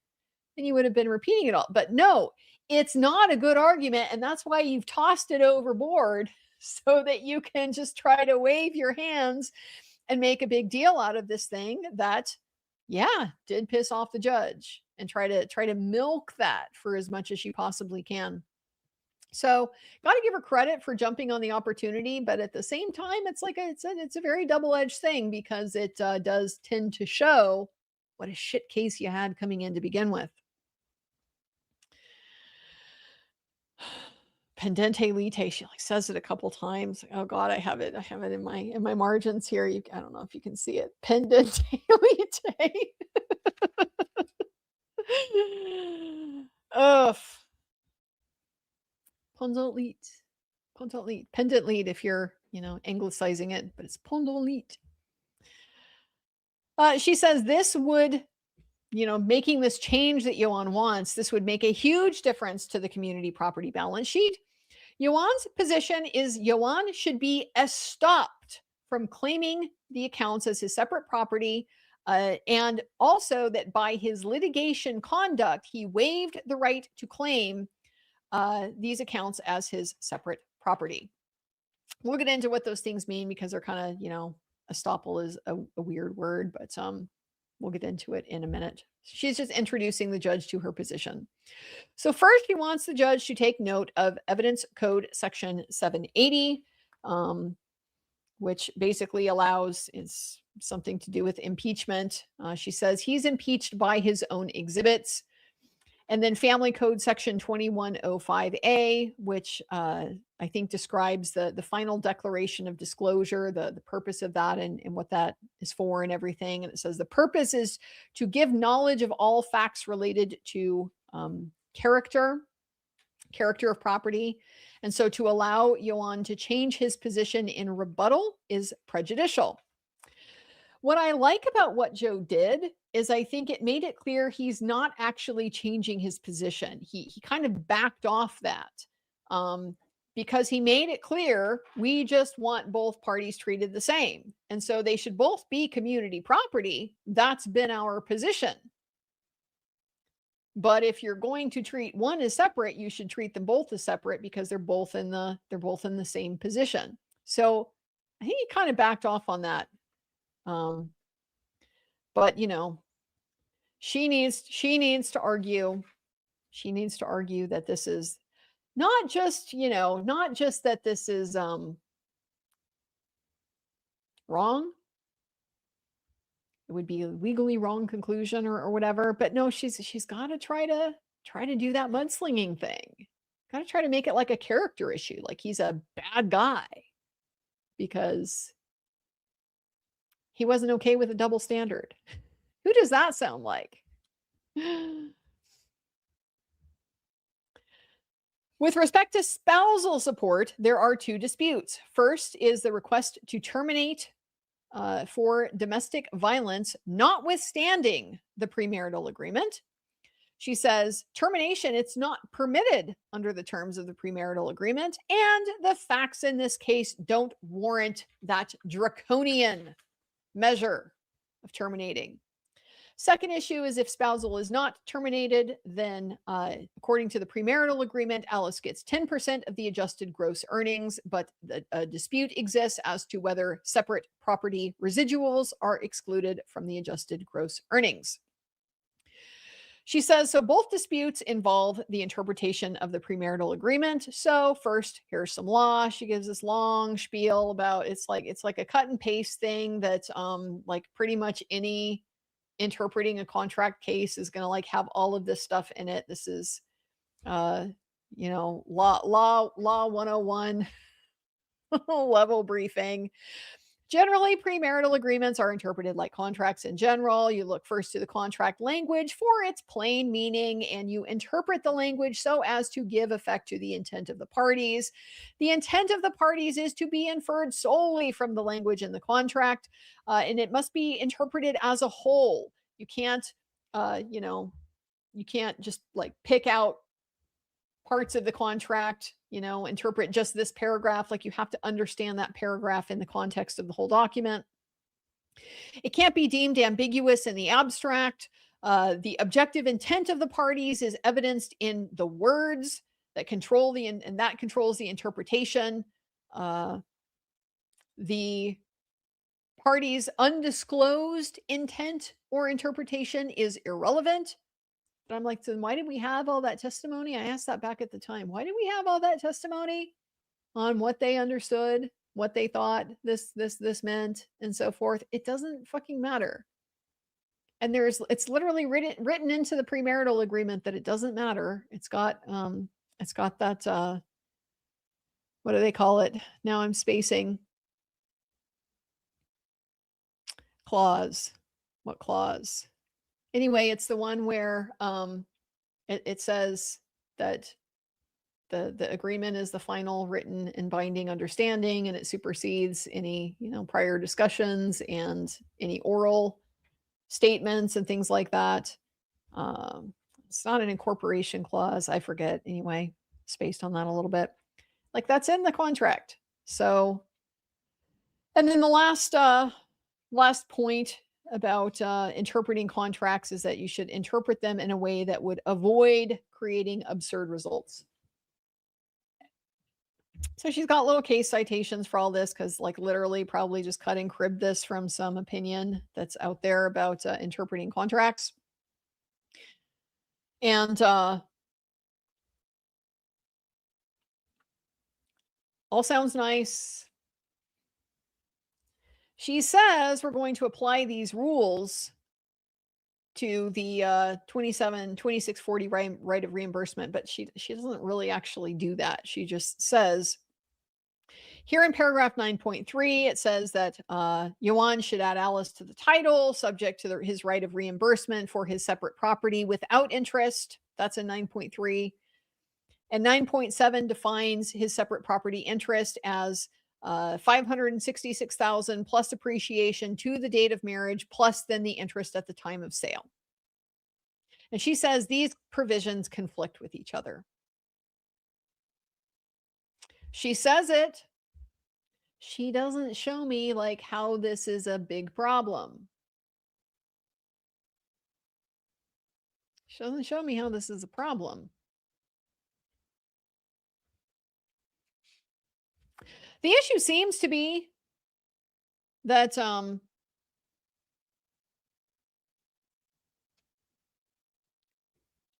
then you would have been repeating it all. But no, it's not a good argument. And that's why you've tossed it overboard so that you can just try to wave your hands and make a big deal out of this thing that, yeah, did piss off the judge, and try to milk that for as much as you possibly can. So, got to give her credit for jumping on the opportunity, but at the same time, it's like it's a very double-edged thing, because it does tend to show what a shit case you had coming in to begin with. Pendente lite, she like says it a couple times. Oh God, I have it in my margins here. I don't know if you can see it. Pendente lite. Ugh. Pendant lead. Pendant lead if you're, anglicizing it, but it's pendant lead. She says this would, making this change that Ioan wants, this would make a huge difference to the community property balance sheet. Ioan's position is Ioan should be stopped from claiming the accounts as his separate property, and also that by his litigation conduct, he waived the right to claim these accounts as his separate property. We'll get into what those things mean, because they're kind of, estoppel is a weird word, but we'll get into it in a minute. She's just introducing the judge to her position. So first, she wants the judge to take note of Evidence Code Section 780, which basically it's something to do with impeachment. She says he's impeached by his own exhibits. And then Family Code Section 2105A, which I think describes the final declaration of disclosure, the purpose of that, and what that is for and everything. And it says the purpose is to give knowledge of all facts related to character of property. And so to allow Ioan to change his position in rebuttal is prejudicial. What I like about what Joe did is I think it made it clear he's not actually changing his position. He kind of backed off that, because he made it clear we just want both parties treated the same. And so they should both be community property. That's been our position. But if you're going to treat one as separate, you should treat them both as separate, because they're both in the same position. So I think he kind of backed off on that. But she needs to argue. She needs to argue that this is not just that this is wrong. It would be a legally wrong conclusion or whatever. But no, she's got to try to do that mudslinging thing. Got to try to make it like a character issue, like he's a bad guy because he wasn't okay with a double standard. Who does that sound like? With respect to spousal support, there are two disputes. First is the request to terminate for domestic violence, notwithstanding the premarital agreement. She says, termination, it's not permitted under the terms of the premarital agreement, and the facts in this case don't warrant that draconian measure of terminating. Second issue is if spousal is not terminated, then according to the premarital agreement, Alice gets 10% of the adjusted gross earnings, but a dispute exists as to whether separate property residuals are excluded from the adjusted gross earnings. She says, so both disputes involve the interpretation of the premarital agreement. So first, here's some law. She gives this long spiel about it's like a cut and paste thing that like pretty much any interpreting a contract case is going to like have all of this stuff in it. This is law 101 level briefing. Generally, premarital agreements are interpreted like contracts in general. You look first to the contract language for its plain meaning, and you interpret the language so as to give effect to the intent of the parties. The intent of the parties is to be inferred solely from the language in the contract, and it must be interpreted as a whole. You can't, you can't just like pick out parts of the contract, interpret just this paragraph. Like you have to understand that paragraph in the context of the whole document. It can't be deemed ambiguous in the abstract. The objective intent of the parties is evidenced in the words that control and that controls the interpretation. The parties' undisclosed intent or interpretation is irrelevant. But I'm like, so why did we have all that testimony? I asked that back at the time. Why did we have all that testimony on what they understood, what they thought this meant, and so forth? It doesn't fucking matter. And it's literally written into the premarital agreement that it doesn't matter. It's got that what do they call it? Now I'm spacing. Clause. What clause? Anyway, it's the one where it says that the agreement is the final written and binding understanding, and it supersedes any prior discussions and any oral statements and things like that. It's not an incorporation clause. I forget. Anyway, spaced on that a little bit. Like that's in the contract. So, and then the last point about interpreting contracts is that you should interpret them in a way that would avoid creating absurd results. So she's got little case citations for all this because like literally probably just cut and crib this from some opinion that's out there about interpreting contracts. And all sounds nice. She says we're going to apply these rules to the 2640 right of reimbursement, but she doesn't really actually do that. She just says here in paragraph 9.3, it says that Ioan should add Alice to the title, subject to his right of reimbursement for his separate property without interest. That's in 9.3. And 9.7 defines his separate property interest as $566,000 plus appreciation to the date of marriage, plus then the interest at the time of sale. And she says these provisions conflict with each other. She says it. She doesn't show me like how this is a big problem. She doesn't show me how this is a problem. The issue seems to be that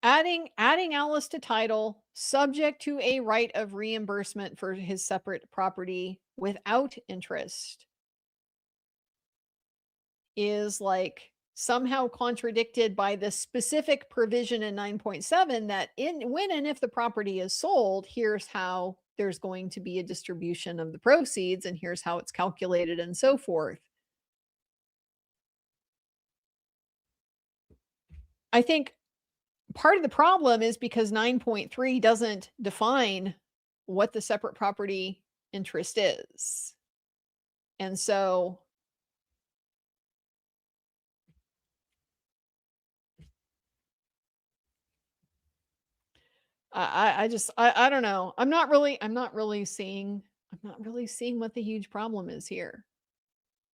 adding Alice to title subject to a right of reimbursement for his separate property without interest is like somehow contradicted by the specific provision in 9.7 that when and if the property is sold, here's how there's going to be a distribution of the proceeds and here's how it's calculated and so forth. I think part of the problem is because 9.3 doesn't define what the separate property interest is. And so I don't know. I'm not really seeing what the huge problem is here.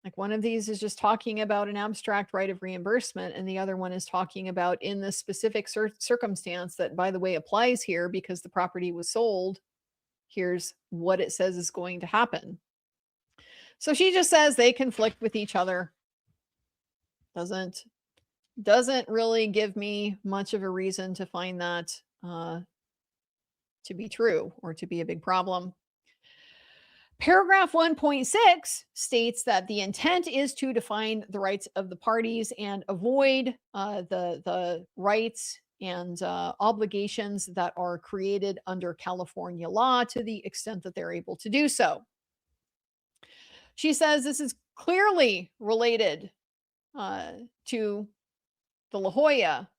Like one of these is just talking about an abstract right of reimbursement, and the other one is talking about in the specific circumstance that, by the way, applies here because the property was sold. Here's what it says is going to happen. So she just says they conflict with each other. Doesn't really give me much of a reason to find that to be true or to be a big problem. Paragraph 1.6 states that the intent is to define the rights of the parties and avoid the rights and obligations that are created under California law to the extent that they're able to do so. She says this is clearly related to the La Jolla,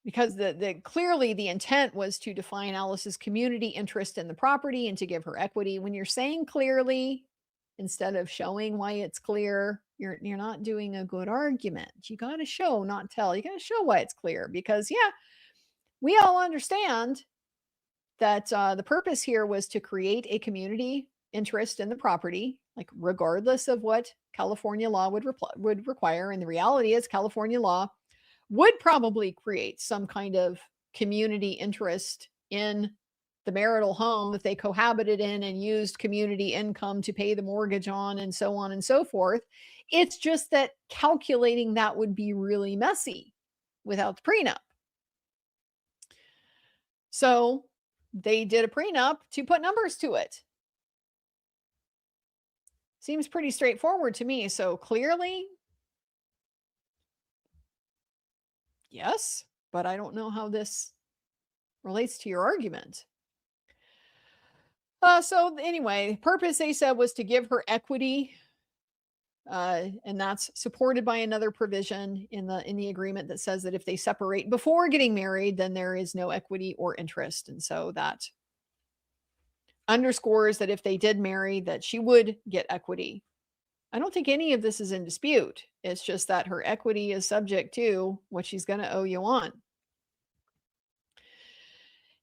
because clearly the intent was to define Alice's community interest in the property and to give her equity. When you're saying clearly instead of showing why it's clear, you're not doing a good argument. You got to show, not tell. You got to show why it's clear because we all understand that the purpose here was to create a community interest in the property, like regardless of what California law would require. And the reality is California law would probably create some kind of community interest in the marital home that they cohabited in and used community income to pay the mortgage on and so on and so forth. It's just that calculating that would be really messy without the prenup. So they did a prenup to put numbers to it. Seems pretty straightforward to me. So clearly, yes, but I don't know how this relates to your argument. So anyway, purpose they said was to give her equity, and that's supported by another provision in the agreement that says that if they separate before getting married, then there is no equity or interest, and so that underscores that if they did marry, that she would get equity. I don't think any of this is in dispute. It's just that her equity is subject to what she's going to owe Ioan.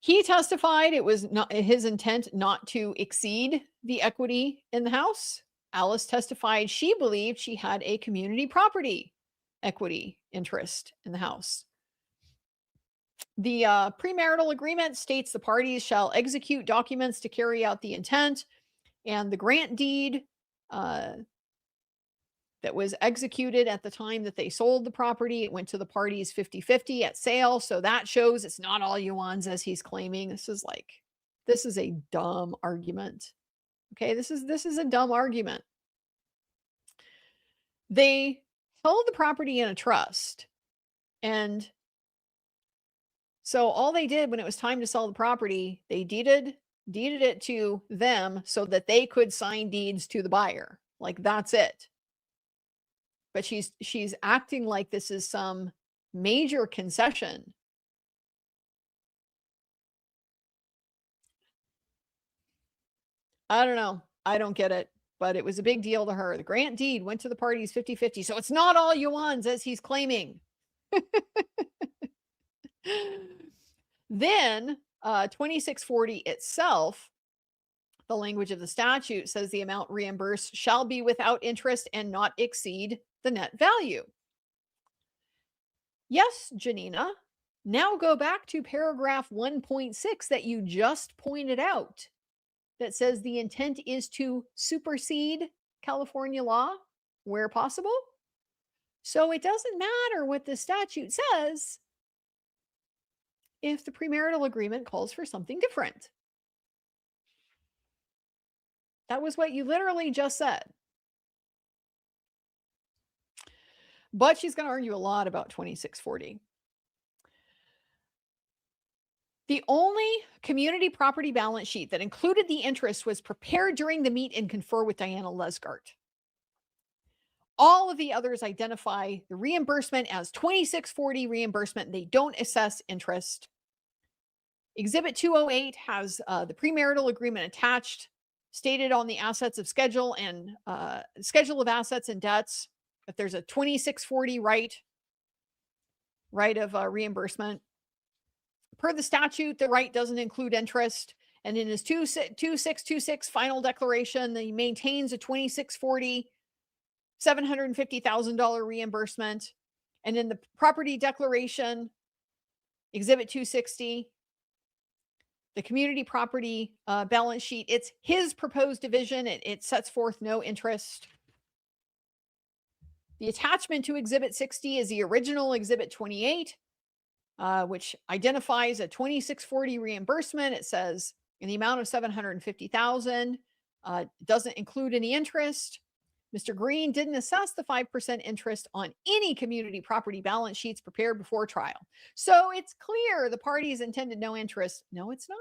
He testified it was not his intent not to exceed the equity in the house. Alice testified she believed she had a community property equity interest in the house. The premarital agreement states the parties shall execute documents to carry out the intent, and the grant deed that was executed at the time that they sold the property, it went to the parties 50-50 at sale. So that shows it's not all Ioan's as he's claiming. This is a dumb argument. Okay, this is a dumb argument. They held the property in a trust, and so all they did when it was time to sell the property, they deeded it to them so that they could sign deeds to the buyer. Like that's it. But she's acting like this is some major concession. I don't know. I don't get it, but it was a big deal to her. The grant deed went to the parties 50-50. So it's not all Ioan's as he's claiming. Then 2640 itself, the language of the statute says the amount reimbursed shall be without interest and not exceed the net value. Yes, Janina. Now go back to paragraph 1.6 that you just pointed out that says the intent is to supersede California law where possible. So it doesn't matter what the statute says if the premarital agreement calls for something different. That was what you literally just said. But she's going to argue a lot about 2640. The only community property balance sheet that included the interest was prepared during the meet and confer with Diana Lesgart. All of the others identify the reimbursement as 2640 reimbursement. They don't assess interest. Exhibit 208 has the premarital agreement attached, stated on the assets of schedule and schedule of assets and debts that there's a 2640 right of reimbursement. per the statute, the right doesn't include interest. And in his 2626 final declaration, he maintains a 2640 $750,000 reimbursement. And in the property declaration, Exhibit 260, the community property balance sheet, it's his proposed division. It sets forth no interest. The attachment to Exhibit 60 is the original Exhibit 28, which identifies a 2640 reimbursement. It says in the amount of $750,000, doesn't include any interest. Mr. Green didn't assess the 5% interest on any community property balance sheets prepared before trial. So it's clear the parties intended no interest. No, it's not,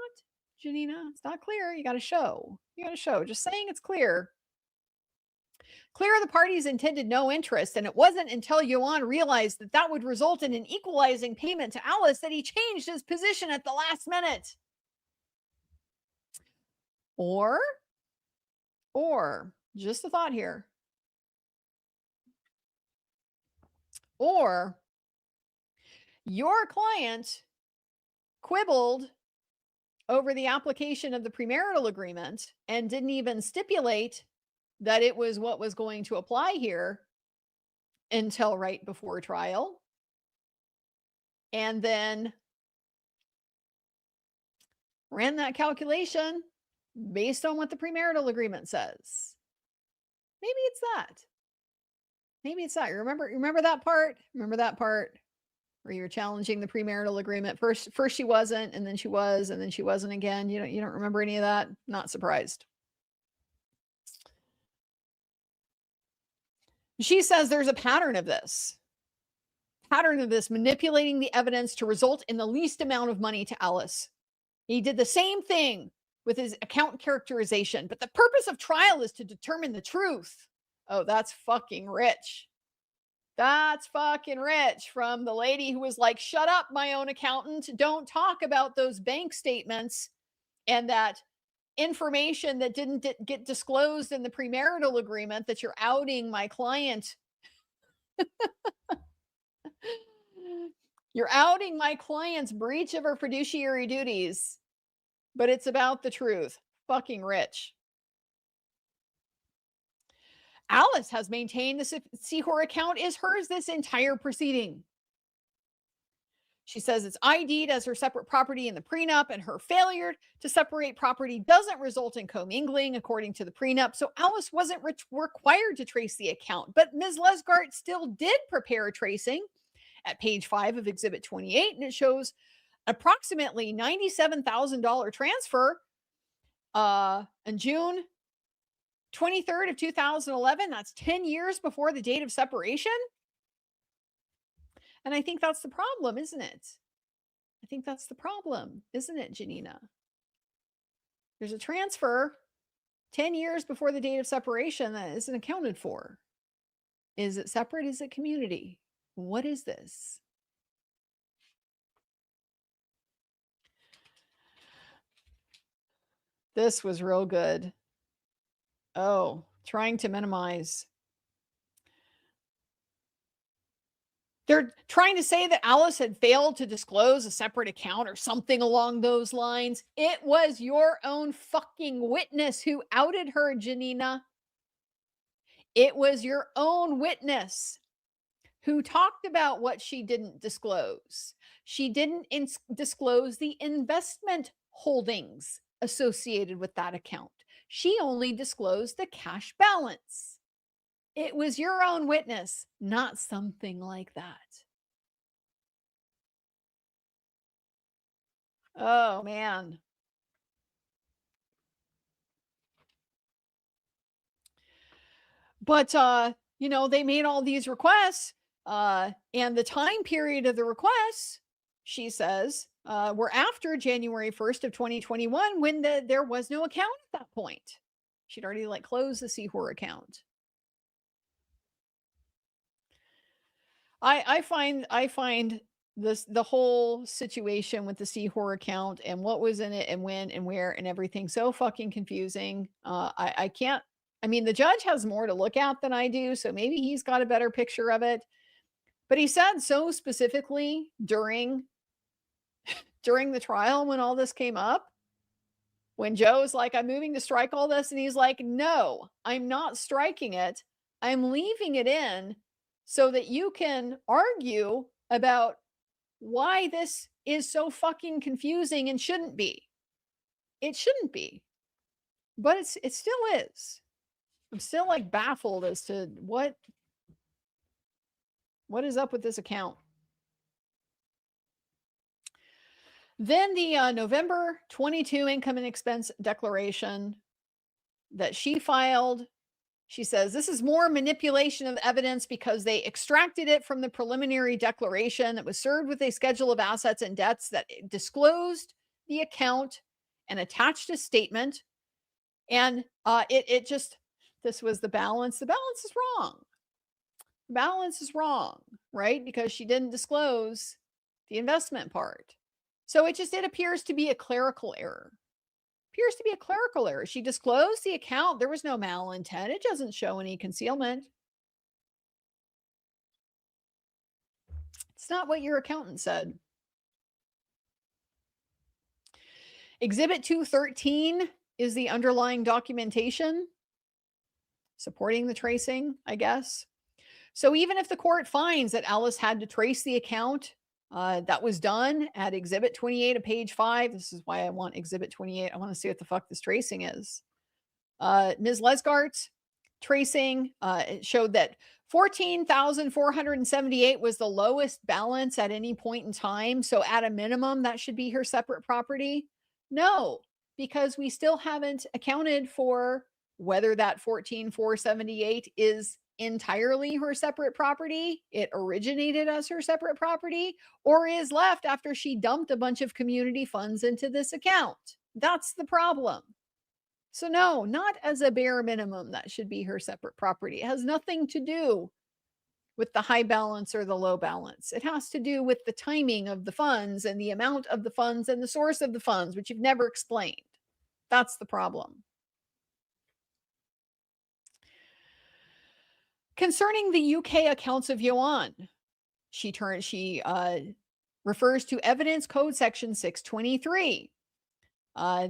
Janina. It's not clear. You got to show. You got to show. Just saying it's clear. Clear the parties intended no interest, and it wasn't until Ioan realized that that would result in an equalizing payment to Alice that he changed his position at the last minute. Or, just a thought here. Or your client quibbled over the application of the premarital agreement and didn't even stipulate that it was what was going to apply here until right before trial. And then ran that calculation based on what the premarital agreement says. Maybe it's that. Maybe it's that. Remember that part? Remember that part where you're challenging the premarital agreement? First she wasn't, and then she was, and then she wasn't again. You don't remember any of that? Not surprised. She says there's a pattern of this manipulating the evidence to result in the least amount of money to Alice. He did the same thing with his account characterization, but the purpose of trial is to determine the truth. Oh, that's fucking rich. That's fucking rich from the lady who was like, shut up, my own accountant. Don't talk about those bank statements and that information that didn't get disclosed in the premarital agreement that you're outing my client. You're outing my client's breach of her fiduciary duties, but it's about the truth. Fucking rich. Alice has maintained the Seahor account is hers this entire proceeding. She says it's ID'd as her separate property in the prenup, and her failure to separate property doesn't result in commingling according to the prenup. So Alice wasn't required to trace the account, but Ms. Lesgart still did prepare a tracing at page 5 of Exhibit 28, and it shows approximately $97,000 transfer on June 23rd of 2011. That's 10 years before the date of separation. And I think that's the problem, isn't it? I think that's the problem, isn't it, Janina? There's a transfer 10 years before the date of separation that isn't accounted for. Is it separate? Is it community? What is this? This was real good. Oh, trying to minimize. They're trying to say that Alice had failed to disclose a separate account or something along those lines. It was your own fucking witness who outed her, Janina. It was your own witness who talked about what she didn't disclose. She didn't disclose the investment holdings associated with that account. She only disclosed the cash balance. It was your own witness, not something like that. Oh, man. But, they made all these requests, and the time period of the requests, she says, were after January 1st of 2021 when there was no account at that point. She'd already closed the Seahor account. I find the whole situation with the Seahor account and what was in it and when and where and everything so fucking confusing. I can't. I mean, the judge has more to look at than I do, so maybe he's got a better picture of it. But he said so specifically during during the trial when all this came up, when Joe's like, I'm moving to strike all this, and he's like, no, I'm not striking it. I'm leaving it in so that you can argue about why this is so fucking confusing and shouldn't be. It shouldn't be, but it still is. I'm still like baffled as to what is up with this account. Then the November 22 income and expense declaration that she filed, she says this is more manipulation of evidence because they extracted it from the preliminary declaration that was served with a schedule of assets and debts that disclosed the account and attached a statement. And it just, this was the balance. The balance is wrong. Balance is wrong, right? Because she didn't disclose the investment part. So it appears to be a clerical error. Appears to be a clerical error. She disclosed the account. There was no malintent. It doesn't show any concealment. It's not what your accountant said. Exhibit 213 is the underlying documentation supporting the tracing, I guess. So even if the court finds that Alice had to trace the account, that was done at Exhibit 28 of page 5. This is why I want Exhibit 28. I want to see what the fuck this tracing is. Ms. Lesgart's tracing it showed that 14,478 was the lowest balance at any point in time. So at a minimum, that should be her separate property. No, because we still haven't accounted for whether that 14,478 is entirely her separate property, it originated as her separate property, or is left after she dumped a bunch of community funds into this account. That's the problem. So no, not as a bare minimum that should be her separate property. It has nothing to do with the high balance or the low balance. It has to do with the timing of the funds and the amount of the funds and the source of the funds, which you've never explained. That's the problem. Concerning the UK accounts of Ioan, she refers to Evidence Code Section 623.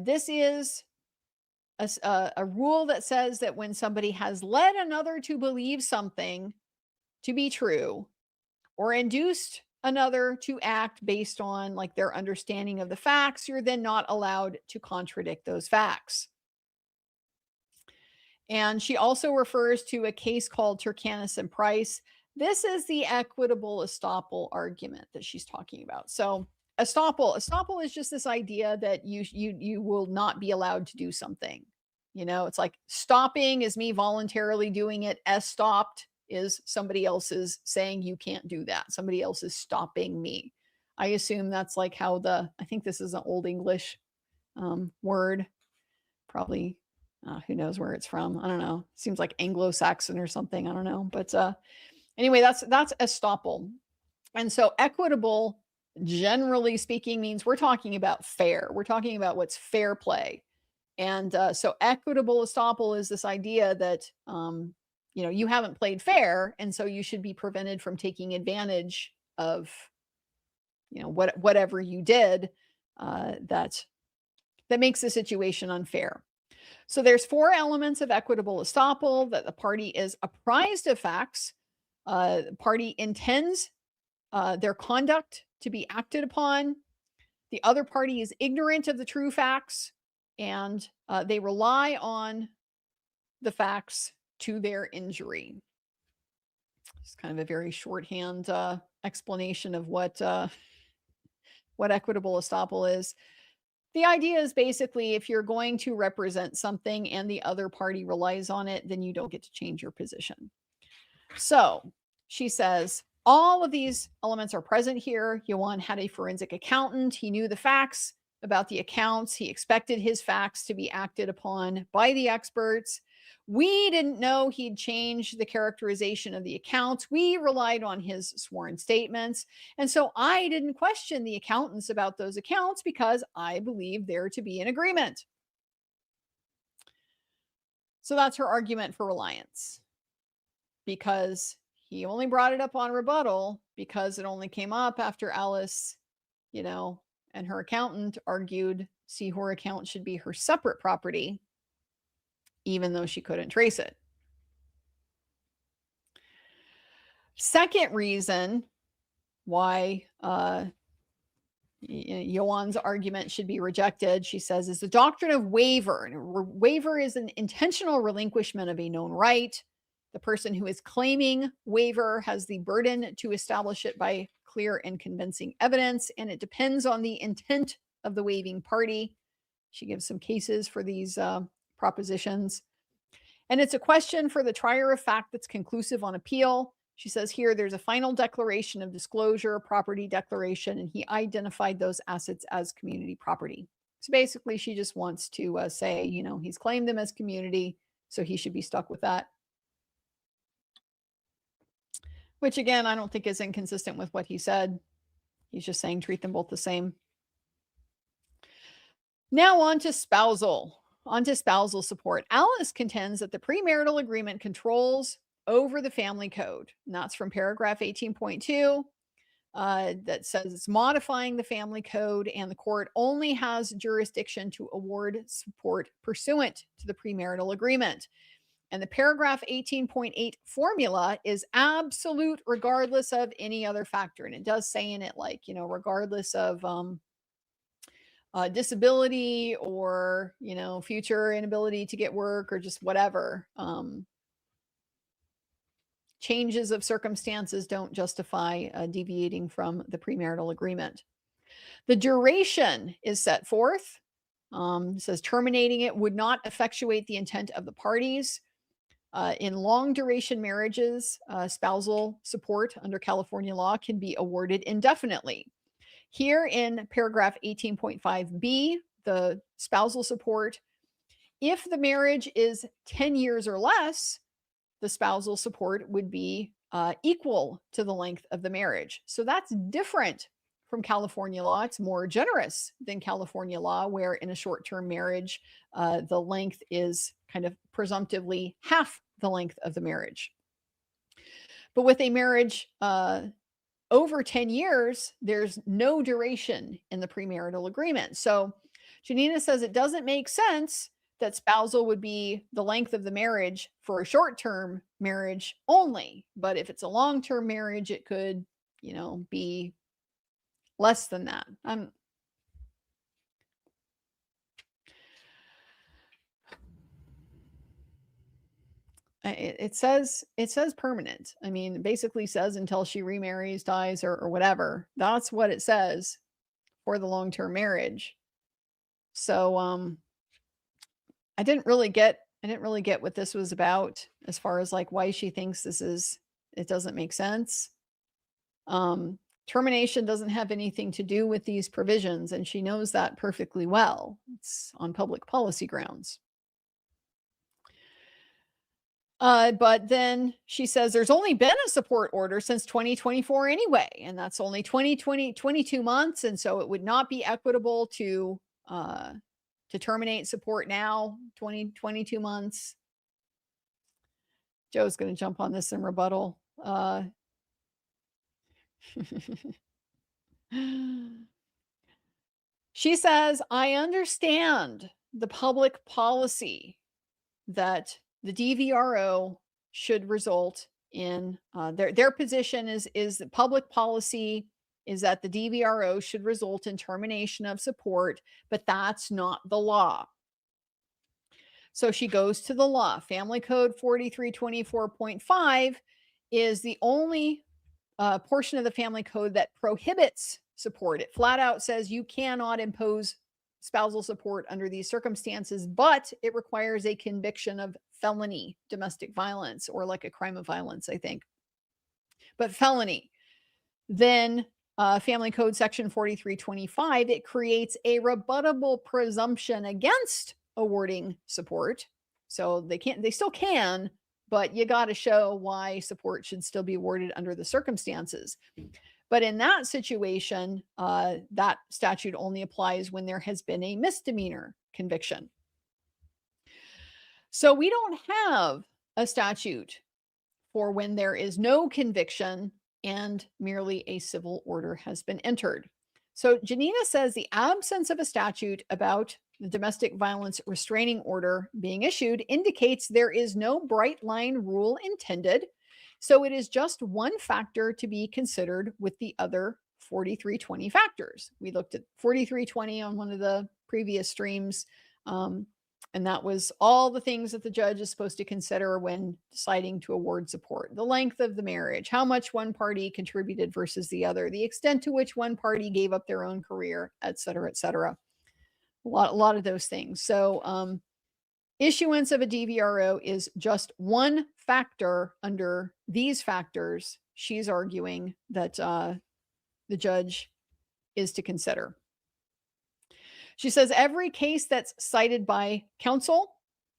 This is a rule that says that when somebody has led another to believe something to be true or induced another to act based on like their understanding of the facts, you're then not allowed to contradict those facts. And she also refers to a case called Turkanis and Price. This is the equitable estoppel argument that she's talking about. So estoppel is just this idea that you will not be allowed to do something. You know, it's like stopping is me voluntarily doing it. Estopped is somebody else's saying you can't do that. Somebody else is stopping me. I assume that's like how I think this is an Old English word, probably. Who knows where it's from? I don't know. Seems like Anglo-Saxon or something. I don't know. But anyway, that's estoppel. And so equitable, generally speaking, means we're talking about fair. We're talking about what's fair play. And so equitable estoppel is this idea that, you haven't played fair. And so you should be prevented from taking advantage of, whatever you did that makes the situation unfair. So there's 4 elements of equitable estoppel: that the party is apprised of facts, the party intends their conduct to be acted upon, the other party is ignorant of the true facts, and they rely on the facts to their injury. It's kind of a very shorthand explanation of what equitable estoppel is. The idea is basically if you're going to represent something and the other party relies on it, then you don't get to change your position. So she says, all of these elements are present here. Ioan had a forensic accountant. He knew the facts about the accounts. He expected his facts to be acted upon by the experts. We didn't know he'd changed the characterization of the accounts. We relied on his sworn statements. And so I didn't question the accountants about those accounts because I believed there to be an agreement. So that's her argument for reliance. Because he only brought it up on rebuttal because it only came up after Alice, and her accountant argued, see, her account should be her separate property, even though she couldn't trace it. Second reason why Ioan's argument should be rejected, she says, is the doctrine of waiver. And waiver is an intentional relinquishment of a known right. The person who is claiming waiver has the burden to establish it by clear and convincing evidence, and it depends on the intent of the waiving party. She gives some cases for these propositions. And it's a question for the trier of fact that's conclusive on appeal. She says here there's a final declaration of disclosure, property declaration, and he identified those assets as community property. So basically, she just wants to say, you know, he's claimed them as community, so he should be stuck with that. Which, again, I don't think is inconsistent with what he said. He's just saying treat them both the same. Now on to spousal. On to spousal support. Alice contends that the premarital agreement controls over the family code. And that's from paragraph 18.2 that says it's modifying the family code, and the court only has jurisdiction to award support pursuant to the premarital agreement. And the paragraph 18.8 formula is absolute regardless of any other factor. And it does say in it, like, you know, regardless of disability or, you know, future inability to get work or just whatever. Changes of circumstances don't justify deviating from the premarital agreement. The duration is set forth. It says terminating it would not effectuate the intent of the parties. In long duration marriages, spousal support under California law can be awarded indefinitely. Here in paragraph 18.5b, the spousal support, if the marriage is 10 years or less, the spousal support would be equal to the length of the marriage. So that's different from California law. It's more generous than California law, where in a short-term marriage, the length is kind of presumptively half the length of the marriage. But with a marriage over 10 years, there's no duration in the premarital agreement. So Janina says it doesn't make sense that spousal would be the length of the marriage for a short-term marriage only. But if it's a long-term marriage, it could, you know, be less than that. It says permanent. I mean, it basically says until she remarries, dies, or whatever. That's what it says for the long-term marriage. So I didn't really get what this was about as far as like why she thinks it doesn't make sense. Termination doesn't have anything to do with these provisions, and she knows that perfectly well. It's on public policy grounds. But then she says there's only been a support order since 2024 anyway, and that's only 22 months. And so it would not be equitable to terminate support now, 22 months. Joe's going to jump on this in rebuttal. She says, I understand the public policy that the DVRO should result in their position is that public policy is that the DVRO should result in termination of support, but that's not the law. So she goes to the law. Family Code 4324.5 is the only portion of the Family Code that prohibits support. It flat out says you cannot impose spousal support under these circumstances, but it requires a conviction of felony domestic violence, or like a crime of violence, I think. But felony. Then Family Code section 4325, it creates a rebuttable presumption against awarding support. So they still can, but you got to show why support should still be awarded under the circumstances. But in that situation, that statute only applies when there has been a misdemeanor conviction. So we don't have a statute for when there is no conviction and merely a civil order has been entered. So Janina says the absence of a statute about the domestic violence restraining order being issued indicates there is no bright line rule intended. So it is just one factor to be considered with the other 4320 factors. We looked at 4320 on one of the previous streams. And that was all the things that the judge is supposed to consider when deciding to award support. The length of the marriage, how much one party contributed versus the other, the extent to which one party gave up their own career, et cetera, et cetera. A lot of those things. So issuance of a DVRO is just one factor under these factors. She's arguing that the judge is to consider. She says every case that's cited by counsel,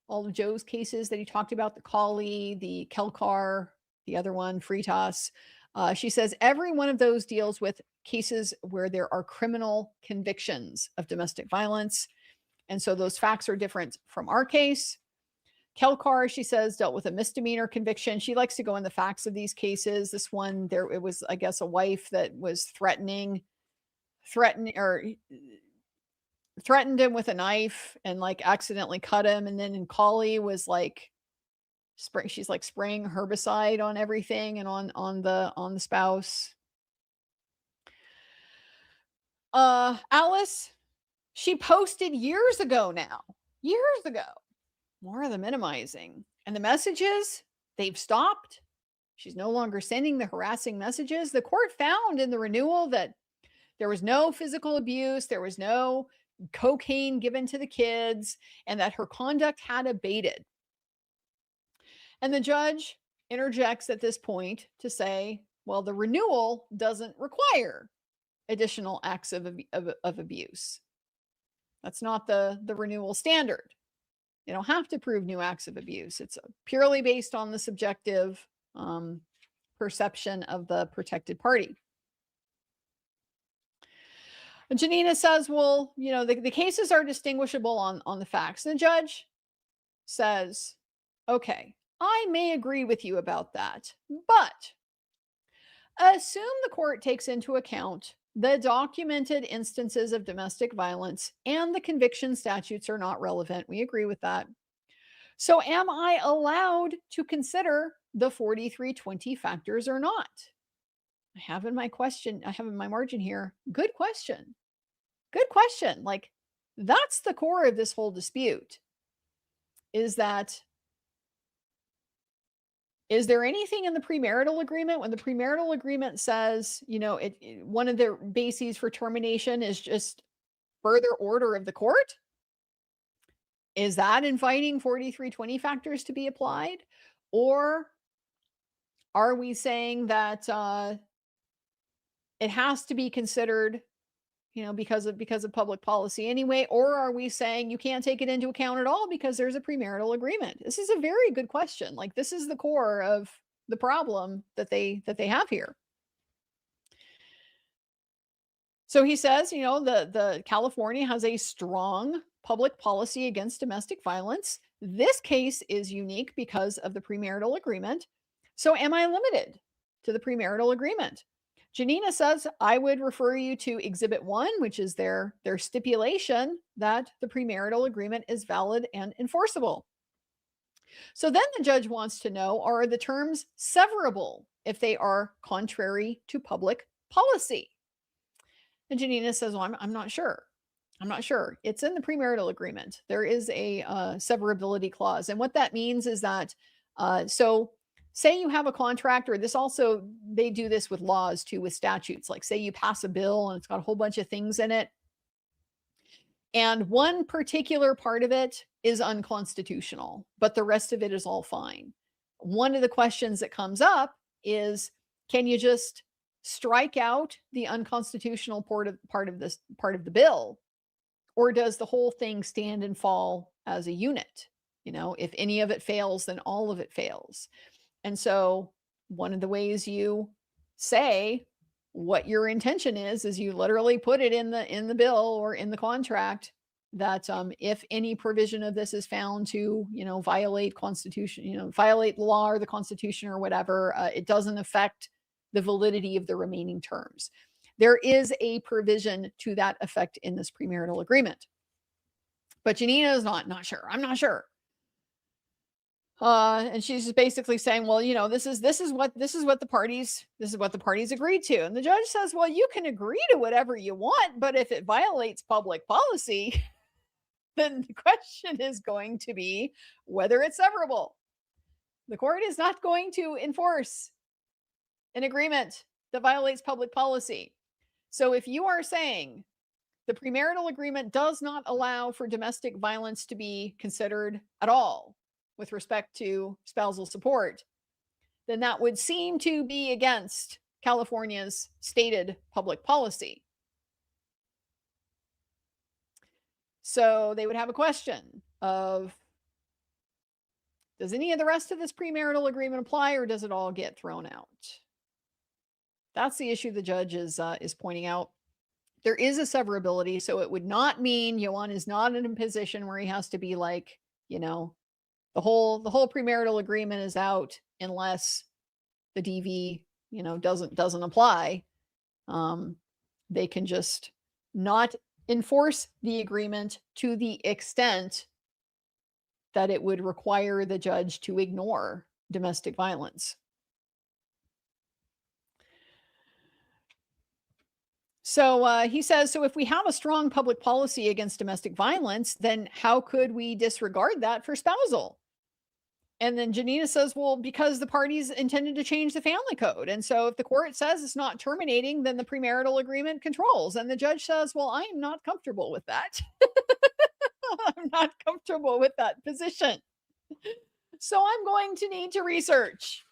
all of Joe's cases that he talked about, the Colley, the Kelkar, the other one, Fritas, she says every one of those deals with cases where there are criminal convictions of domestic violence. And so those facts are different from our case. Kelkar, she says, dealt with a misdemeanor conviction. She likes to go in the facts of these cases. This one, it was, I guess, a wife that was threatened him with a knife and like accidentally cut him. And then in Colley was like, she's like spraying herbicide on everything and on the spouse. Alice, she posted years ago, more of the minimizing, and the messages, they've stopped. She's no longer sending the harassing messages. The court found in the renewal that there was no physical abuse, there was no cocaine given to the kids, and that her conduct had abated. And the judge interjects at this point to say, well, the renewal doesn't require additional acts of abuse. That's not the renewal standard. You don't have to prove new acts of abuse. It's purely based on the subjective perception of the protected party. And Janina says, well, the cases are distinguishable on the facts. And the judge says, okay, I may agree with you about that, but assume the court takes into account the documented instances of domestic violence and the conviction statutes are not relevant. We agree with that. So am I allowed to consider the 4320 factors or not? I have in my margin here. Good question. Like, that's the core of this whole dispute. Is there anything in the premarital agreement when the premarital agreement says, one of the bases for termination is just further order of the court? Is that inviting 4320 factors to be applied? Or are we saying that it has to be considered, because of public policy anyway? Or are we saying you can't take it into account at all because there's a premarital agreement? This is a very good question. Like, this is the core of the problem that they have here. So he says, the California has a strong public policy against domestic violence. This case is unique because of the premarital agreement. So am I limited to the premarital agreement? Janina says, I would refer you to Exhibit 1, which is their stipulation that the premarital agreement is valid and enforceable. So then the judge wants to know, are the terms severable if they are contrary to public policy? And Janina says, well, I'm not sure. It's in the premarital agreement. There is a severability clause. And what that means is that, so say you have a contract, or they do this with laws too, with statutes. Like say you pass a bill and it's got a whole bunch of things in it, and one particular part of it is unconstitutional, but the rest of it is all fine. One of the questions that comes up is, can you just strike out the unconstitutional part of the bill, or does the whole thing stand and fall as a unit? If any of it fails, then all of it fails. And so one of the ways you say what your intention is you literally put it in the bill or in the contract that if any provision of this is found to, violate constitution, violate the law or the Constitution or whatever, it doesn't affect the validity of the remaining terms. There is a provision to that effect in this premarital agreement. But Janina is not sure. I'm not sure. And she's just basically saying, well, this is what the parties agreed to. And the judge says, well, you can agree to whatever you want, but if it violates public policy, then the question is going to be whether it's severable. The court is not going to enforce an agreement that violates public policy. So if you are saying the premarital agreement does not allow for domestic violence to be considered at all with respect to spousal support, then that would seem to be against California's stated public policy. So they would have a question of, does any of the rest of this premarital agreement apply, or does it all get thrown out? That's the issue the judge is pointing out. There is a severability, so it would not mean Ioan is not in a position where he has to be like, the whole premarital agreement is out unless the DV, doesn't apply. They can just not enforce the agreement to the extent that it would require the judge to ignore domestic violence. So he says, so if we have a strong public policy against domestic violence, then how could we disregard that for spousal? And then Janina says, well, because the parties intended to change the family code. And so if the court says it's not terminating, then the premarital agreement controls. And the judge says, well, I am not comfortable with that. I'm not comfortable with that position. So I'm going to need to research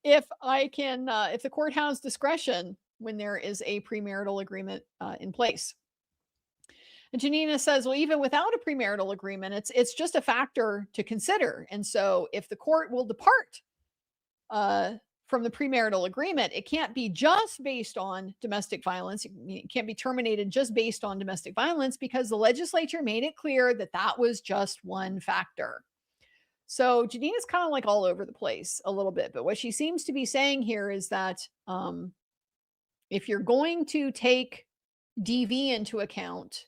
if the court has discretion when there is a premarital agreement in place. And Janina says, well, even without a premarital agreement, it's just a factor to consider. And so if the court will depart from the premarital agreement, it can't be just based on domestic violence. It can't be terminated just based on domestic violence because the legislature made it clear that that was just one factor. So Janina's kind of like all over the place a little bit. But what she seems to be saying here is that if you're going to take DV into account,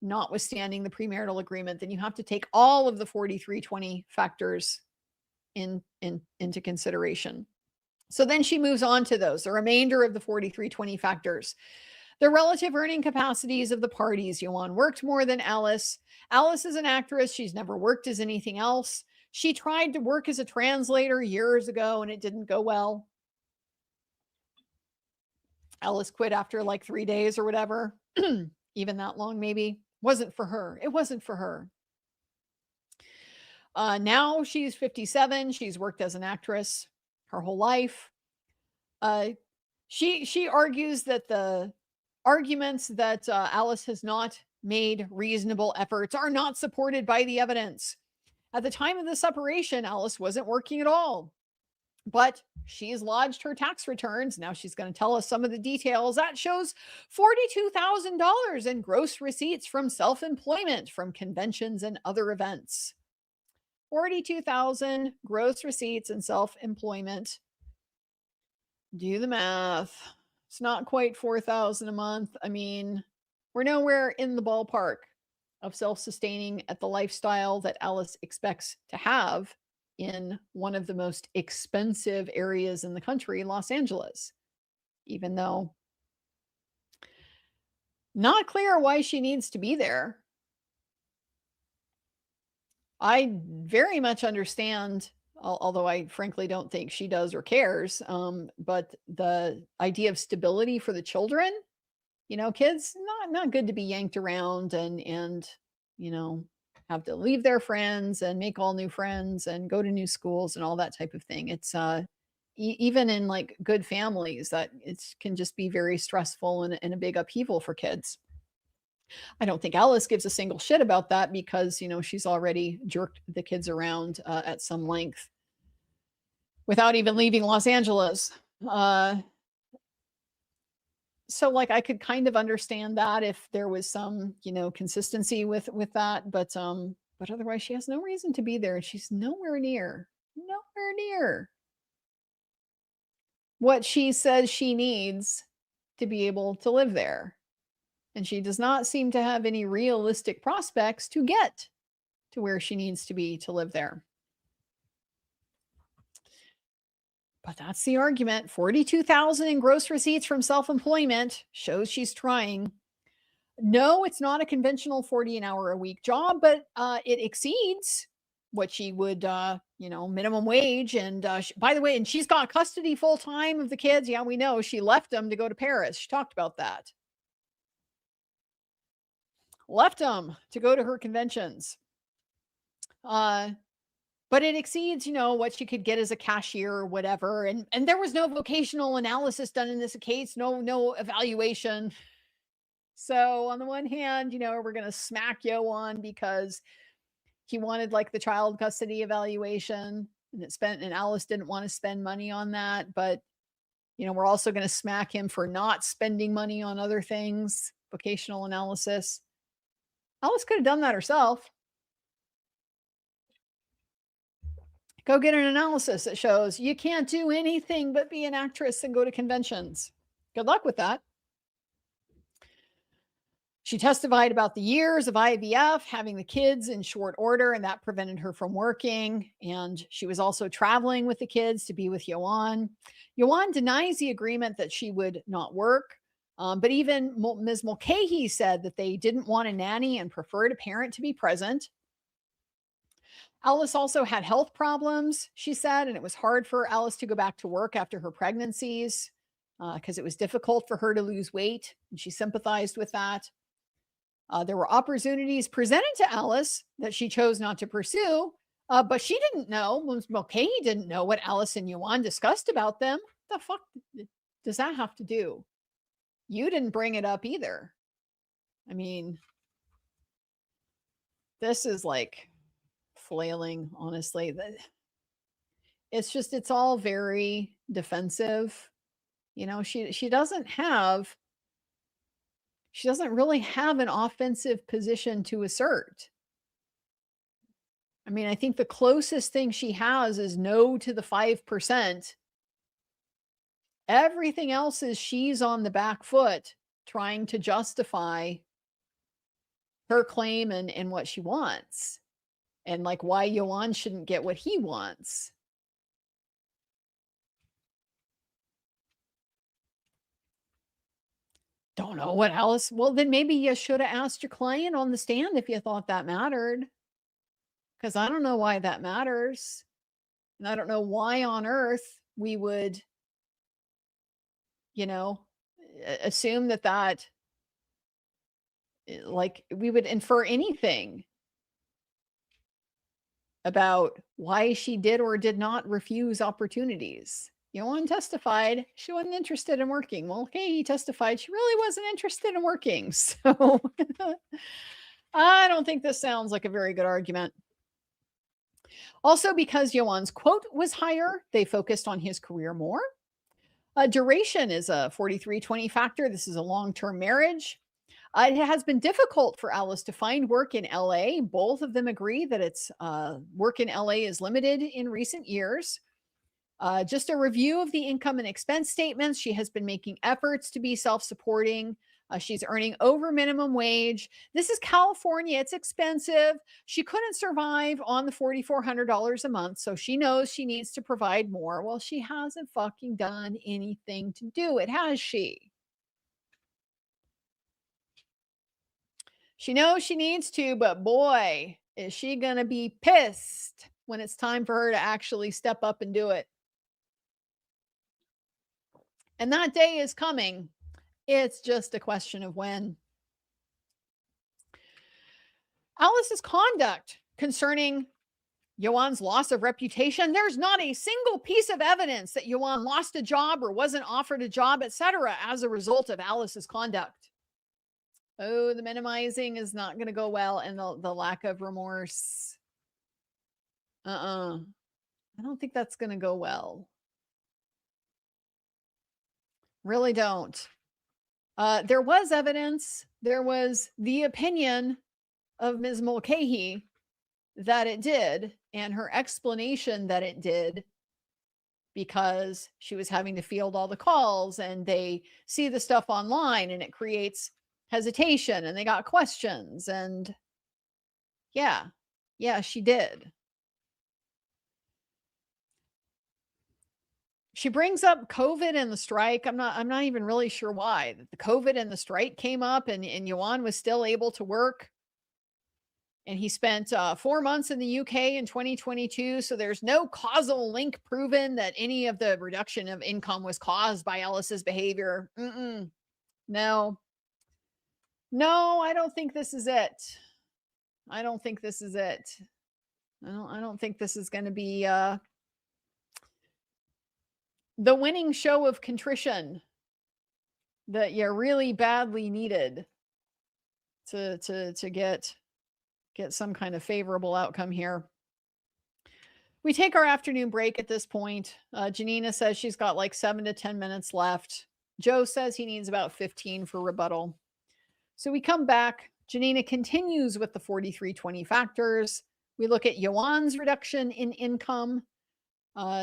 notwithstanding the premarital agreement, then you have to take all of the 4320 factors into consideration. So then she moves on to those, the remainder of the 4320 factors. The relative earning capacities of the parties. Ioan worked more than Alice. Alice is an actress. She's never worked as anything else. She tried to work as a translator years ago and it didn't go well. Alice quit after like 3 days or whatever, even that long maybe. Wasn't for her. It wasn't for her. Now she's 57. She's worked as an actress her whole life. She argues that the arguments that Alice has not made reasonable efforts are not supported by the evidence. At the time of the separation, Alice wasn't working at all, but she's lodged her tax returns. Now she's going to tell us some of the details. That shows $42,000 in gross receipts from self-employment, from conventions and other events. 42,000 gross receipts and self-employment. Do the math. It's not quite 4,000 a month. I mean, we're nowhere in the ballpark of self-sustaining at the lifestyle that Alice expects to have in one of the most expensive areas in the country, Los Angeles, even though not clear why she needs to be there. I very much understand, although I frankly don't think she does or cares, but the idea of stability for the children, kids, not good to be yanked around and have to leave their friends and make all new friends and go to new schools and all that type of thing. It's even in like good families that it can just be very stressful and a big upheaval for kids. I don't think Alice gives a single shit about that because, she's already jerked the kids around at some length without even leaving Los Angeles. So like I could kind of understand that if there was some, consistency with that, but otherwise she has no reason to be there and she's nowhere near what she says she needs to be able to live there. And she does not seem to have any realistic prospects to get to where she needs to be to live there. But that's the argument. 42,000 in gross receipts from self-employment shows she's trying. No, it's not a conventional 40 an hour a week job, but it exceeds what she would, minimum wage. And by the way, and she's got custody full time of the kids. Yeah, we know she left them to go to Paris. She talked about that. Left them to go to her conventions. But it exceeds, what she could get as a cashier or whatever. And there was no vocational analysis done in this case, no evaluation. So on the one hand, we're going to smack Ioan because he wanted like the child custody evaluation and Alice didn't want to spend money on that. But, we're also going to smack him for not spending money on other things, vocational analysis. Alice could have done that herself. Go get an analysis that shows you can't do anything but be an actress and go to conventions. Good luck with that. She testified about the years of IVF, having the kids in short order, and that prevented her from working. And she was also traveling with the kids to be with Ioan. Ioan denies the agreement that she would not work. But even Ms. Mulcahy said that they didn't want a nanny and preferred a parent to be present. Alice also had health problems, she said, and it was hard for Alice to go back to work after her pregnancies because it was difficult for her to lose weight, and she sympathized with that. There were opportunities presented to Alice that she chose not to pursue, but she didn't know, Mulcahy didn't know what Alice and Ioan discussed about them. What the fuck does that have to do? You didn't bring it up either. I mean, this is like flailing, honestly. It's all very defensive. She doesn't really have an offensive position to assert. I mean, I think the closest thing she has is no to the 5%. Everything else is she's on the back foot trying to justify her claim and what she wants. And like why Ioan shouldn't get what he wants. Don't know what Alice. Well, then maybe you should have asked your client on the stand if you thought that mattered. Because I don't know why that matters. And I don't know why on earth we would, assume that like we would infer anything about why she did or did not refuse opportunities. Ioan testified she wasn't interested in working. Well, okay, he testified she really wasn't interested in working. So I don't think this sounds like a very good argument. Also, because Ioan's quote was higher, they focused on his career more. Duration is a 43-20 factor. This is a long-term marriage. It has been difficult for Alice to find work in LA. Both of them agree that it's work in LA is limited in recent years. Just a review of the income and expense statements. She has been making efforts to be self-supporting. She's earning over minimum wage. This is California. It's expensive. She couldn't survive on the $4,400 a month, so she knows she needs to provide more. Well, she hasn't fucking done anything to do it, has she? She knows she needs to, but boy, is she going to be pissed when it's time for her to actually step up and do it. And that day is coming. It's just a question of when. Alice's conduct concerning Ioan's loss of reputation. There's not a single piece of evidence that Ioan lost a job or wasn't offered a job, etc., as a result of Alice's conduct. Oh, the minimizing is not going to go well, and the lack of remorse. I don't think that's going to go well. Really don't. There was evidence. There was the opinion of Ms. Mulcahy that it did, and her explanation that it did, because she was having to field all the calls, and they see the stuff online and it creates hesitation, and they got questions. And yeah, she did. She brings up COVID and the strike. I'm not even really sure why. The COVID and the strike came up, and Ioan was still able to work. And he spent 4 months in the UK in 2022. So there's no causal link proven that any of the reduction of income was caused by Ellis's behavior. No, I don't think this is it. I don't think this is it. I don't think this is going to be the winning show of contrition that you really badly needed to get some kind of favorable outcome here. We take our afternoon break at this point. Janina says she's got like 7 to 10 minutes left. Joe says he needs about 15 for rebuttal. So we come back. Janina continues with the 4320 factors. We look at Ioan's reduction in income.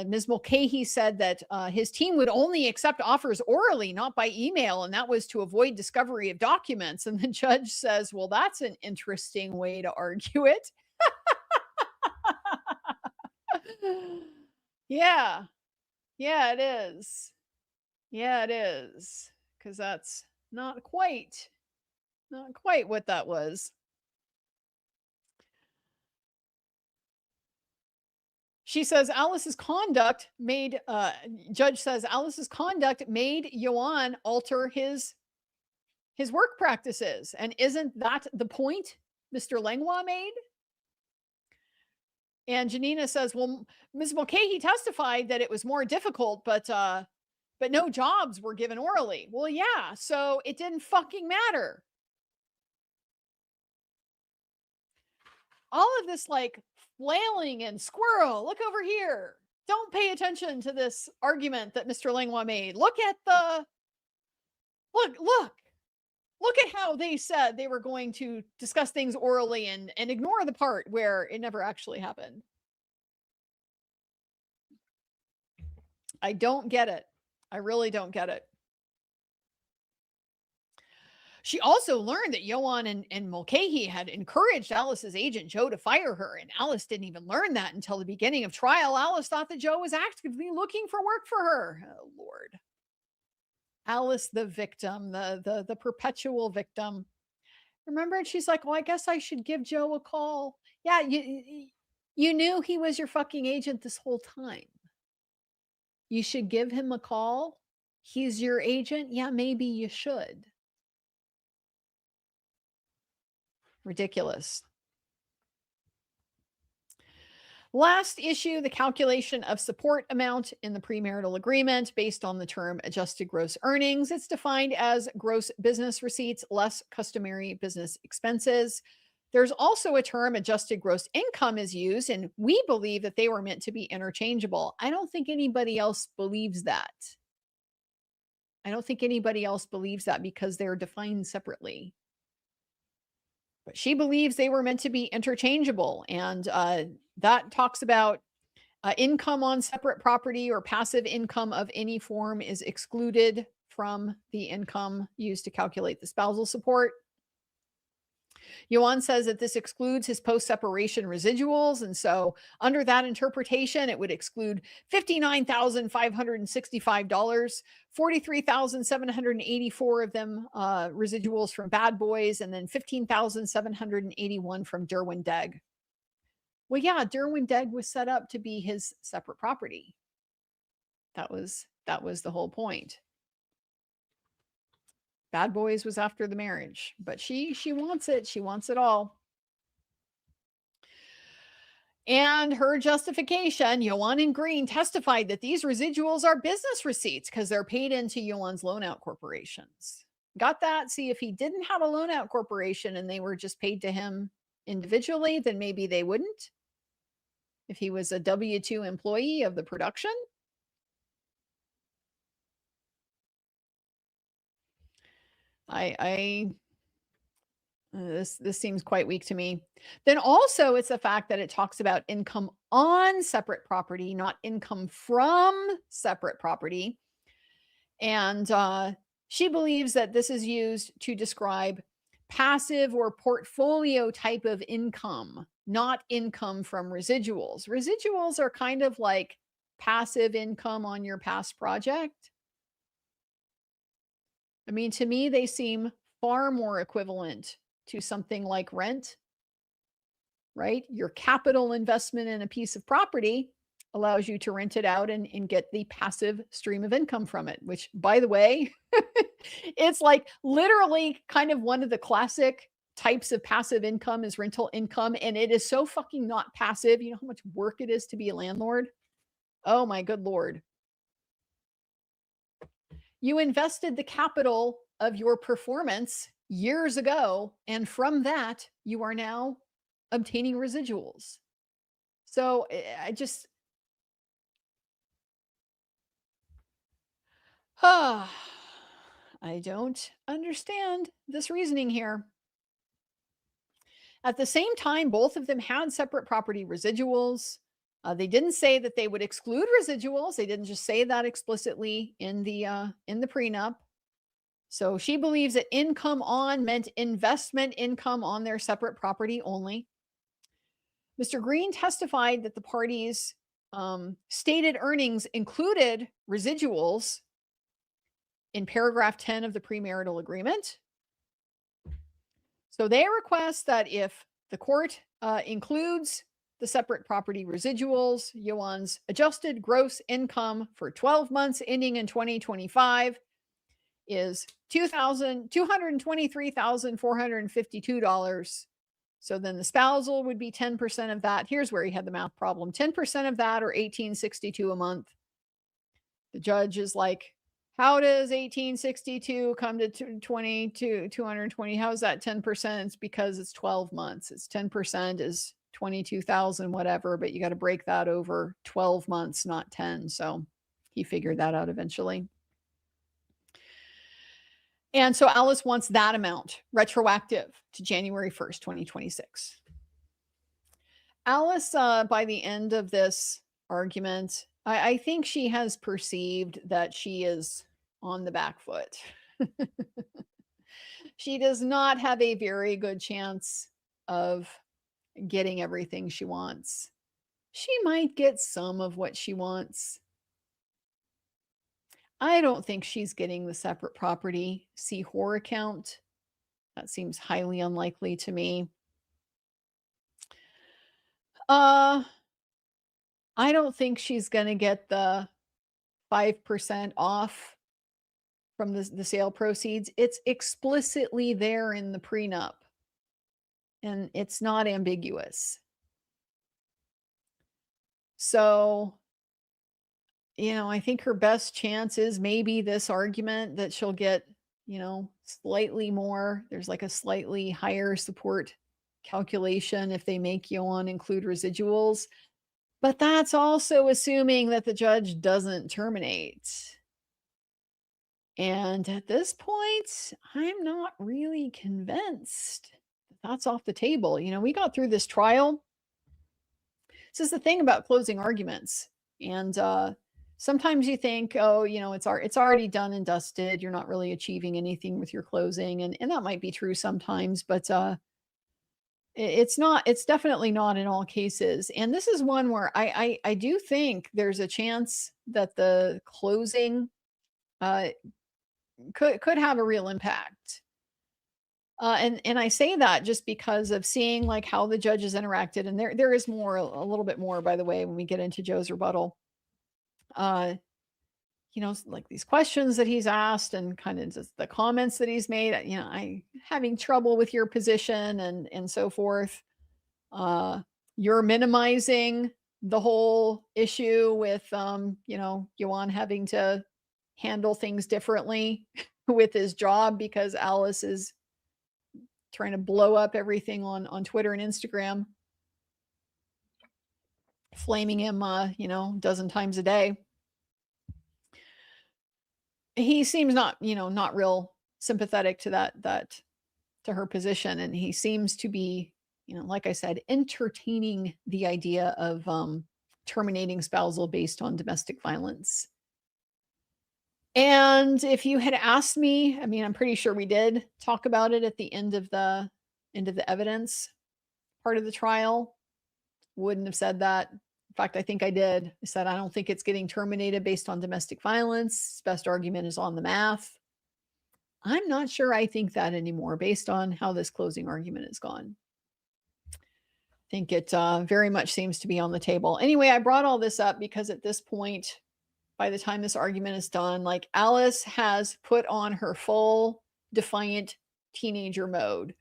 Ms. Mulcahy said that his team would only accept offers orally, not by email, and that was to avoid discovery of documents. And the judge says, well, that's an interesting way to argue it. Yeah, it is. Yeah, it is. Because that's not quite what that was. She says Alice's conduct made, judge says Alice's conduct made Ioan alter his work practices. And isn't that the point Mr. Langlois made? And Janina says, well, Ms. Mulcahy testified that it was more difficult, but no jobs were given orally. Well, yeah, so it didn't fucking matter. All of this like flailing and squirrel, look over here. Don't pay attention to this argument that Mr. Langlois made. Look at look at how they said they were going to discuss things orally and ignore the part where it never actually happened. I don't get it. I really don't get it. She also learned that Ioan and Mulcahy had encouraged Alice's agent, Joe, to fire her. And Alice didn't even learn that until the beginning of trial. Alice thought that Joe was actively looking for work for her. Oh, Lord. Alice, the victim, the perpetual victim. Remember? And she's like, well, I guess I should give Joe a call. Yeah, you knew he was your fucking agent this whole time. You should give him a call. He's your agent. Yeah, maybe you should. Ridiculous. Last issue, the calculation of support amount in the premarital agreement based on the term adjusted gross earnings. It's defined as gross business receipts less customary business expenses. There's also a term adjusted gross income is used, and we believe that they were meant to be interchangeable. I don't think anybody else believes that. I don't think anybody else believes that because they're defined separately. But she believes they were meant to be interchangeable. And that talks about income on separate property or passive income of any form is excluded from the income used to calculate the spousal support. Ioan says that this excludes his post-separation residuals. And so under that interpretation, it would exclude $59,565, 43,784 of them residuals from Bad Boys, and then 15,781 from Derwin Degg. Well, yeah, Derwin Degg was set up to be his separate property. That was the whole point. Bad Boys was after the marriage, but she wants it. She wants it all. And her justification, Ioan and Green testified that these residuals are business receipts because they're paid into Ioan's loan out corporations. Got that? See, if he didn't have a loan out corporation and they were just paid to him individually, then maybe they wouldn't. If he was a W-2 employee of the production. I This seems quite weak to me. Then also it's the fact that it talks about income on separate property, not income from separate property. And she believes that this is used to describe passive or portfolio type of income, not income from residuals. Residuals are kind of like passive income on your past project. I mean, to me, they seem far more equivalent to something like rent, right? Your capital investment in a piece of property allows you to rent it out and get the passive stream of income from it, which, by the way, it's like literally kind of one of the classic types of passive income is rental income. And it is so fucking not passive. You know how much work it is to be a landlord? Oh my good Lord. You invested the capital of your performance years ago, and from that, you are now obtaining residuals. So I just, I don't understand this reasoning here. At the same time, both of them had separate property residuals. They didn't say that they would exclude residuals. They didn't just say that explicitly in the prenup. So she believes that income on meant investment income on their separate property only. Mr. Green testified that the parties' stated earnings included residuals in paragraph 10 of the premarital agreement. So they request that if the court includes the separate property residuals, Ioan's adjusted gross income for 12 months ending in 2025 is $223,452. So then the spousal would be 10% of that. Here's where he had the math problem. 10% of that, or $1,862 a month. The judge is like, how does 1862 come to 220? How is that 10%? It's because it's 12 months. It's 10% is 22,000 whatever, but you got to break that over 12 months, not 10. So he figured that out eventually. And so Alice wants that amount retroactive to January 1st, 2026. Alice, by the end of this argument, I think she has perceived that she is on the back foot. She does not have a very good chance of getting everything she wants. She might get some of what she wants. I don't think she's getting the separate property C-HOR account. That seems highly unlikely to me. I don't think she's going to get the 5% off from the sale proceeds. It's explicitly there in the prenup, and it's not ambiguous. So, I think her best chance is maybe this argument that she'll get, slightly more. There's like a slightly higher support calculation if they make Ioan include residuals. But that's also assuming that the judge doesn't terminate. And at this point, I'm not really convinced that that's off the table. We got through this trial. This is the thing about closing arguments. And sometimes you think, oh, it's already done and dusted. You're not really achieving anything with your closing. And that might be true sometimes, but it's definitely not in all cases. And this is one where I do think there's a chance that the closing could have a real impact. And I say that just because of seeing like how the judges interacted. And there is more, a little bit more, by the way, when we get into Joe's rebuttal. Like these questions that he's asked and kind of just the comments that he's made, I'm having trouble with your position and so forth. You're minimizing the whole issue with, Ioan having to handle things differently with his job because Alice is trying to blow up everything on Twitter and Instagram, flaming him, a dozen times a day. He seems not real sympathetic to that her position. And he seems to be, like I said, entertaining the idea of terminating spousal based on domestic violence. And if you had asked me, I mean, I'm pretty sure we did talk about it at the end of the evidence part of the trial. Wouldn't have said that. In fact, I think I did. I said, I don't think it's getting terminated based on domestic violence. His best argument is on the math. I'm not sure I think that anymore based on how this closing argument has gone. I think it very much seems to be on the table. Anyway, I brought all this up because at this point, by the time this argument is done, like Alice has put on her full defiant teenager mode.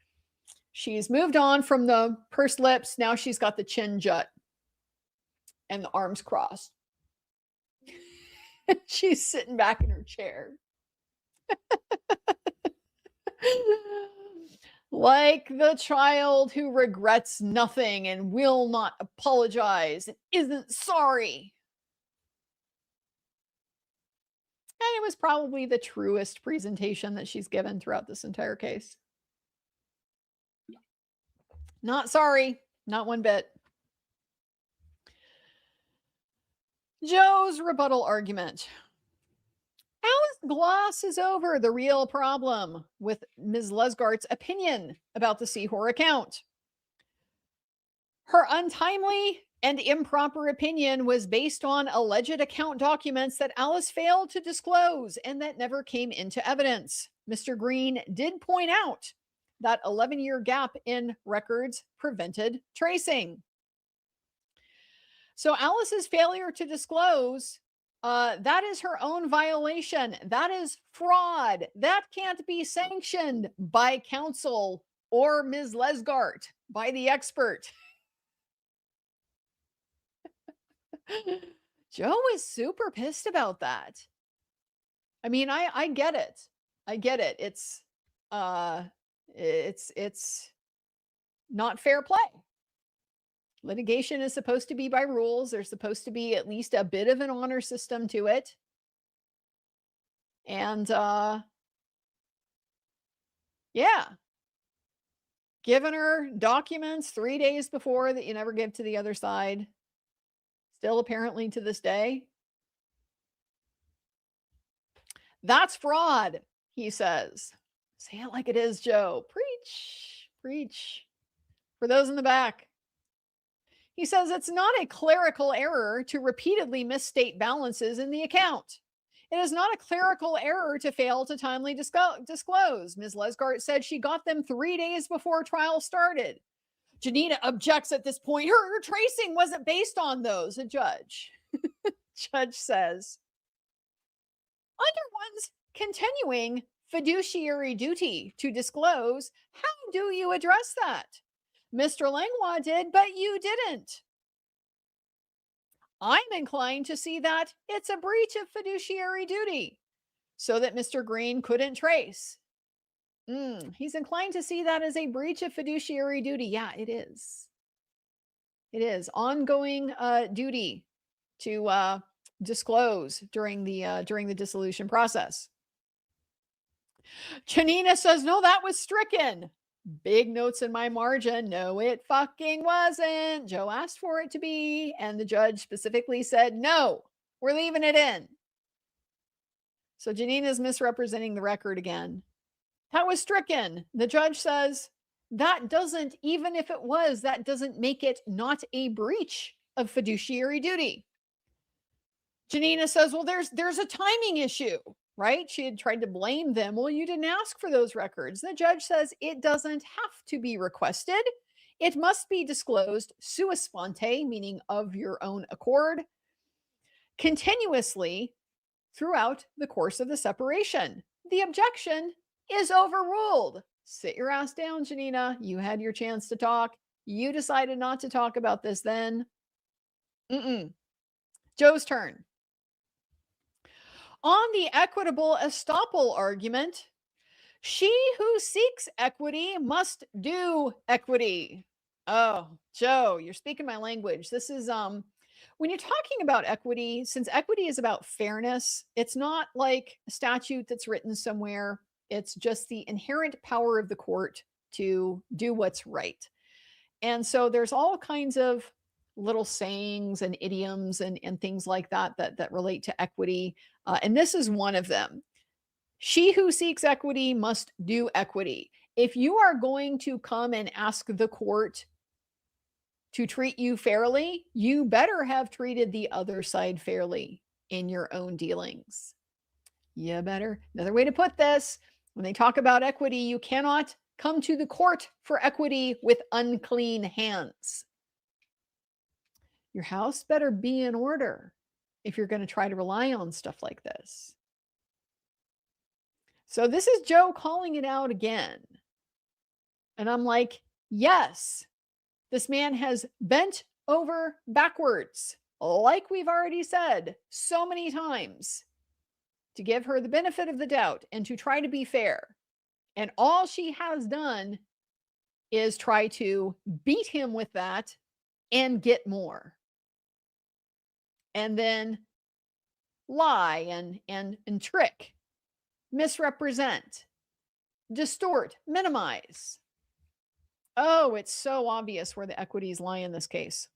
She's moved on from the pursed lips. Now she's got the chin jut and the arms crossed. She's sitting back in her chair. Like the child who regrets nothing and will not apologize and isn't sorry. And it was probably the truest presentation that she's given throughout this entire case. Not sorry, not one bit. Joe's rebuttal argument. Alice glosses over the real problem with Ms. Lesgart's opinion about the Seahor account. Her untimely and improper opinion was based on alleged account documents that Alice failed to disclose and that never came into evidence. Mr. Green did point out that 11-year gap in records prevented tracing. So Alice's failure to disclose, that is her own violation. That is fraud. That can't be sanctioned by counsel or Ms. Lesgart, by the expert. Joe is super pissed about that. I mean, I get it. I get it. It's not fair play. Litigation is supposed to be by rules. There's supposed to be at least a bit of an honor system to it. And yeah, giving her documents 3 days before that you never give to the other side. Still apparently to this day. That's fraud, he says. Say it like it is, Joe. Preach, preach. For those in the back. He says it's not a clerical error to repeatedly misstate balances in the account. It is not a clerical error to fail to timely disclose. Ms. Lesgart said she got them 3 days before trial started. Janina objects at this point. Her tracing wasn't based on those, a judge. Judge says, under one's continuing fiduciary duty to disclose, how do you address that? Mr. Langlois did, but you didn't. I'm inclined to see that it's a breach of fiduciary duty so that Mr. Green couldn't trace. He's inclined to see that as a breach of fiduciary duty. Yeah, it is. It is ongoing duty to disclose during the dissolution process. Janina says, no, that was stricken. Big notes in my margin. No, it fucking wasn't. Joe asked for it to be, and the judge specifically said, no, we're leaving it in. So Janina's misrepresenting the record again. That was stricken. The judge says, that doesn't, even if it was, that doesn't make it not a breach of fiduciary duty. Janina says, well, there's a timing issue. Right? She had tried to blame them. Well, you didn't ask for those records. The judge says it doesn't have to be requested. It must be disclosed sua sponte, meaning of your own accord, continuously throughout the course of the separation. The objection is overruled. Sit your ass down, Janina. You had your chance to talk. You decided not to talk about this then. Joe's turn. On the equitable estoppel argument, she who seeks equity must do equity. Oh, Joe, you're speaking my language. This is when you're talking about equity, since equity is about fairness, it's not like a statute that's written somewhere. It's just the inherent power of the court to do what's right. And so there's all kinds of little sayings and idioms and things like that relate to equity. And this is one of them. She who seeks equity must do equity. If you are going to come and ask the court to treat you fairly, you better have treated the other side fairly in your own dealings. You better. Another way to put this, when they talk about equity, you cannot come to the court for equity with unclean hands. Your house better be in order if you're going to try to rely on stuff like this. So this is Joe calling it out again. And I'm like, yes, this man has bent over backwards, like we've already said so many times, to give her the benefit of the doubt and to try to be fair. And all she has done is try to beat him with that and get more. And then lie and trick, misrepresent, distort, minimize. Oh, it's so obvious where the equities lie in this case.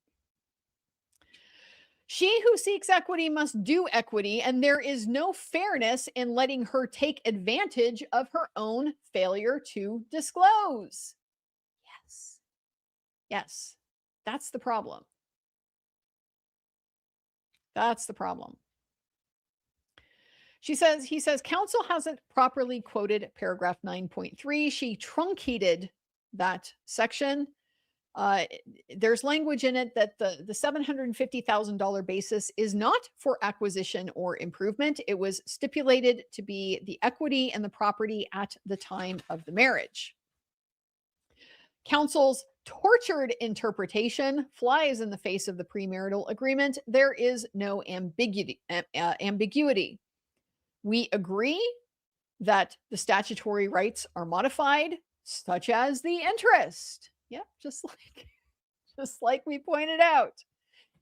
She who seeks equity must do equity, and there is no fairness in letting her take advantage of her own failure to disclose. Yes. Yes. That's the problem. That's the problem. He says, counsel hasn't properly quoted paragraph 9.3. She truncated that section. There's language in it that the $750,000 basis is not for acquisition or improvement. It was stipulated to be the equity and the property at the time of the marriage. Counsel's tortured interpretation flies in the face of the premarital agreement. There is no ambiguity. We agree that the statutory rights are modified, such as the interest. Yeah, just like we pointed out.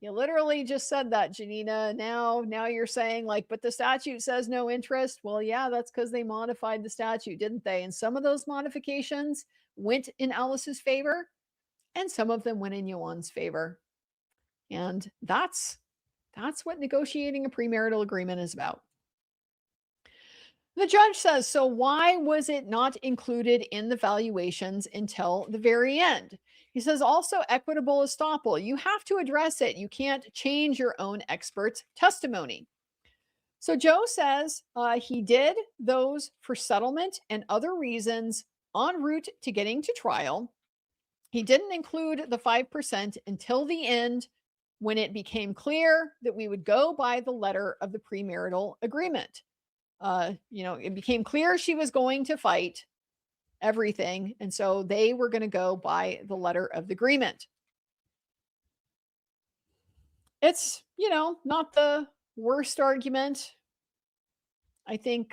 You literally just said that, Janina. Now you're saying like, but the statute says no interest. Well, yeah, that's because they modified the statute, didn't they? And some of those modifications went in Alice's favor, and some of them went in Ioan's favor. And that's what negotiating a premarital agreement is about. The judge says, so why was it not included in the valuations until the very end? He says, also equitable estoppel. You have to address it. You can't change your own expert's testimony. So Joe says he did those for settlement and other reasons en route to getting to trial. He didn't include the 5% until the end, when it became clear that we would go by the letter of the premarital agreement. It became clear she was going to fight everything. And so they were going to go by the letter of the agreement. It's, not the worst argument. I think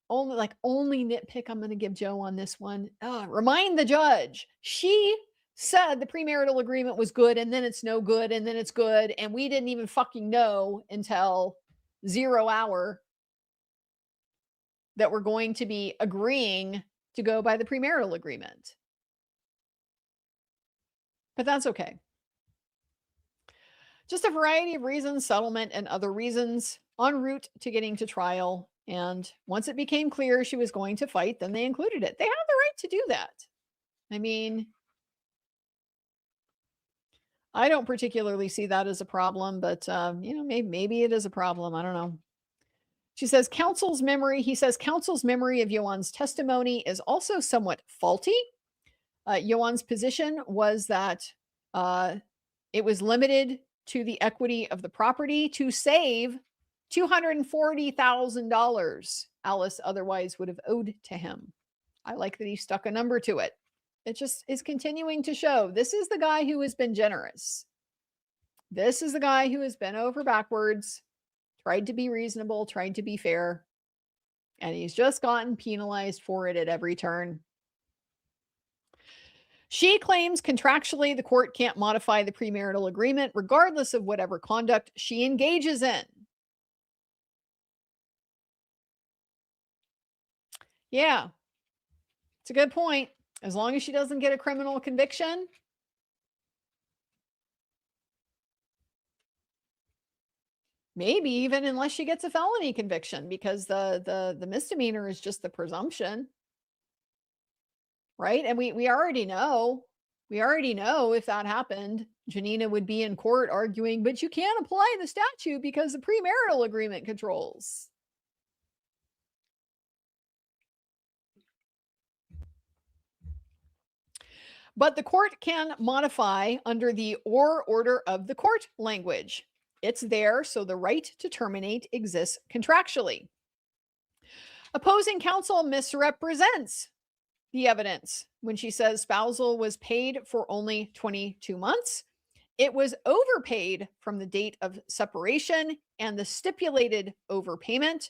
only nitpick I'm going to give Joe on this one. Remind the judge. She said the premarital agreement was good, and then it's no good, and then it's good. And we didn't even fucking know until 0 hour that we're going to be agreeing to go by the premarital agreement. But that's okay. Just a variety of reasons, settlement and other reasons, en route to getting to trial. And once it became clear she was going to fight, then they included it. They have the right to do that. I mean, I don't particularly see that as a problem, but maybe it is a problem. I don't know. He says counsel's memory of Ioan's testimony is also somewhat faulty. Ioan's position was that it was limited to the equity of the property to save $240,000 Alice otherwise would have owed to him. I like that he stuck a number to it. It just is continuing to show this is the guy who has been generous. This is the guy who has been over backwards, tried to be reasonable, tried to be fair, and he's just gotten penalized for it at every turn. She claims contractually the court can't modify the premarital agreement regardless of whatever conduct she engages in. Yeah. It's a good point. As long as she doesn't get a criminal conviction. Maybe even unless she gets a felony conviction, because the misdemeanor is just the presumption, right? And we already know, if that happened, Janina would be in court arguing, but you can't apply the statute because the premarital agreement controls. But the court can modify under the or order of the court language. It's there, so the right to terminate exists contractually. Opposing counsel misrepresents the evidence when she says spousal was paid for only 22 months. It was overpaid from the date of separation and the stipulated overpayment,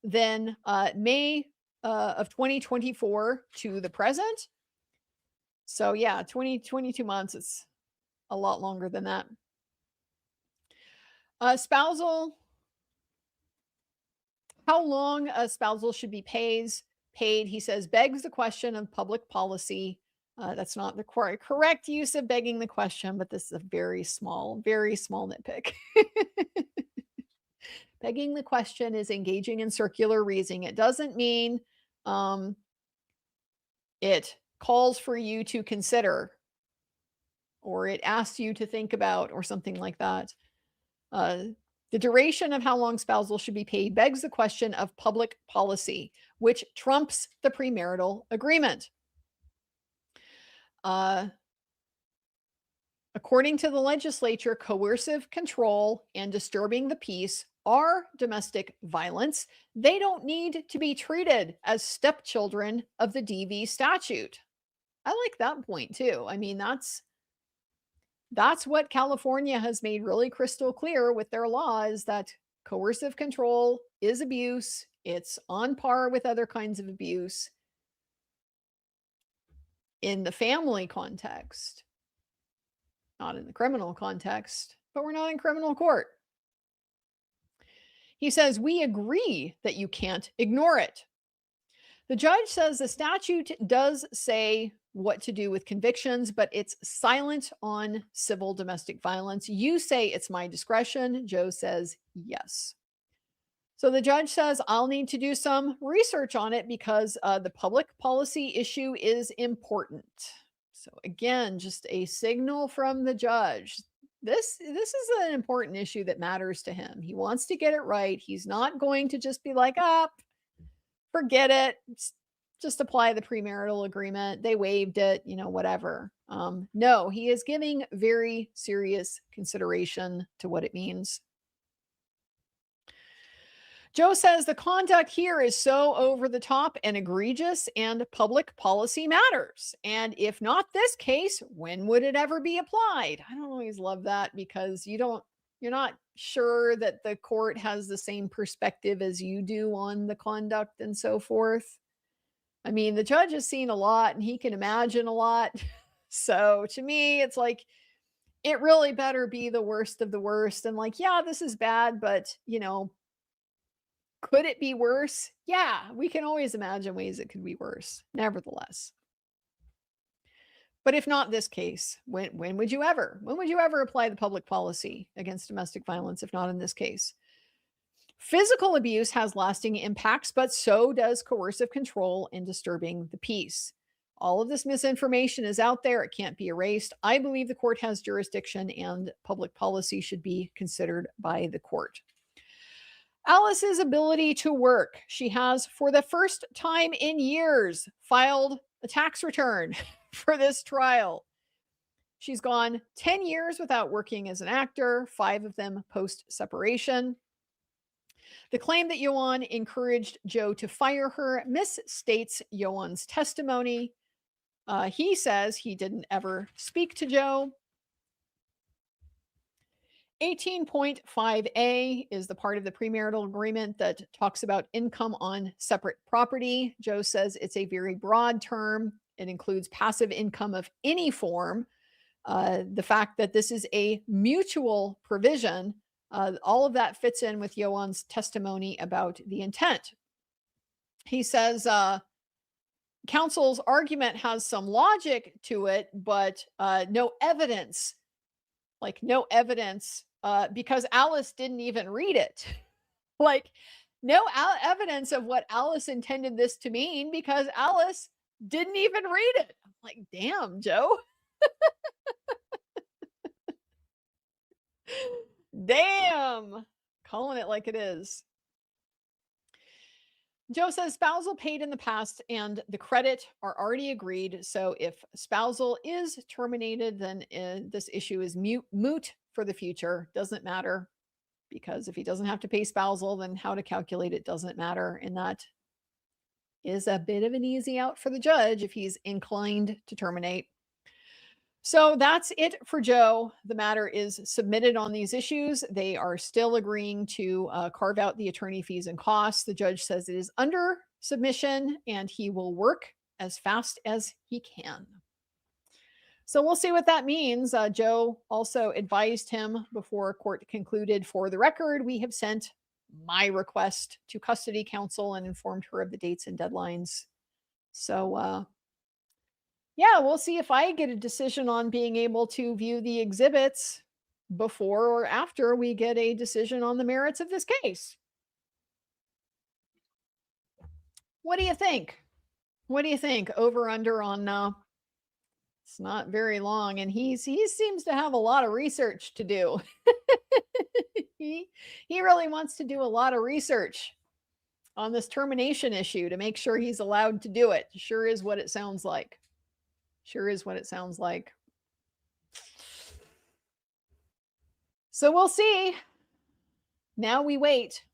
then May of 2024 to the present. So yeah, 22 months. It's a lot longer than that. Spousal. How long a spousal should be paid, he says, begs the question of public policy. That's not the correct use of begging the question, but this is a very small nitpick. Begging the question is engaging in circular reasoning. It doesn't mean it calls for you to consider, or it asks you to think about, or something like that. The duration of how long spousal should be paid begs the question of public policy, which trumps the premarital agreement. According to the legislature, coercive control and disturbing the peace are domestic violence. They don't need to be treated as stepchildren of the DV statute. I like that point too. I mean, that's what California has made really crystal clear with their law, is that coercive control is abuse. It's on par with other kinds of abuse in the family context, not in the criminal context, but we're not in criminal court. He says, we agree that you can't ignore it. The judge says the statute does say what to do with convictions, but it's silent on civil domestic violence. You say it's my discretion. Joe says yes. So the judge says, I'll need to do some research on it because the public policy issue is important. So again, just a signal from the judge. This is an important issue that matters to him. He wants to get it right. He's not going to just be like, forget it. Just apply the premarital agreement. They waived it, whatever. No, he is giving very serious consideration to what it means. Joe says the conduct here is so over the top and egregious, and public policy matters. And if not this case, when would it ever be applied? I don't always love that, because you're not sure that the court has the same perspective as you do on the conduct and so forth. I mean, the judge has seen a lot and he can imagine a lot. So to me, it's like, it really better be the worst of the worst. And like, yeah, this is bad, but could it be worse? Yeah, we can always imagine ways it could be worse, nevertheless. But if not this case, when would you ever apply the public policy against domestic violence, if not in this case? Physical abuse has lasting impacts, but so does coercive control and disturbing the peace. All of this misinformation is out there. It can't be erased. I believe the court has jurisdiction and public policy should be considered by the court. Alice's ability to work. She has, for the first time in years, filed a tax return for this trial. She's gone 10 years without working as an actor, 5 of them post-separation. The claim that Ioan encouraged Joe to fire her misstates Ioan's testimony. He says he didn't ever speak to Joe. 18.5a is the part of the premarital agreement that talks about income on separate property. Joe says it's a very broad term. It includes passive income of any form. The fact that this is a mutual provision, all of that fits in with Ioan's testimony about the intent. He says counsel's argument has some logic to it, but no evidence, because Alice didn't even read it. Like, no evidence of what Alice intended this to mean because Alice didn't even read it. I'm like, damn, Joe. Damn. Calling it like it is. Joe says spousal paid in the past and the credit are already agreed. So if spousal is terminated, then this issue is moot for the future. Doesn't matter, because if he doesn't have to pay spousal, then how to calculate it doesn't matter. And that is a bit of an easy out for the judge if he's inclined to terminate. So that's it for Joe. The matter is submitted on these issues. They are still agreeing to carve out the attorney fees and costs. The judge says it is under submission and he will work as fast as he can. So we'll see what that means. Joe also advised him before court concluded, for the record, we have sent my request to custody counsel and informed her of the dates and deadlines. So yeah, we'll see if I get a decision on being able to view the exhibits before or after we get a decision on the merits of this case. What do you think? What do you think? Over under on it's not very long, and he seems to have a lot of research to do. he really wants to do a lot of research on this termination issue to make sure he's allowed to do it. Sure is what it sounds like. Sure is what it sounds like. So we'll see. Now we wait.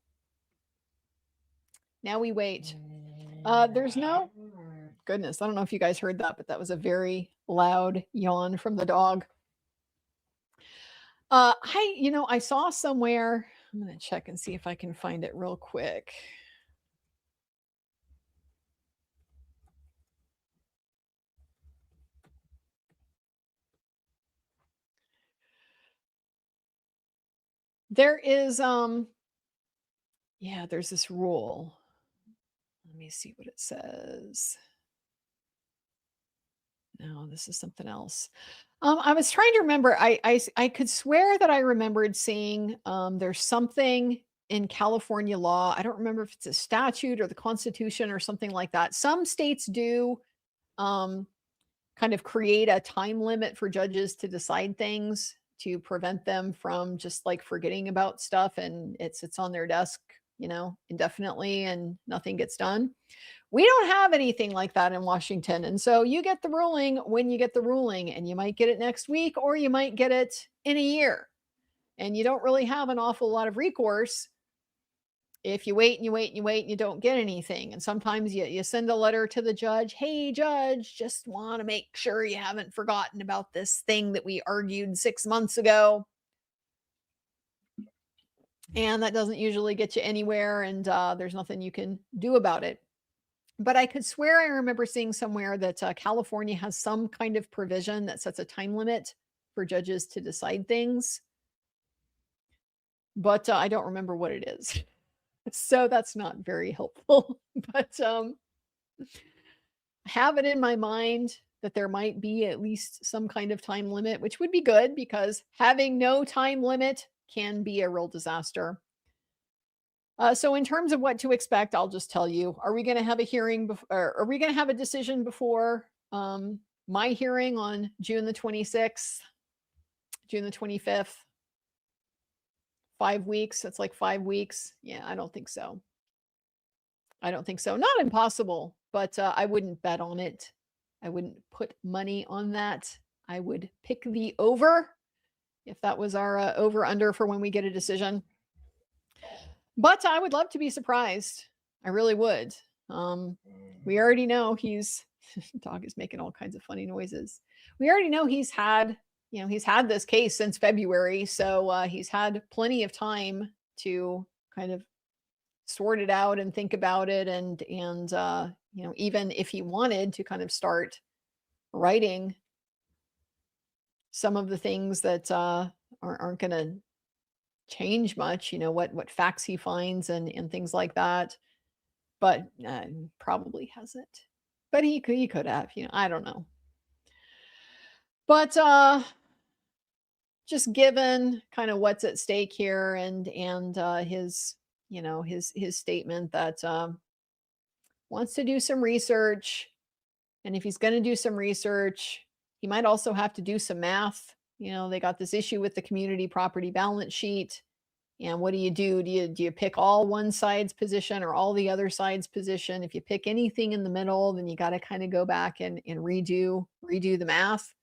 Now we wait. There's no goodness. I don't know if you guys heard that, but that was a very loud yawn from the dog. I saw somewhere, I'm going to check and see if I can find it real quick. There is, there's this rule. Let me see what it says. No, this is something else. I was trying to remember. I could swear that I remembered seeing there's something in California law. I don't remember if it's a statute or the Constitution or something like that. Some states do kind of create a time limit for judges to decide things to prevent them from just like forgetting about stuff and it sits on their desk, indefinitely and nothing gets done. We don't have anything like that in Washington. And so you get the ruling when you get the ruling, and you might get it next week or you might get it in a year. And you don't really have an awful lot of recourse if you wait and you wait and you wait and you don't get anything. And sometimes you send a letter to the judge, hey, judge, just want to make sure you haven't forgotten about this thing that we argued 6 months ago. And that doesn't usually get you anywhere, and there's nothing you can do about it. But I could swear I remember seeing somewhere that California has some kind of provision that sets a time limit for judges to decide things. But I don't remember what it is. So that's not very helpful. But I have it in my mind that there might be at least some kind of time limit, which would be good because having no time limit can be a real disaster. So in terms of what to expect, I'll just tell you, are we going to have a hearing or are we going to have a decision before my hearing on June the 26th, June the 25th? 5 weeks. That's like 5 weeks. Yeah, I don't think so. I don't think so. Not impossible, but I wouldn't bet on it. I wouldn't put money on that. I would pick the over if that was our over under for when we get a decision. But I would love to be surprised. I really would. We already know he's dog is making all kinds of funny noises. We already know he's had this case since February, so he's had plenty of time to kind of sort it out and think about it, and even if he wanted to kind of start writing some of the things that aren't going to change much, what facts he finds and things like that, but probably hasn't. But he could have, I don't know. But just given kind of what's at stake here, and his his statement that wants to do some research, and if he's going to do some research, he might also have to do some math. They got this issue with the community property balance sheet. And what do you do? Do you pick all one side's position or all the other side's position? If you pick anything in the middle, then you got to kind of go back and redo the math.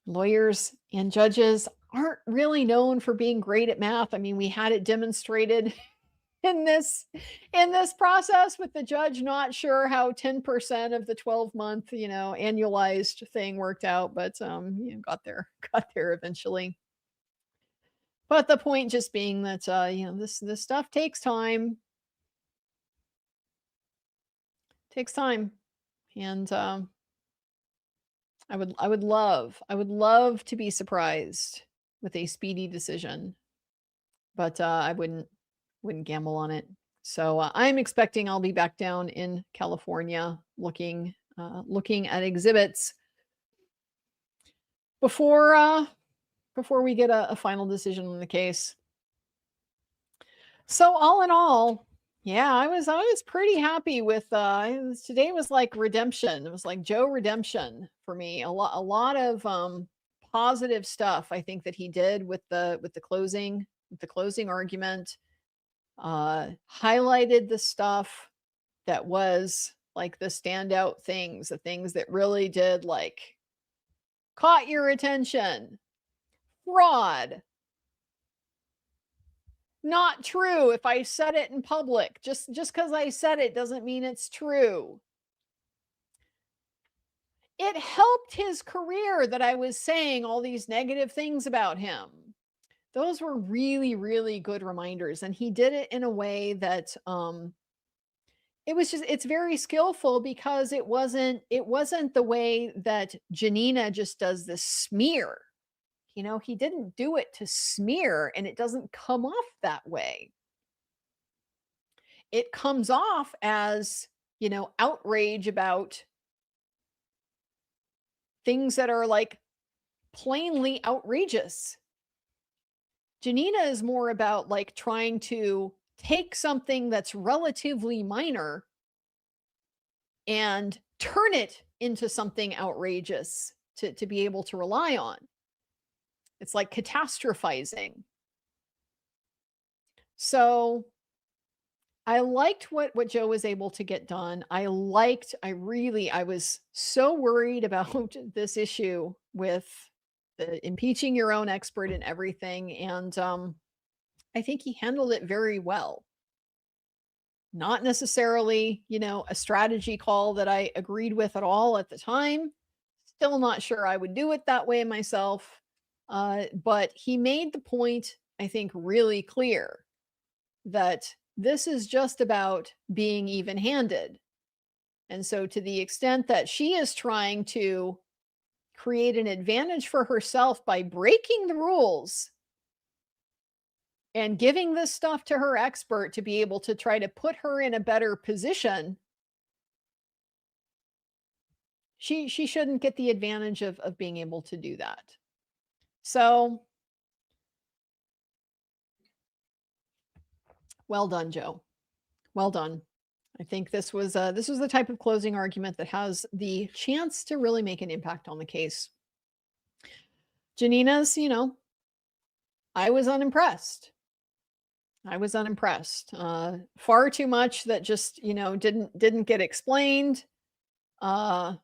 Lawyers and judges aren't really known for being great at math. I mean, we had it demonstrated in this process with the judge not sure how 10% of the 12-month, annualized thing worked out, but got there eventually. But the point just being that this stuff takes time. Takes time. And I would love to be surprised with a speedy decision, but I wouldn't gamble on it. So I'm expecting I'll be back down in California looking at exhibits before we get a final decision on the case. So all in all, yeah, I was pretty happy with today was like redemption. It was like Joe redemption for me. A lot of positive stuff I think that he did with the closing argument. Highlighted the stuff that was like the standout things, the things that really did like caught your attention. Fraud. Not true. If I said it in public, just because I said it doesn't mean it's true. It helped his career that I was saying all these negative things about him. Those were really, really good reminders. And he did it in a way that it's very skillful, because it wasn't the way that Janina just does this smear. He didn't do it to smear, and it doesn't come off that way. It comes off as, outrage about things that are like plainly outrageous. Janina is more about like trying to take something that's relatively minor and turn it into something outrageous to be able to rely on. It's like catastrophizing. So I liked what Joe was able to get done. I was so worried about this issue with the impeaching your own expert and everything. And I think he handled it very well. Not necessarily, a strategy call that I agreed with at all at the time. Still not sure I would do it that way myself. But he made the point, I think, really clear that this is just about being even-handed. And so to the extent that she is trying to create an advantage for herself by breaking the rules and giving this stuff to her expert to be able to try to put her in a better position, she shouldn't get the advantage of being able to do that. So well done, Joe. Well done. I think this was the type of closing argument that has the chance to really make an impact on the case. Janina's, I was unimpressed. Far too much that just, didn't get explained. Kind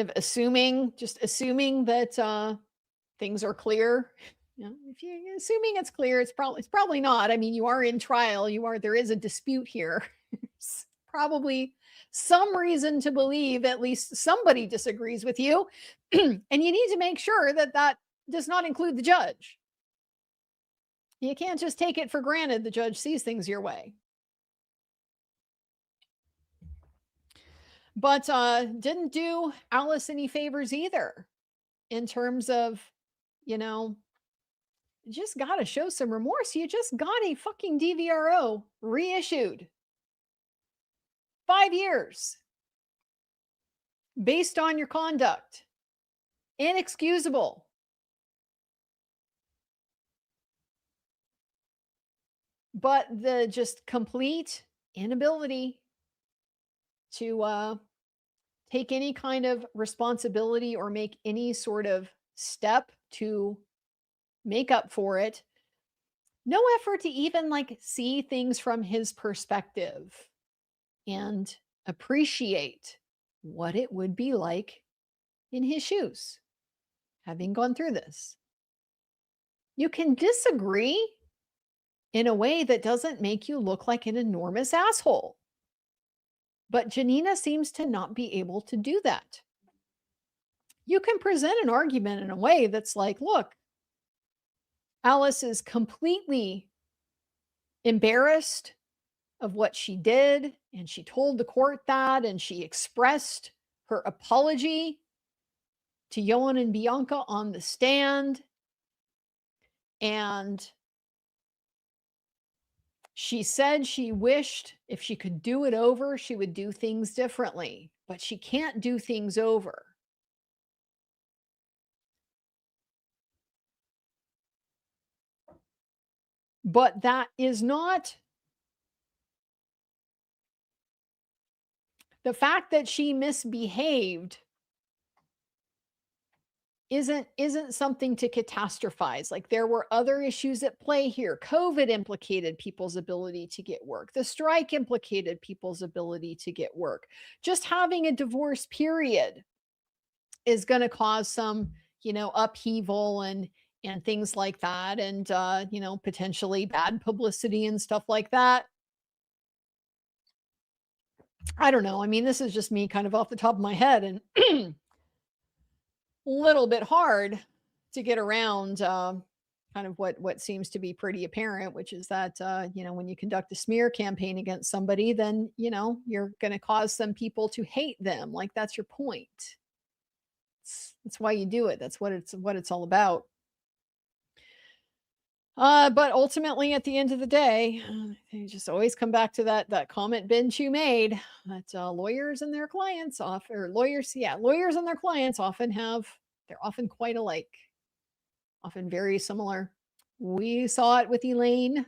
of assuming that things are clear. If you're assuming it's clear, it's probably not. I mean, you are in trial. There is a dispute here. It's probably some reason to believe at least somebody disagrees with you. And you need to make sure that does not include the judge. You can't just take it for granted the judge sees things your way. But didn't do Alice any favors either, in terms of, just got to show some remorse. You just got a fucking DVRO reissued 5 years based on your conduct. Inexcusable. But the just complete inability to take any kind of responsibility or make any sort of step to make up for it. No effort to even like see things from his perspective and appreciate what it would be like in his shoes, having gone through this. You can disagree in a way that doesn't make you look like an enormous asshole. But Janina seems to not be able to do that. You can present an argument in a way that's like, look, Alice is completely embarrassed of what she did, and she told the court that, and she expressed her apology to Ioan and Bianca on the stand. And she said she wished if she could do it over, she would do things differently, but she can't do things over. But that is not the fact that she misbehaved isn't something to catastrophize. Like, there were other issues at play here. COVID implicated people's ability to get work. The strike implicated people's ability to get work. Just having a divorce period is going to cause some, upheaval and things like that, and potentially bad publicity and stuff like that. I don't know. I mean, this is just me kind of off the top of my head, and a little bit hard to get around kind of what seems to be pretty apparent, which is that when you conduct a smear campaign against somebody, then you're going to cause some people to hate them. Like, that's your point. That's why you do it. That's what it's all about. But ultimately, at the end of the day, you just always come back to that comment Ben Chu made, that lawyers and their clients lawyers and their clients they're often quite alike, often very similar. We saw it with Elaine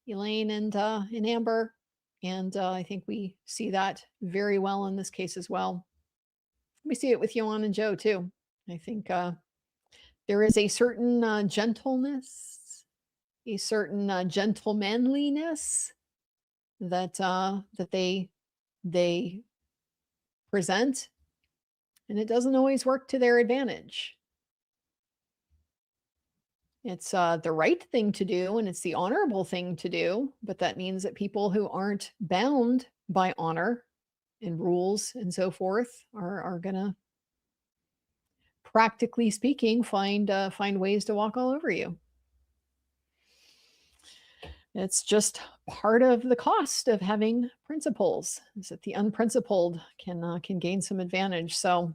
and Amber, and I think we see that very well in this case as well. We see it with Ioan and Joe too. I think there is a certain gentleness, a certain gentlemanliness that they present, and it doesn't always work to their advantage. It's the right thing to do, and it's the honorable thing to do, but that means that people who aren't bound by honor and rules and so forth are gonna, practically speaking, find ways to walk all over you. It's just part of the cost of having principles, is that the unprincipled can gain some advantage. So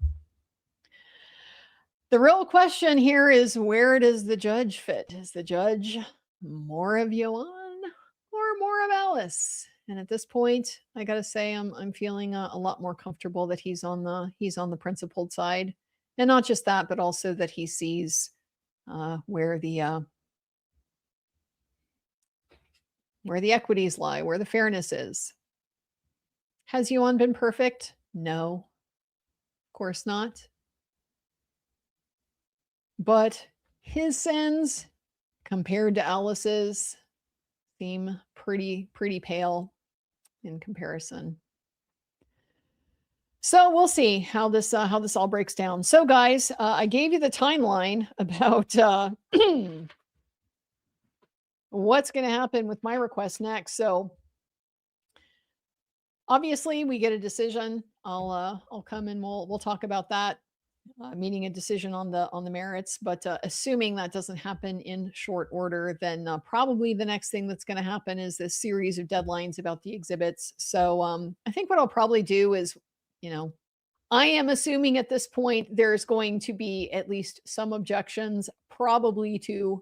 the real question here is, where does the judge fit? Is the judge more of Ioan or more of Alice? And at this point, I got to say, I'm feeling a lot more comfortable that he's on the principled side, and not just that, but also that he sees where the equities lie, where the fairness is. Has Ioan been perfect? No, of course not. But his sins compared to Alice's seem pretty pale in comparison. So we'll see how this all breaks down. So guys, I gave you the timeline about what's going to happen with my request next. So obviously we get a decision. I'll come and we'll talk about that, meaning a decision on the merits. But assuming that doesn't happen in short order, then probably the next thing that's going to happen is this series of deadlines about the exhibits. So I think what I'll probably do is, I am assuming at this point there's going to be at least some objections, probably two.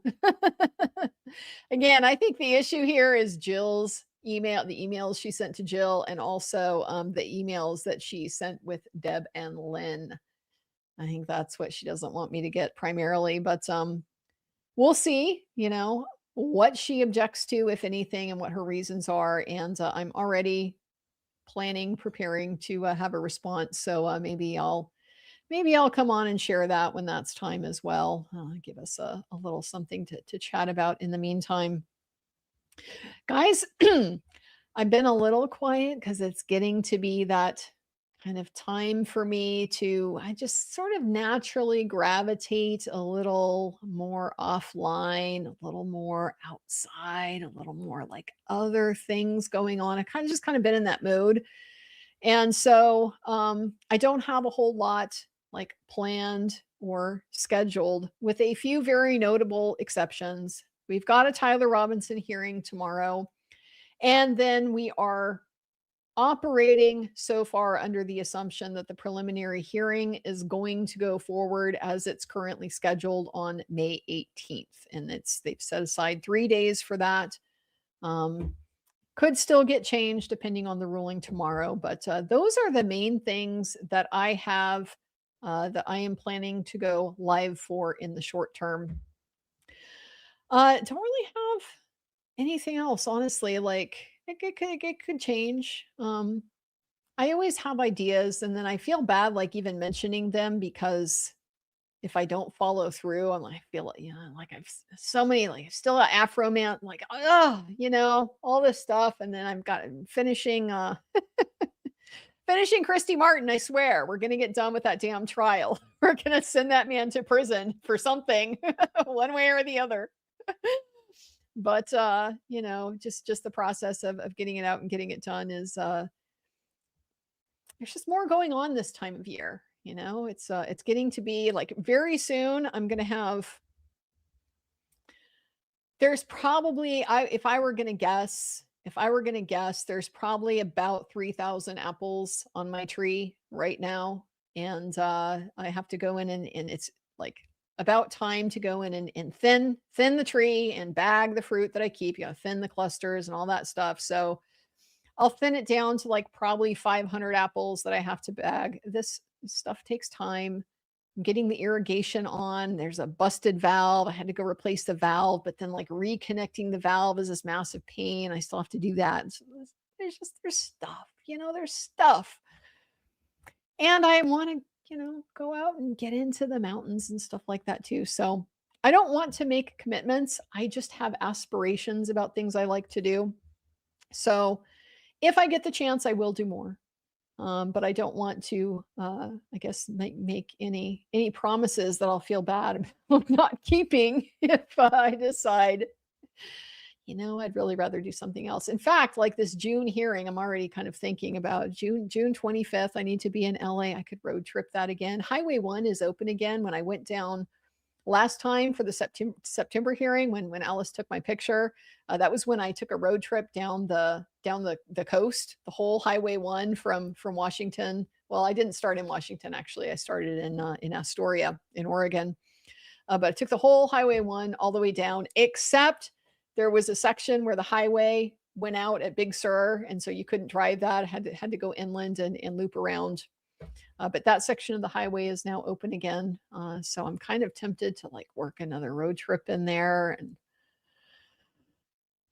Again, I think the issue here is Jill's email, the emails she sent to Jill, and also the emails that she sent with Deb and Lynn. I think that's what she doesn't want me to get primarily, but we'll see, what she objects to, if anything, and what her reasons are. And I'm already preparing to have a response. So maybe I'll come on and share that when that's time as well. Give us a little something to chat about in the meantime. Guys, I've been a little quiet because it's getting to be that kind of time for me I just sort of naturally gravitate a little more offline, a little more outside, a little more like other things going on. I kind of been in that mode. And so I don't have a whole lot like planned or scheduled, with a few very notable exceptions. We've got a Tyler Robinson hearing tomorrow. And then we are operating so far under the assumption that the preliminary hearing is going to go forward as it's currently scheduled on May 18th. And they've set aside 3 days for that. Could still get changed depending on the ruling tomorrow. But those are the main things that I have that I am planning to go live for in the short term. Don't really have anything else, honestly. Like it could change. I always have ideas, and then I feel bad like even mentioning them, because if I don't follow through, I feel like, like I've so many, like still an Afro man, like, oh, all this stuff. And then I've got finishing Christy Martin. I swear we're going to get done with that damn trial. We're going to send that man to prison for something one way or the other. But, just the process of getting it out and getting it done is, there's just more going on this time of year. It's getting to be like very soon. I'm going to have, there's probably, if I were going to guess, there's probably about 3,000 apples on my tree right now. And I have to go in and it's like about time to go in and thin the tree and bag the fruit that I keep, thin the clusters and all that stuff. So I'll thin it down to like probably 500 apples that I have to bag. This stuff takes time. Getting the irrigation on, there's a busted valve. I had to go replace the valve, but then like reconnecting the valve is this massive pain. I still have to do that. So there's stuff, there's stuff. And I want to, go out and get into the mountains and stuff like that too. So I don't want to make commitments. I just have aspirations about things I like to do. So if I get the chance, I will do more. But I don't want to, I guess, make any promises that I'll feel bad about not keeping if I decide, I'd really rather do something else. In fact, like this June hearing, I'm already kind of thinking about June 25th. I need to be in LA. I could road trip that again. Highway 1 is open again. When I went down last time for the September hearing, when Alice took my picture, that was when I took a road trip down the coast, the whole Highway 1 from Washington. Well, I didn't start in Washington, actually. I started in Astoria in Oregon. But I took the whole Highway 1 all the way down, except there was a section where the highway went out at Big Sur, and so you couldn't drive that. I had to go inland and loop around. But that section of the highway is now open again. So I'm kind of tempted to like work another road trip in there and,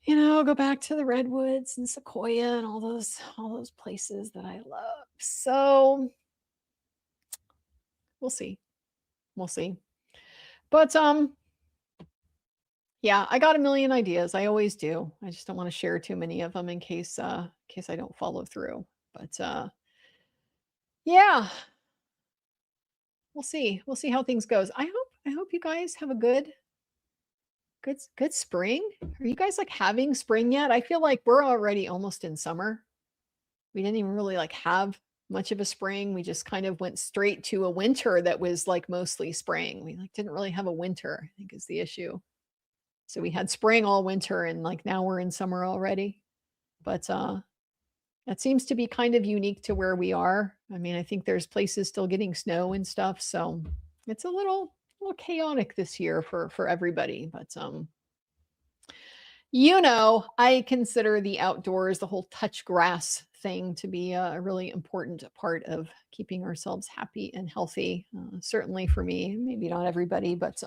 go back to the redwoods and Sequoia and all those places that I love. So we'll see. But yeah, I got a million ideas. I always do. I just don't want to share too many of them in case I don't follow through. But yeah, we'll see. We'll see how things goes. I hope you guys have a good spring. Are you guys like having spring yet? I feel like we're already almost in summer. We didn't even really like have much of a spring. We just kind of went straight to a winter that was like mostly spring. We like didn't really have a winter, I think is the issue. So we had spring all winter, and like now we're in summer already. But That seems to be kind of unique to where we are. I mean, I think there's places still getting snow and stuff, so it's a little chaotic this year for everybody. But I consider the outdoors, the whole touch grass thing, to be a really important part of keeping ourselves happy and healthy. Certainly for me, maybe not everybody, but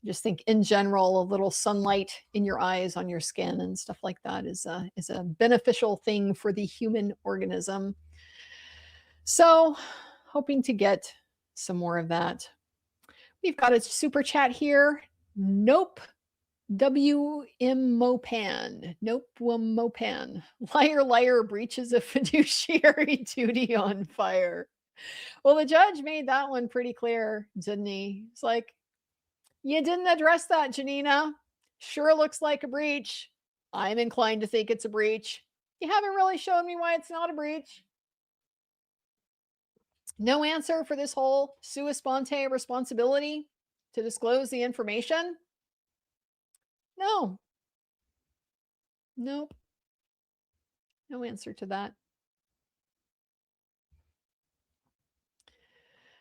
just think in general, a little sunlight in your eyes, on your skin, and stuff like that is a beneficial thing for the human organism. So, hoping to get some more of that. We've got a super chat here. Nope. WM Mopan. Nope. Mopan. Liar, liar, breaches of fiduciary duty on fire. Well, the judge made that one pretty clear, didn't he? It's like, you didn't address that, Janina. Sure looks like a breach. I'm inclined to think it's a breach. You haven't really shown me why it's not a breach. No answer for this whole sua sponte responsibility to disclose the information? No. Nope. No answer to that.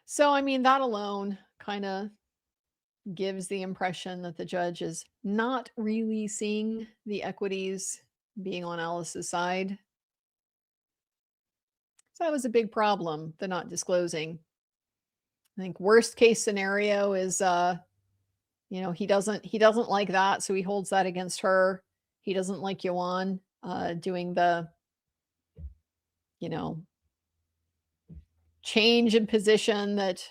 So, I mean, that alone kind of gives the impression that the judge is not really seeing the equities being on Alice's side. So that was a big problem, the not disclosing. I think worst case scenario is he doesn't like that, so he holds that against her. He doesn't like Ioan doing the change in position that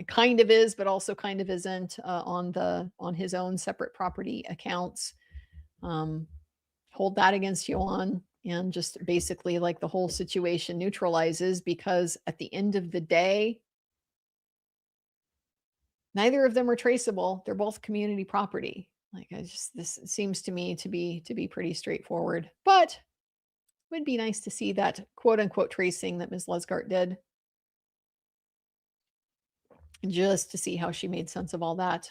kind of is, but also kind of isn't on his own separate property accounts. Hold that against Ioan, and just basically like the whole situation neutralizes, because at the end of the day, neither of them are traceable. They're both community property. Like, this seems to me to be pretty straightforward. But it would be nice to see that quote unquote tracing that Ms. Lesgart did, just to see how she made sense of all that.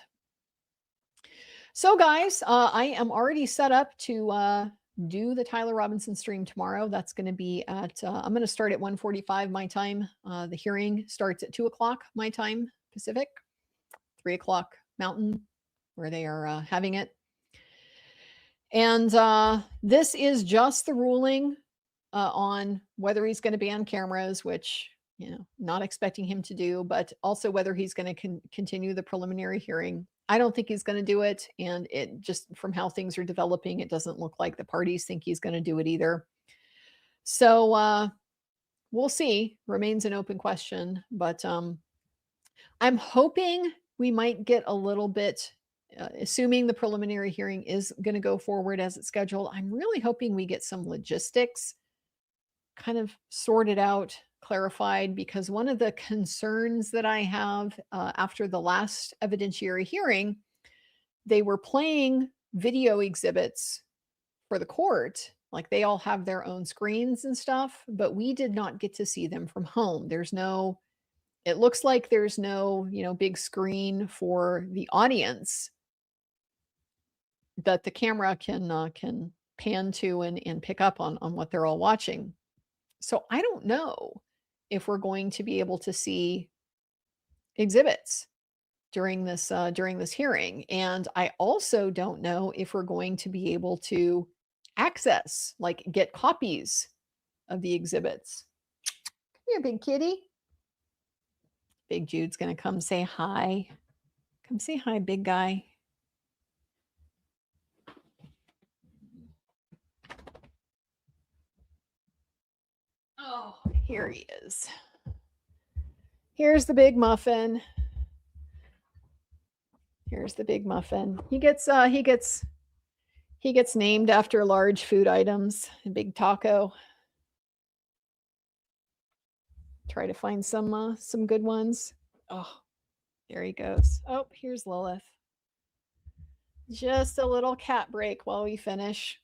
So, guys, I am already set up to do the Tyler Robinson stream tomorrow. That's going to be at I'm going to start at 1:45 my time. The hearing starts at 2:00 my time Pacific, 3:00 Mountain, where they are having it. And this is just the ruling on whether he's going to ban cameras, which not expecting him to do, but also whether he's going to continue the preliminary hearing. I don't think he's going to do it, and it just, from how things are developing, it doesn't look like the parties think he's going to do it either. So we'll see. Remains an open question, but I'm hoping we might get a little bit, assuming the preliminary hearing is going to go forward as it's scheduled, I'm really hoping we get some logistics kind of sorted out, clarified, because one of the concerns that I have after the last evidentiary hearing, they were playing video exhibits for the court. Like, they all have their own screens and stuff, but we did not get to see them from home. It looks like there's no, big screen for the audience that the camera can pan to and pick up on what they're all watching. So I don't know if we're going to be able to see exhibits during this hearing, and I also don't know if we're going to be able to access, like, get copies of the exhibits. Come here, big kitty. Big Jude's gonna come say hi. Come say hi, big guy. Oh, here he is. Here's the big muffin. Here's the big muffin. He gets named after large food items. A big taco. Try to find some good ones. Oh, there he goes. Oh, here's Lilith. Just a little cat break while we finish.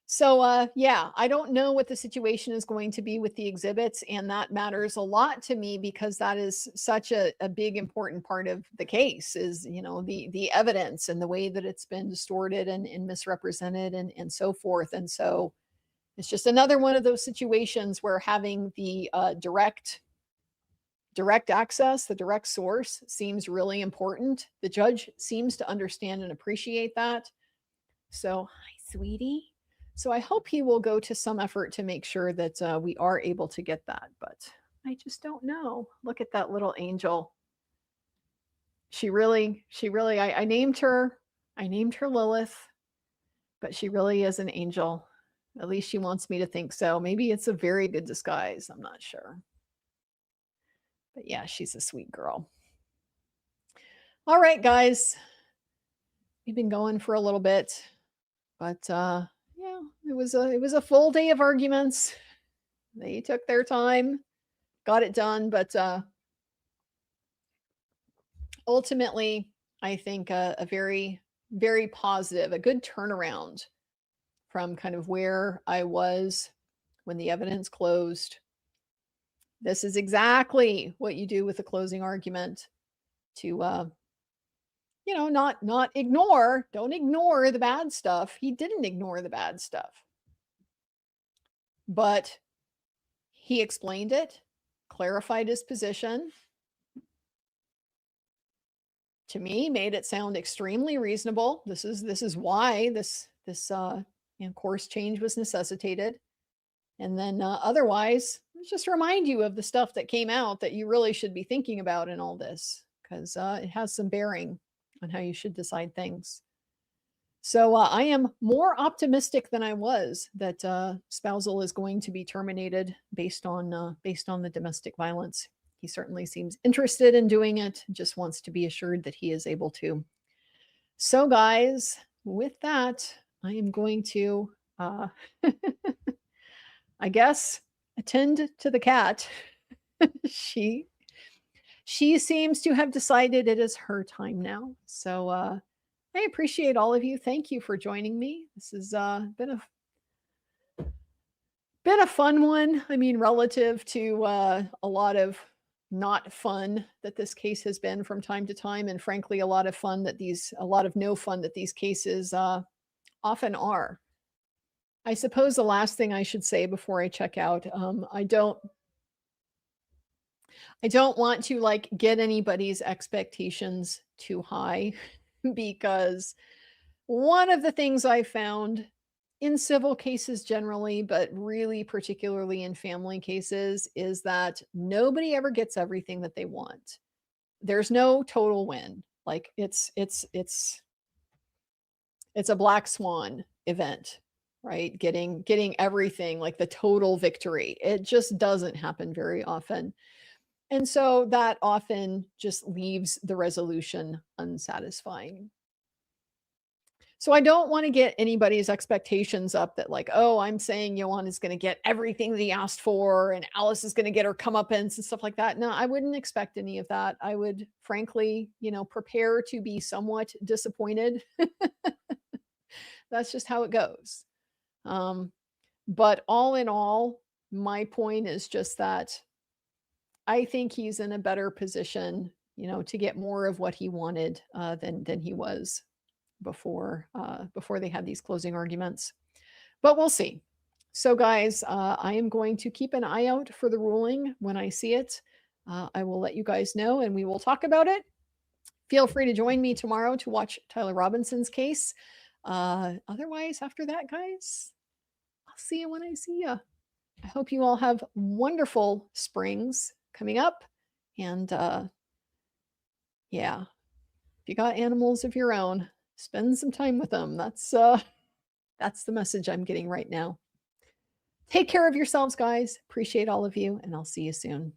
So, yeah, I don't know what the situation is going to be with the exhibits, and that matters a lot to me because that is such a big important part of the case is, the evidence and the way that it's been distorted and misrepresented and so forth. And so it's just another one of those situations where having the direct access, the direct source seems really important. The judge seems to understand and appreciate that. So, hi, sweetie. So, I hope he will go to some effort to make sure that we are able to get that. But I just don't know. Look at that little angel. I named her Lilith, but she really is an angel. At least she wants me to think so. Maybe it's a very good disguise. I'm not sure. But yeah, she's a sweet girl. All right, guys. We've been going for a little bit, but yeah, it was a full day of arguments. They took their time, got it done, but ultimately, I think a very, very positive, a good turnaround from kind of where I was when the evidence closed. This is exactly what you do with a closing argument to not ignore, don't ignore the bad stuff. He didn't ignore the bad stuff, but he explained it, clarified his position, to me made it sound extremely reasonable. This is why this course change was necessitated. And then otherwise, let's just remind you of the stuff that came out that you really should be thinking about in all this, because it has some bearing on how you should decide things. So I am more optimistic than I was that Spousal is going to be terminated based on the domestic violence. He certainly seems interested in doing it, just wants to be assured that he is able to. So, guys, with that, I am going to, I guess, attend to the cat. she seems to have decided it is her time now. So, I appreciate all of you. Thank you for joining me. This has been a fun one. I mean, relative to a lot of not fun that this case has been from time to time, and frankly, a lot of no fun that these cases often are. I suppose the last thing I should say before I check out, I don't want to like get anybody's expectations too high because one of the things I found in civil cases generally, but really particularly in family cases, is that nobody ever gets everything that they want. There's no total win. Like it's a black swan event, right? Getting everything, like the total victory. It just doesn't happen very often. And so that often just leaves the resolution unsatisfying. So I don't want to get anybody's expectations up that like, oh, I'm saying Ioan is going to get everything that he asked for and Alice is going to get her comeuppance and stuff like that. No, I wouldn't expect any of that. I would frankly, prepare to be somewhat disappointed. That's just how it goes. But all in all, my point is just that I think he's in a better position, to get more of what he wanted than he was before they had these closing arguments. But we'll see. So, guys, I am going to keep an eye out for the ruling when I see it. I will let you guys know, and we will talk about it. Feel free to join me tomorrow to watch Tyler Robinson's case. Otherwise, after that, guys, I'll see you when I see you. I hope you all have wonderful springs coming up. And yeah, if you got animals of your own, spend some time with them. That's the message I'm getting right now. Take care of yourselves, guys. Appreciate all of you, and I'll see you soon.